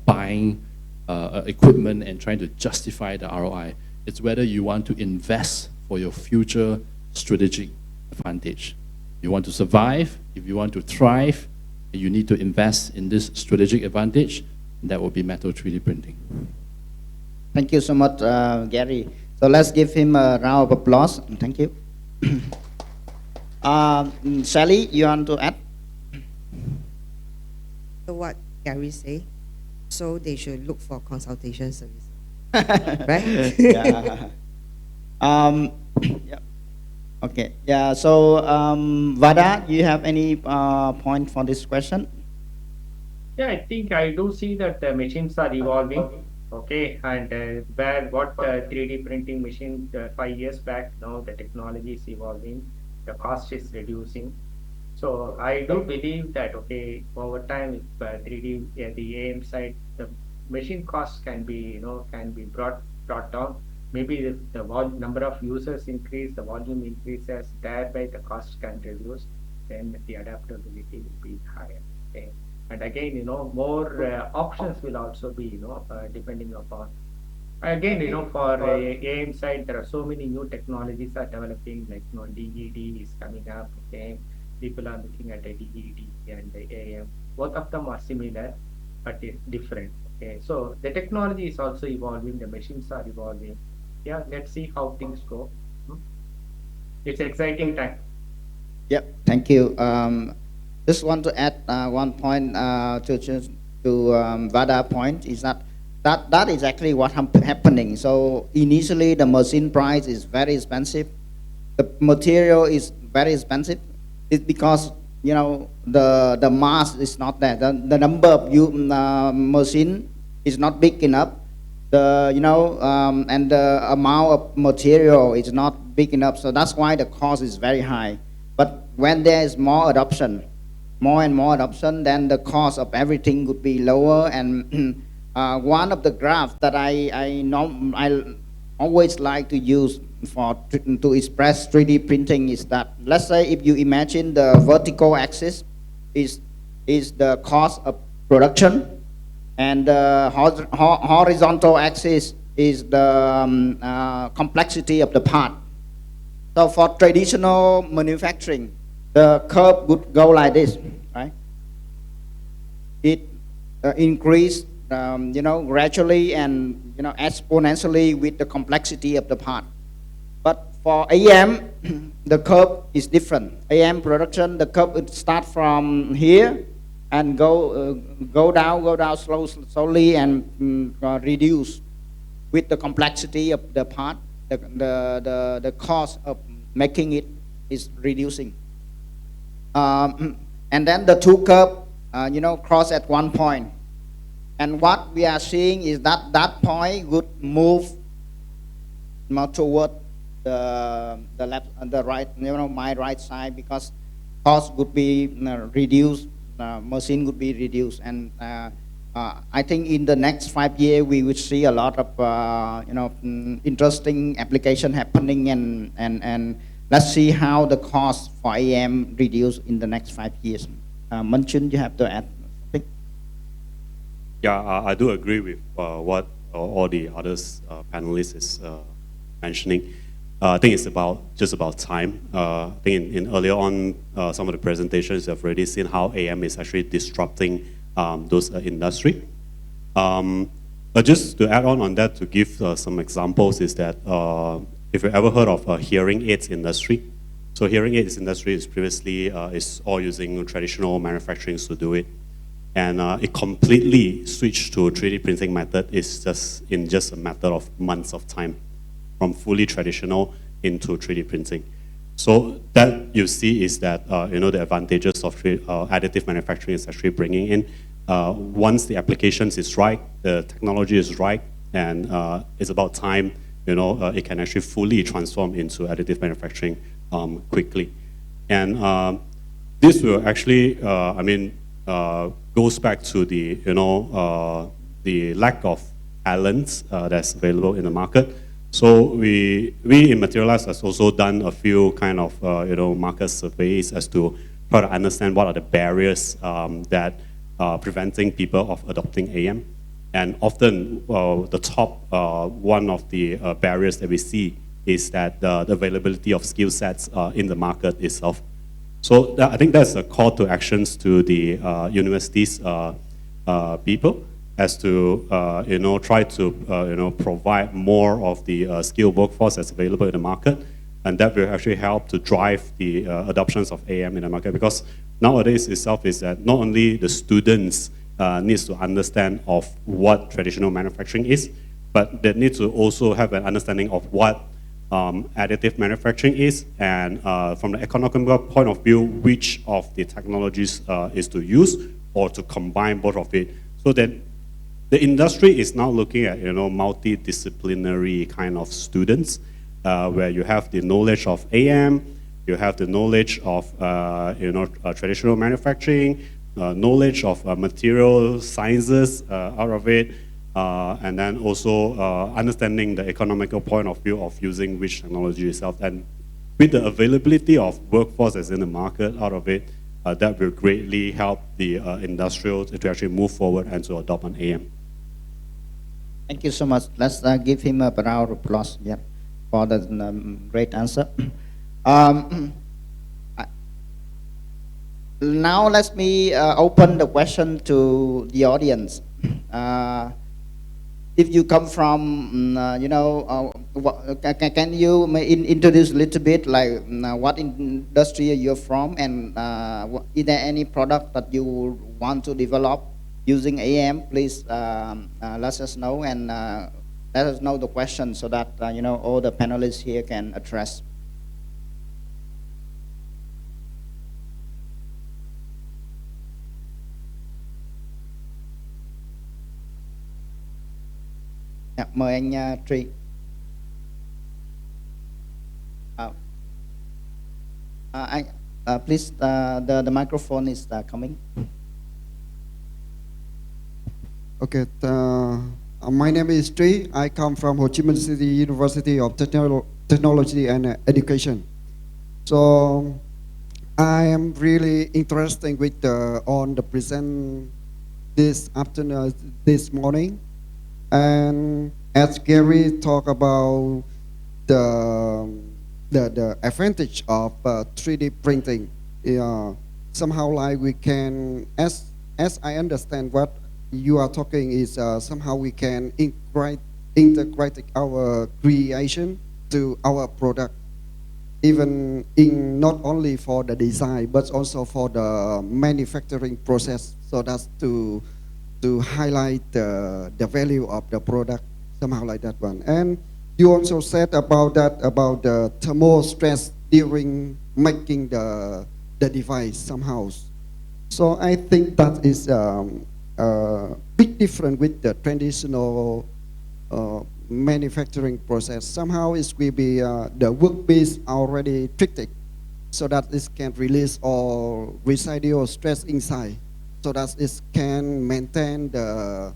buying equipment and trying to justify the ROI. It's whether you want to invest for your future strategic advantage. You want to survive, if you want to thrive, you need to invest in this strategic advantage. That will be metal 3D printing.
Thank you so much, Gary. So let's give him a round of applause. Thank you. Sally, you want to add?
So what Gary say? So they should look for consultation service, right?
Yeah. Yeah. Okay. Yeah. So Vada, you have any point for this question?
Yeah, I think I do see that the machines are evolving. Okay, and what 3D printing machine 5 years back, now the technology is evolving, the cost is reducing. So I do believe that, okay, over time, if 3D, the AM side, the machine costs can be, can be brought down. Maybe if the number of users increase, the volume increases, thereby the cost can reduce, then the adaptability will be higher. Okay. And again, more options will also be, depending upon. Again, for AM side, there are so many new technologies are developing, like, DED is coming up. Okay, people are looking at the DED and the AM. Both of them are similar, but it's different. Okay, so the technology is also evolving. The machines are evolving. Yeah, let's see how things go. It's an exciting time.
Yep. Thank you. Just want to add one point to Vada point is that is actually what happening. So initially the machine price is very expensive, the material is very expensive. It's because the mass is not there. The number of machine is not big enough. And the amount of material is not big enough. So that's why the cost is very high. But when there is more adoption, more and more adoption, then the cost of everything would be lower. And one of the graphs that I always like to use to express 3D printing is that, let's say if you imagine the vertical axis is the cost of production, and the horizontal axis is the complexity of the part. So for traditional manufacturing, the curve would go like this, right? It increase, gradually and exponentially with the complexity of the part. But for AM, the curve is different. AM production, the curve would start from here and go down slowly and reduce with the complexity of the part. The cost of making it is reducing. And then the two curves, cross at one point. And what we are seeing is that point would move more toward the left and the right, my right side, because cost would be reduced, machine would be reduced. And I think in the next 5 years we will see a lot of interesting application happening, and let's see how the cost for AM reduce in the next 5 years. Manchun, you have to add something?
Yeah, I do agree with what all the others panelists is mentioning. I think it's just about time. I think in earlier on some of the presentations you've already seen how AM is actually disrupting those industry. But just to add on that, to give some examples, is that if you ever heard of hearing aids industry, so hearing aids industry is previously is all using traditional manufacturing to do it, and it completely switched to 3D printing method. It's just a matter of months of time, from fully traditional into 3D printing. So that you see is that the advantages of additive manufacturing is actually bringing in. Once the applications is right, the technology is right, and it's about time, it can actually fully transform into additive manufacturing quickly. And this will actually, goes back to the the lack of talents that's available in the market. So we in Materialize has also done a few kind of market surveys as to try to understand what are the barriers that are preventing people of adopting AM. And often the top one of the barriers that we see is that the availability of skill sets in the market itself. So I think that's a call to actions to the universities people as to try to provide more of the skilled workforce that's available in the market, and that will actually help to drive the adoptions of AM in the market. Because nowadays itself is that not only the students needs to understand of what traditional manufacturing is, but they need to also have an understanding of what additive manufacturing is, and from the economical point of view, which of the technologies is to use or to combine both of it, so that the industry is now looking at multidisciplinary kind of students, where you have the knowledge of AM, you have the knowledge of traditional manufacturing, knowledge of material sciences out of it, and then also understanding the economical point of view of using which technology itself. And with the availability of workforce that's in the market out of it, that will greatly help the industrial to actually move forward and to adopt an AM.
Thank you so much. Let's give him a round of applause for the great answer. Now let me open the question to the audience. If you come from, can you introduce a little bit like what industry you're from, and is there any product that you want to develop using AM? Please let us know, and let us know the question so that all the panelists here can address. Mời anh Tri. Please, the microphone is coming.
Okay, my name is Tri. I come from Ho Chi Minh City University of Technology and Education. So I am really interested with on the present this afternoon, this morning. And as Gary talked about the advantage of 3D printing, somehow like we can, as I understand what you are talking is somehow we can integrate our creation to our product, even in not only for the design but also for the manufacturing process. So that's to highlight the value of the product, somehow like that one. And you also said about that, about the thermal stress during making the device somehow. So I think that is a big difference with the traditional manufacturing process. Somehow it will be the workpiece already treated so that it can release all residual stress inside, so that it can maintain the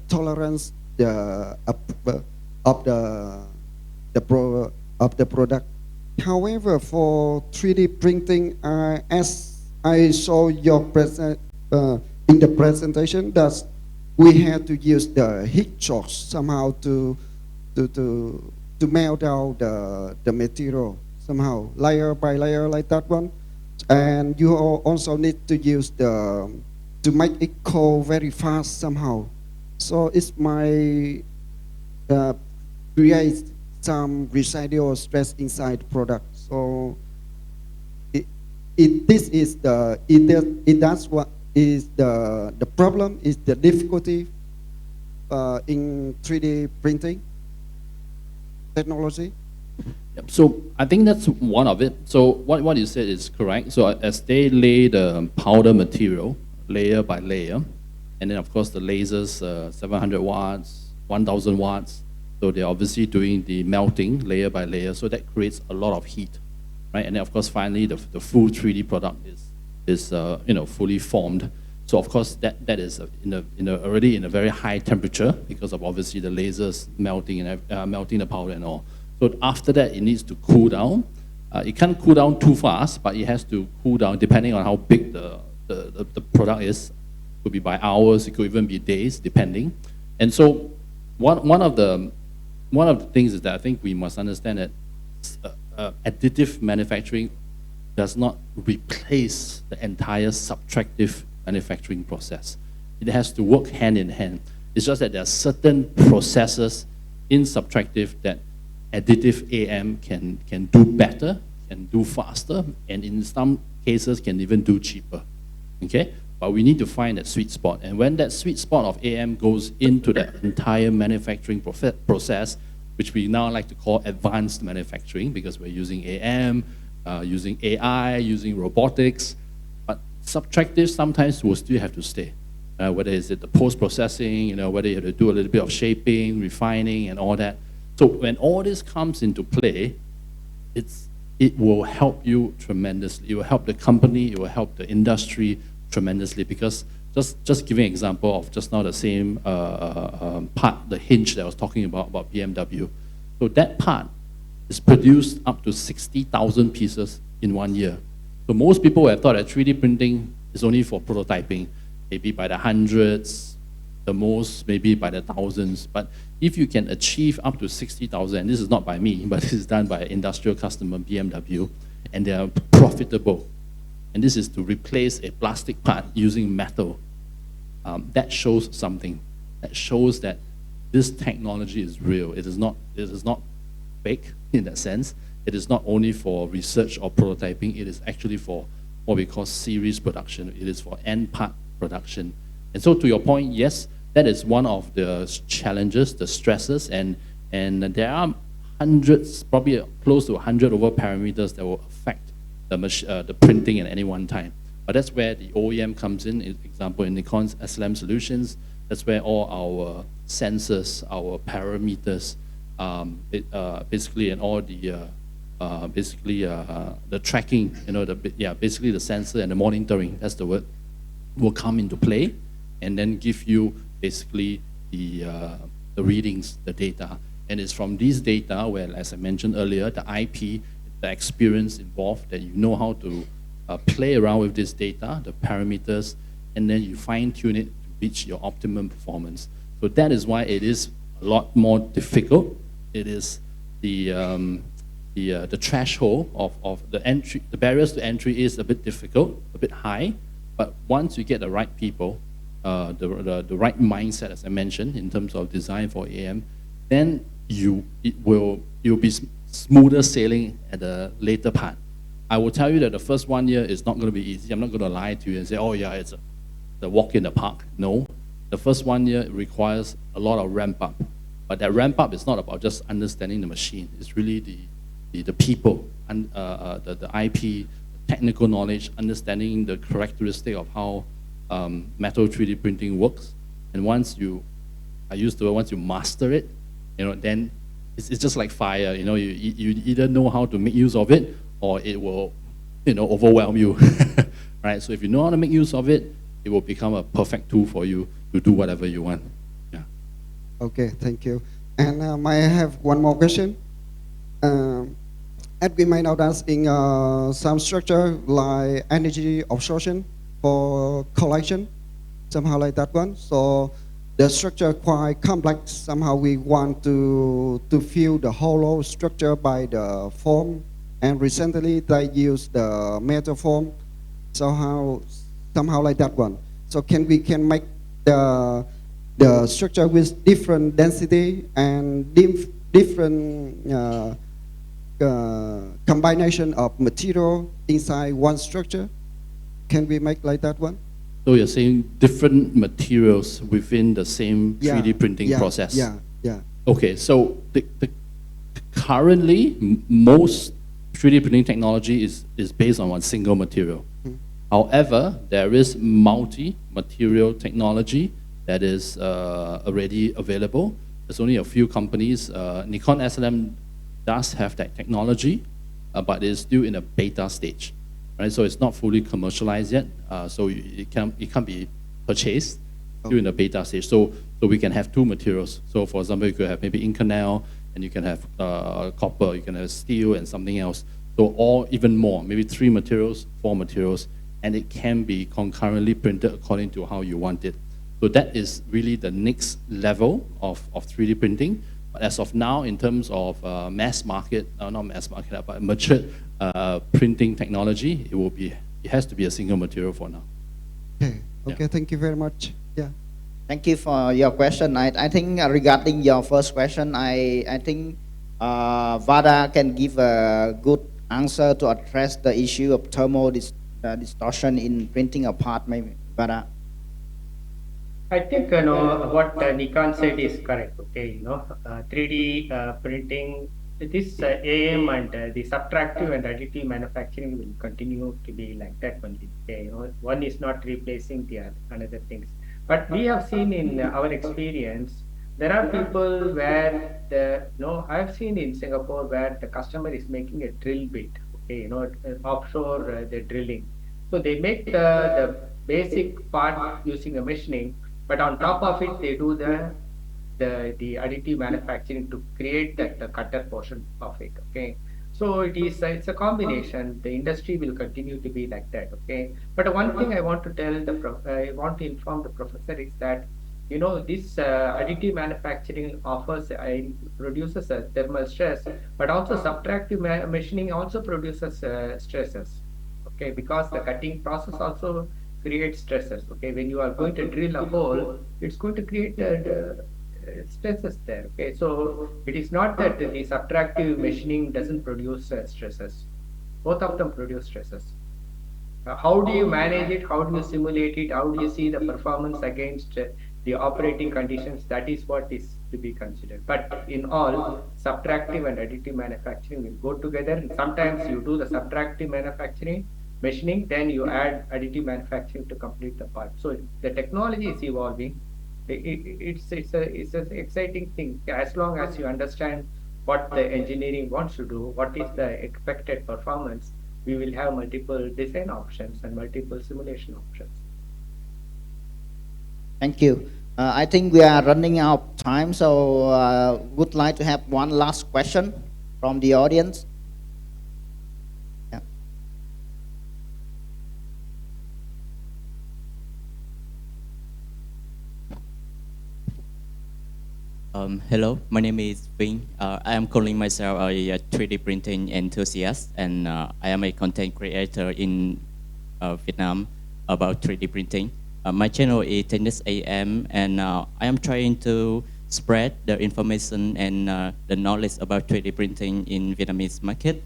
tolerance of the product. However, for 3D printing, as I saw your in the presentation, that we had to use the heat source somehow to melt down the material somehow, layer by layer like that one. And you also need to use to make it cool very fast somehow. So it might create some residual stress inside the product. So that's what is the problem, is the difficulty in 3D printing technology.
Yep. So I think that's one of it. So what you said is correct. So as they lay the powder material layer by layer, and then of course the lasers 700 watts, 1000 watts. So they're obviously doing the melting layer by layer. So that creates a lot of heat, right? And then of course finally the full 3D product is fully formed. So of course that is already in a very high temperature because of obviously the lasers melting and melting the powder and all. So after that it needs to cool down. It can't cool down too fast, but it has to cool down depending on how big the product is. It could be by hours, it could even be days, depending. And so one of the things is that I think we must understand that additive manufacturing does not replace the entire subtractive manufacturing process. It has to work hand in hand. It's just that there are certain processes in subtractive that additive AM can do better, can do faster, and in some cases can even do cheaper. Okay? But we need to find that sweet spot. And when that sweet spot of AM goes into the entire manufacturing process, which we now like to call advanced manufacturing because we're using AM, using AI, using robotics, but subtractive sometimes will still have to stay. Whether it's the post-processing, whether you have to do a little bit of shaping, refining, and all that. So when all this comes into play, it will help you tremendously. It will help the company, it will help the industry tremendously because just giving an example of just now the same part, the hinge that I was talking about BMW. So that part is produced up to 60,000 pieces in 1 year. So most people would have thought that 3D printing is only for prototyping, maybe by the hundreds, the most maybe by the thousands. But if you can achieve up to 60,000, and this is not by me, but this is done by an industrial customer, BMW, and they are profitable, and this is to replace a plastic part using metal, that shows something. That shows that this technology is real. It is not fake in that sense. It is not only for research or prototyping, it is actually for what we call series production. It is for end part production. And so to your point, yes, that is one of the challenges, the stresses, and there are hundreds, probably close to 100 over parameters that will affect the printing at any one time. But that's where the OEM comes in. Example, in Nikon's SLM solutions, that's where all our sensors, our parameters, basically, and all the the tracking, basically the sensor and the monitoring, that's the word, will come into play, and then give you basically the readings, the data. And it's from these data where, as I mentioned earlier, the IP, the experience involved, that you know how to play around with this data, the parameters, and then you fine-tune it to reach your optimum performance. So that is why it is a lot more difficult. It is the threshold of the entry, the barriers to entry is a bit difficult, a bit high, but once you get the right people, the right mindset, as I mentioned, in terms of design for AM, then you'll be smoother sailing at the later part. I will tell you that the first 1 year is not going to be easy. I'm not going to lie to you and say, oh yeah, it's the walk in the park. No, the first 1 year requires a lot of ramp up. But that ramp up is not about just understanding the machine. It's really the people, and the IP, technical knowledge, understanding the characteristic of how metal 3D printing works. And once you master it, then it's just like fire. You either know how to make use of it, or it will, overwhelm you, right? So if you know how to make use of it, it will become a perfect tool for you to do whatever you want. Yeah.
Okay, thank you. And may I have one more question? As we might out asking some structure like energy absorption for collection, somehow like that one. So the structure quite complex. Somehow we want to fill the hollow structure by the foam. And recently they used the metal foam, somehow like that one. So we can make the structure with different density and different combination of material inside one structure. Can we make like that one?
So you're saying different materials within the same 3D printing process?
Yeah.
Okay, so currently most 3D printing technology is based on one single material. However, there is multi-material technology that is already available. There's only a few companies. Nikon SLM does have that technology, but it's still in a beta stage. right? So it's not fully commercialized yet. So it can't be purchased still in the beta stage. So we can have two materials. So for example, you could have maybe Inconel, and you can have copper, you can have steel and something else. So or even more, maybe 3 materials, 4 materials, and it can be concurrently printed according to how you want it. So that is really the next level of 3D printing. But as of now, in terms of mass market, not mass market, but matured printing technology, it has to be a single material for now.
Okay, thank you very much. Yeah.
Thank you for your question. I think regarding your first question, I think Vada can give a good answer to address the issue of thermal distortion in printing a part, maybe. Vada.
I think what Nikant said is correct. Okay, 3D printing, this AM and the subtractive and additive manufacturing will continue to be like that only. Okay, one is not replacing the another things. But we have seen in our experience, there are people where I've seen in Singapore where the customer is making a drill bit. Okay, offshore they're drilling, so they make the basic part using a machining, but on top of it, they do the additive manufacturing to create that the cutter portion of it. Okay, so it's a combination. The industry will continue to be like that. Okay, but one thing I want to tell I want to inform the professor is that this additive manufacturing produces a thermal stress, but also subtractive machining also produces stresses. Okay, because the cutting process also create stresses. Okay, when you are going to drill a hole, it's going to create stresses there. Okay, so it is not that the subtractive machining doesn't produce stresses. Both of them produce stresses. How do you manage it? How do you simulate it? How do you see the performance against the operating conditions? That is what is to be considered. But in all, subtractive and additive manufacturing will go together. And sometimes you do the subtractive manufacturing, machining, then you add additive manufacturing to complete the part. So the technology is evolving. It's an exciting thing as long as you understand what the engineering wants to do, what is the expected performance. We will have multiple design options and multiple simulation options.
Thank you. I think we are running out of time, so would like to have one last question from the audience. Yeah.
Hello, my name is Vinh. I am calling myself a 3D printing enthusiast, and I am a content creator in Vietnam about 3D printing. My channel is Tennis AM, and I am trying to spread the information and the knowledge about 3D printing in Vietnamese market.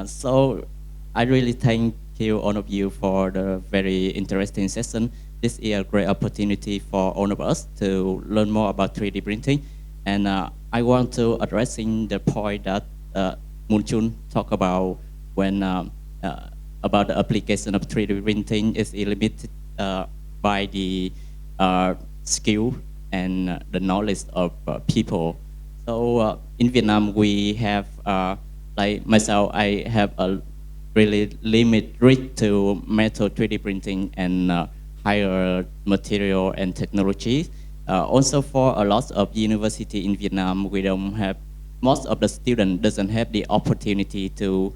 So I really thank you, all of you, for the very interesting session. This is a great opportunity for all of us to learn more about 3D printing. And I want to addressing the point that Moon Chun talked about when about the application of 3D printing is limited by the skill and the knowledge of people. So in Vietnam, we have, like myself, I have a really limited reach to metal 3D printing and higher material and technology. Also, for a lot of university in Vietnam, we don't have, most of the students doesn't have the opportunity to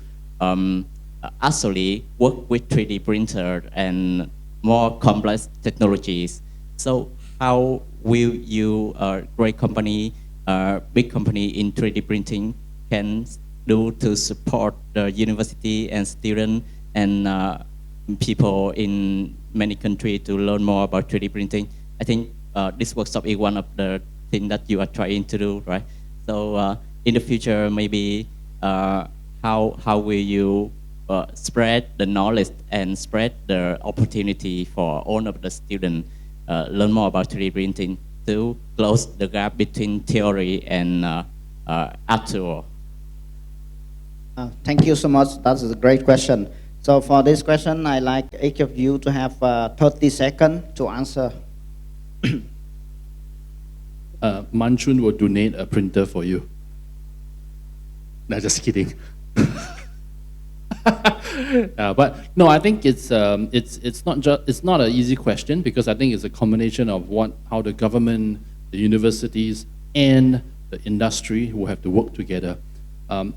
actually work with 3D printer and more complex technologies. So how will you, great company, big company in 3D printing, can do to support the university and students and people in many countries to learn more about 3D printing? I think this workshop is one of the things that you are trying to do, right? So in the future, maybe how will you spread the knowledge and spread the opportunity for all of the students learn more about 3D printing to close the gap between theory and actual?
Thank you so much. That's a great question. So for this question, I like each of you to have 30 seconds to answer.
Manchun will donate a printer for you. No, just kidding. But no, I think it's not an easy question, because I think it's a combination of how the government, the universities, and the industry will have to work together.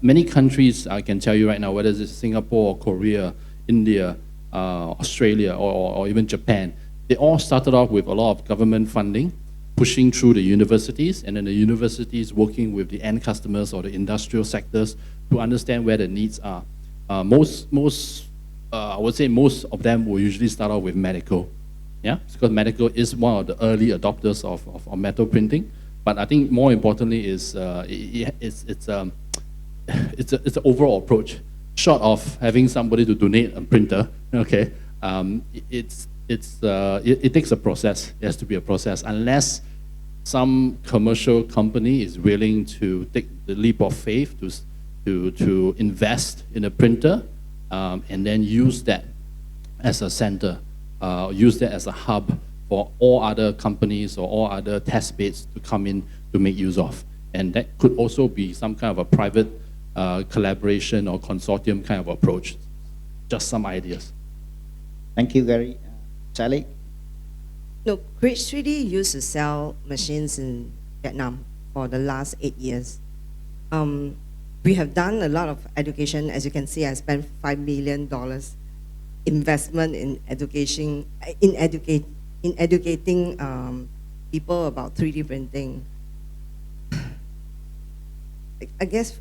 Many countries, I can tell you right now, whether it's Singapore, Korea, India, Australia, or even Japan, they all started off with a lot of government funding, pushing through the universities, and then the universities working with the end customers or the industrial sectors to understand where the needs are. I would say most of them will usually start off with medical, yeah, because medical is one of the early adopters of metal printing. But I think more importantly is it's an overall approach. Short of having somebody to donate a printer, okay, it takes a process. It has to be a process, unless some commercial company is willing to take the leap of faith to invest in a printer, and then use that as a center, use that as a hub for all other companies or all other test beds to come in to make use of. And that could also be some kind of a private collaboration or consortium kind of approach. Just some ideas.
Thank you, Gary. Sally?
No, Create 3D used to sell machines in Vietnam for the last 8 years. We have done a lot of education. As you can see, I spent $5 million investment in education, in educating people about 3D printing. I guess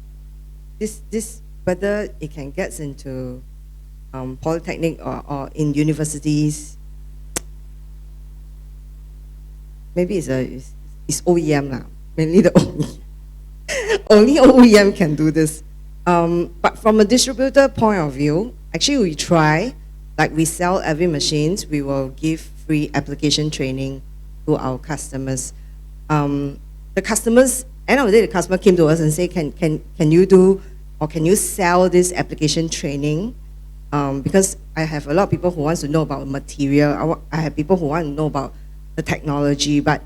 this whether it can get into polytechnic or in universities, maybe it's OEM lah. Mainly the OEM. Only OEM can do this. But from a distributor point of view, actually we try, like we sell every machines, we will give free application training to our customers. The customers, end of the day, the customer came to us and say, can you do, or can you sell this application training? Because I have a lot of people who want to know about material. I have people who want to know about the technology, but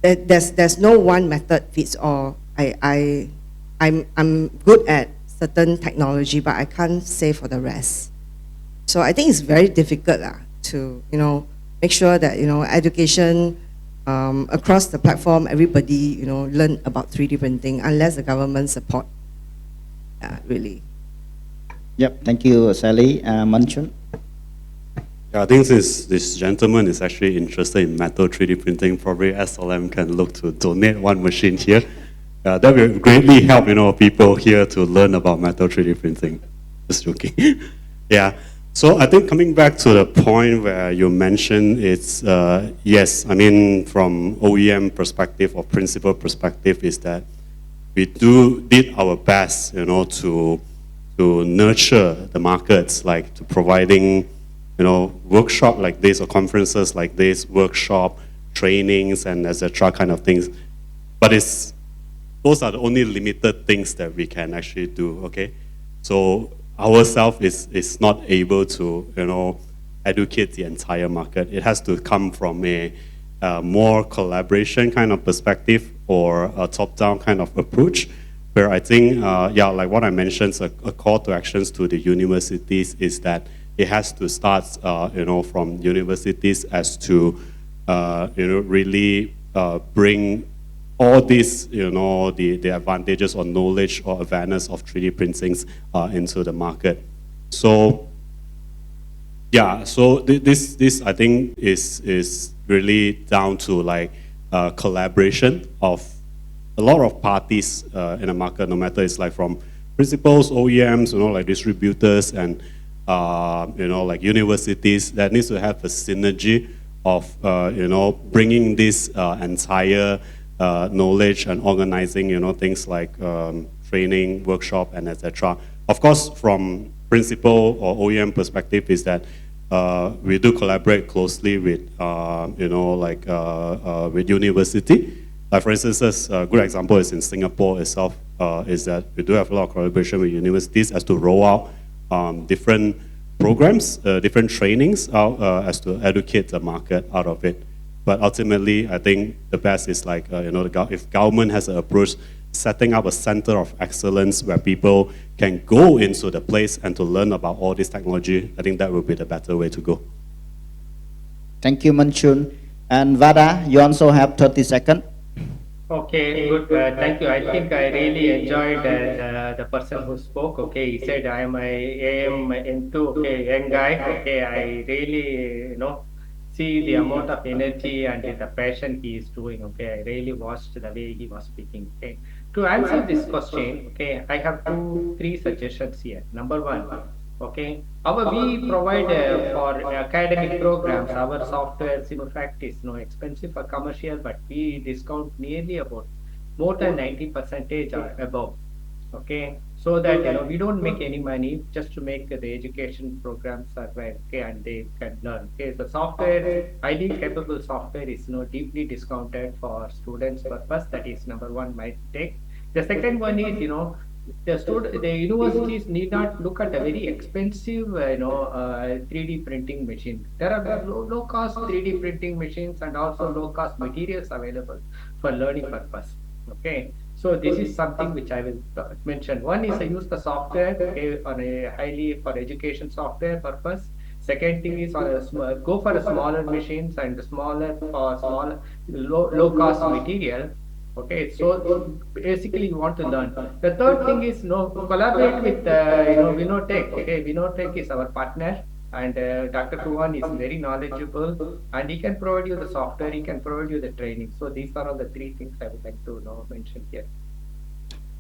there's no one method fits all. I'm good at certain technology, but I can't say for the rest. So I think it's very difficult to make sure that education across the platform, everybody learn about 3D printing, unless the government support. Really.
Yep. Thank you, Sally. Manchun?
Yeah, I think since this gentleman is actually interested in metal 3D printing, probably SLM can look to donate one machine here. That will greatly help people here to learn about metal 3D printing. Just joking. Yeah. So I think coming back to the point where you mentioned it's, yes, I mean, from OEM perspective or principal perspective is that we did our best, to nurture the markets, like to providing, workshop like this or conferences like this, workshop, trainings and etc. kind of things. But those are the only limited things that we can actually do, okay? So ourselves is not able to, educate the entire market. It has to come from a more collaboration kind of perspective or a top-down kind of approach, where I think, yeah, like what I mentioned, a call to actions to the universities is that it has to start, from universities as to, really bring all these, the advantages or knowledge or awareness of 3D printings into the market. So, yeah, so this I think is really down to like collaboration of a lot of parties in the market, no matter it's like from principals, OEMs, like distributors and like universities, that needs to have a synergy of, bringing this entire knowledge and organizing, things like training, workshop, and etc. Of course, from principal or OEM perspective is that we do collaborate closely with, with university. Like for instance, a good example is in Singapore itself, is that we do have a lot of collaboration with universities as to roll out different programs, different trainings as to educate the market out of it. But ultimately, I think the best is like, if government has an approach setting up a center of excellence where people can go into the place and to learn about all this technology, I think that would be the better way to go.
Thank you, Manchun. And Vada, you also have 30 seconds.
Okay, good. Thank you. I think I really enjoyed the person who spoke. Okay, he said I am into okay young guy. Okay, I really see the amount of energy and the passion he is doing. Okay, I really watched the way he was speaking. Okay, to answer this question, okay, I have three suggestions here. Number one, okay, we provide for academic programs. Our software, in fact, is no expensive for commercial, but we discount nearly about more than 90% or above. Okay, so that we don't make any money just to make the education programs survive. Okay, and they can learn. Okay, the software, highly capable software, is deeply discounted for students' purpose. That is number one. My take. The second one is the universities need not look at a very expensive 3D printing machine. There are low cost 3D printing machines and also low cost materials available for learning purpose. Okay, so this is something which I will mention. One is I use the software, okay, on a highly for education software purpose. Second thing is go for a smaller machines and smaller for small low cost material. Okay, so basically you want to learn. The third thing is collaborate with Vinotech. Okay, Vinotech is our partner, and Dr. Kuwan is very knowledgeable, and he can provide you the software, he can provide you the training. So these are all the three things I would like to mention here.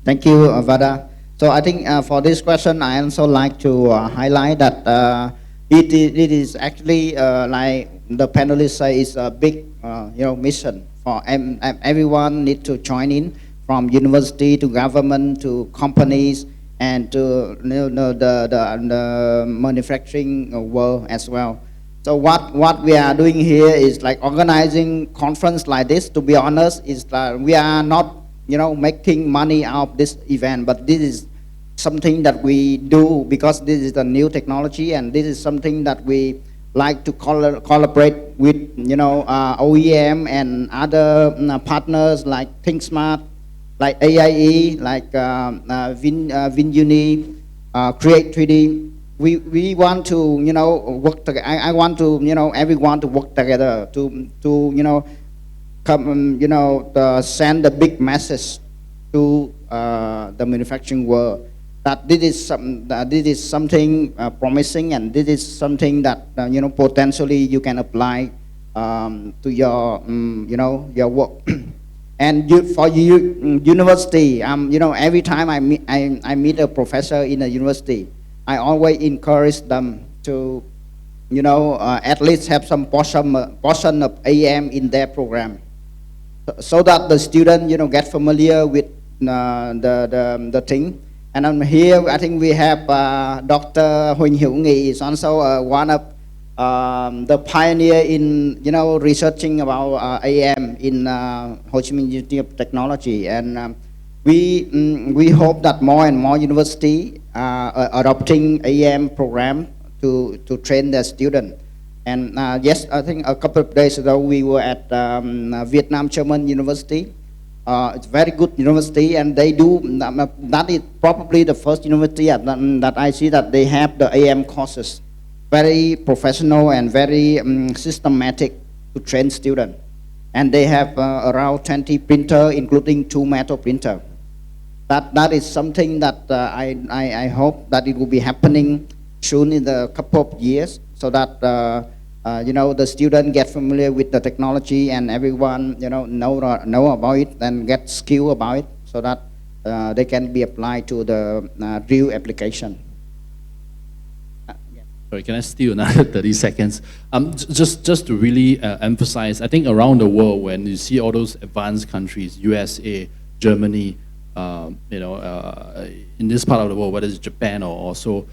Thank you, Vada. So I think for this question, I also like to highlight that it is actually like the panelists say, it's a big mission for everyone need to join in, from university to government to companies and to the manufacturing world as well. So what we are doing here is like organizing conference like this. To be honest, is that we are not making money out of this event, but this is something that we do because this is a new technology, and this is something that we like to collaborate with OEM and other partners like ThinkSmart, like AIE, like VinUni, Create 3D. We want to work together. I want to everyone to work together to come send a big message to the manufacturing world that this is something promising, and this is something that potentially you can apply to your your work. And for university, every time I meet a professor in a university, I always encourage them to at least have some portion of AM in their program, so that the student get familiar with the thing. And I'm here. I think we have Dr. Huỳnh Hữu Nghị is also one of the pioneer in researching about AM in Ho Chi Minh University of Technology, and we hope that more and more university are adopting AM program to train their student. And yes, I think a couple of days ago we were at Vietnam German University. It's a very good university, and they do, that is probably the first university that I see that they have the AM courses. Very professional and very systematic to train students. And they have around 20 printer, including 2 metal printer. That is something that I hope that it will be happening soon in the couple of years, so that the student get familiar with the technology, and everyone know about it and get skill about it, so that they can be applied to the real application.
Sorry, can I steal another 30 seconds? Just to really emphasize, I think around the world, when you see all those advanced countries, USA, Germany, in this part of the world, whether it's Japan or also,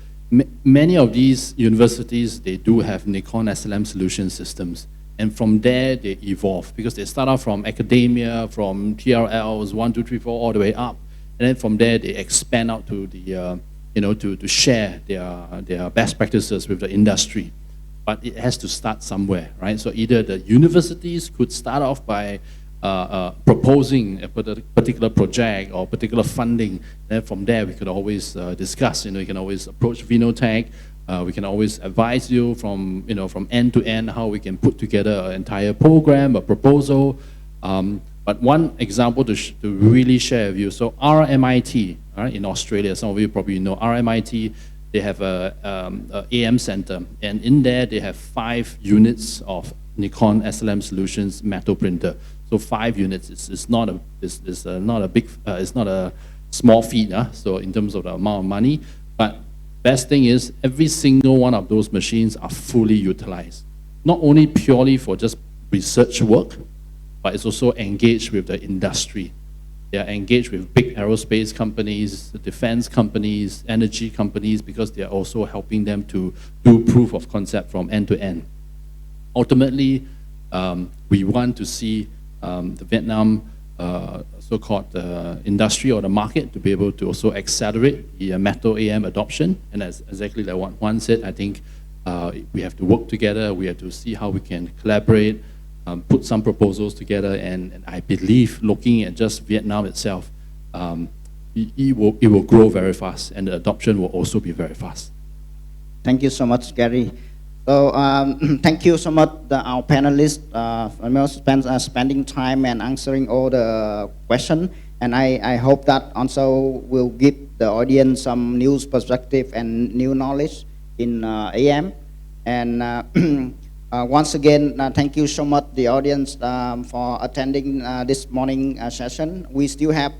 many of these universities, they do have Nikon SLM solution systems. And from there, they evolve, because they start off from academia, from TRLs, 1, 2, 3, 4, all the way up. And then from there, they expand out to the, to share their best practices with the industry. But it has to start somewhere, right? So either the universities could start off by proposing a particular project or particular funding, then from there we could always discuss. You can always approach Vinotech. We can always advise you from from end to end how we can put together an entire program, a proposal. But one example to really share with you. So RMIT, right, in Australia, some of you probably know RMIT. They have a AM center, and in there they have 5 units of Nikon SLM Solutions metal printer. So 5 units is not a it's not a small feat. So in terms of the amount of money, but best thing is every single one of those machines are fully utilized. Not only purely for just research work, but it's also engaged with the industry. They are engaged with big aerospace companies, defense companies, energy companies, because they are also helping them to do proof of concept from end to end. Ultimately, we want to see the Vietnam so-called industry or the market to be able to also accelerate the metal AM adoption. And as exactly like what Juan said, I think we have to work together. We have to see how we can collaborate, put some proposals together, and I believe looking at just Vietnam itself, it will grow very fast, and the adoption will also be very fast.
Thank you so much, Gary. So thank you so much, our panelists, for spending time and answering all the questions. And I hope that also will give the audience some new perspective and new knowledge in AM. And once again, thank you so much, the audience, for attending this morning session. We still have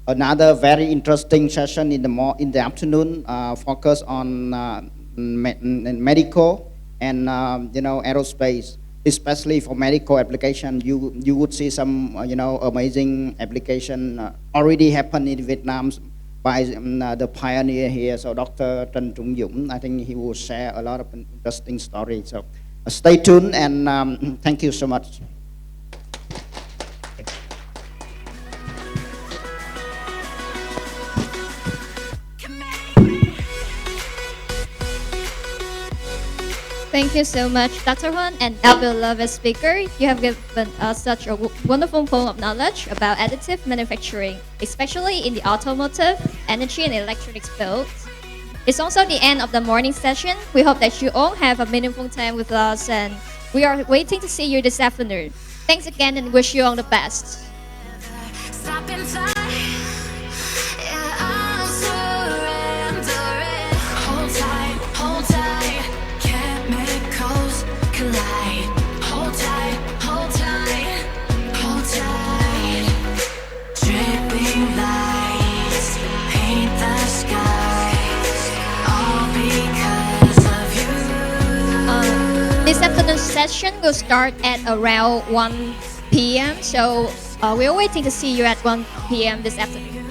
another very interesting session in the afternoon, focused on medical and aerospace, especially for medical application. You would see some amazing application already happen in Vietnam by the pioneer here. So Dr. Trần Trung Dũng, I think he will share a lot of interesting stories. So stay tuned, and thank you so much.
Thank you so much, Dr. Huan and our beloved speaker. You have given us such a wonderful pool of knowledge about additive manufacturing, especially in the automotive, energy, and electronics fields. It's also the end of the morning session. We hope that you all have a meaningful time with us, and we are waiting to see you this afternoon. Thanks again, and wish you all the best.
Stop in time. Yeah, I'm surrendering. Hold tight, chemicals collide. Hold tight, hold tight, hold tight. Dripping lights paint the skies, all because of you.
This afternoon session will start at around 1 p.m. So we're waiting to see you at 1 p.m. this afternoon.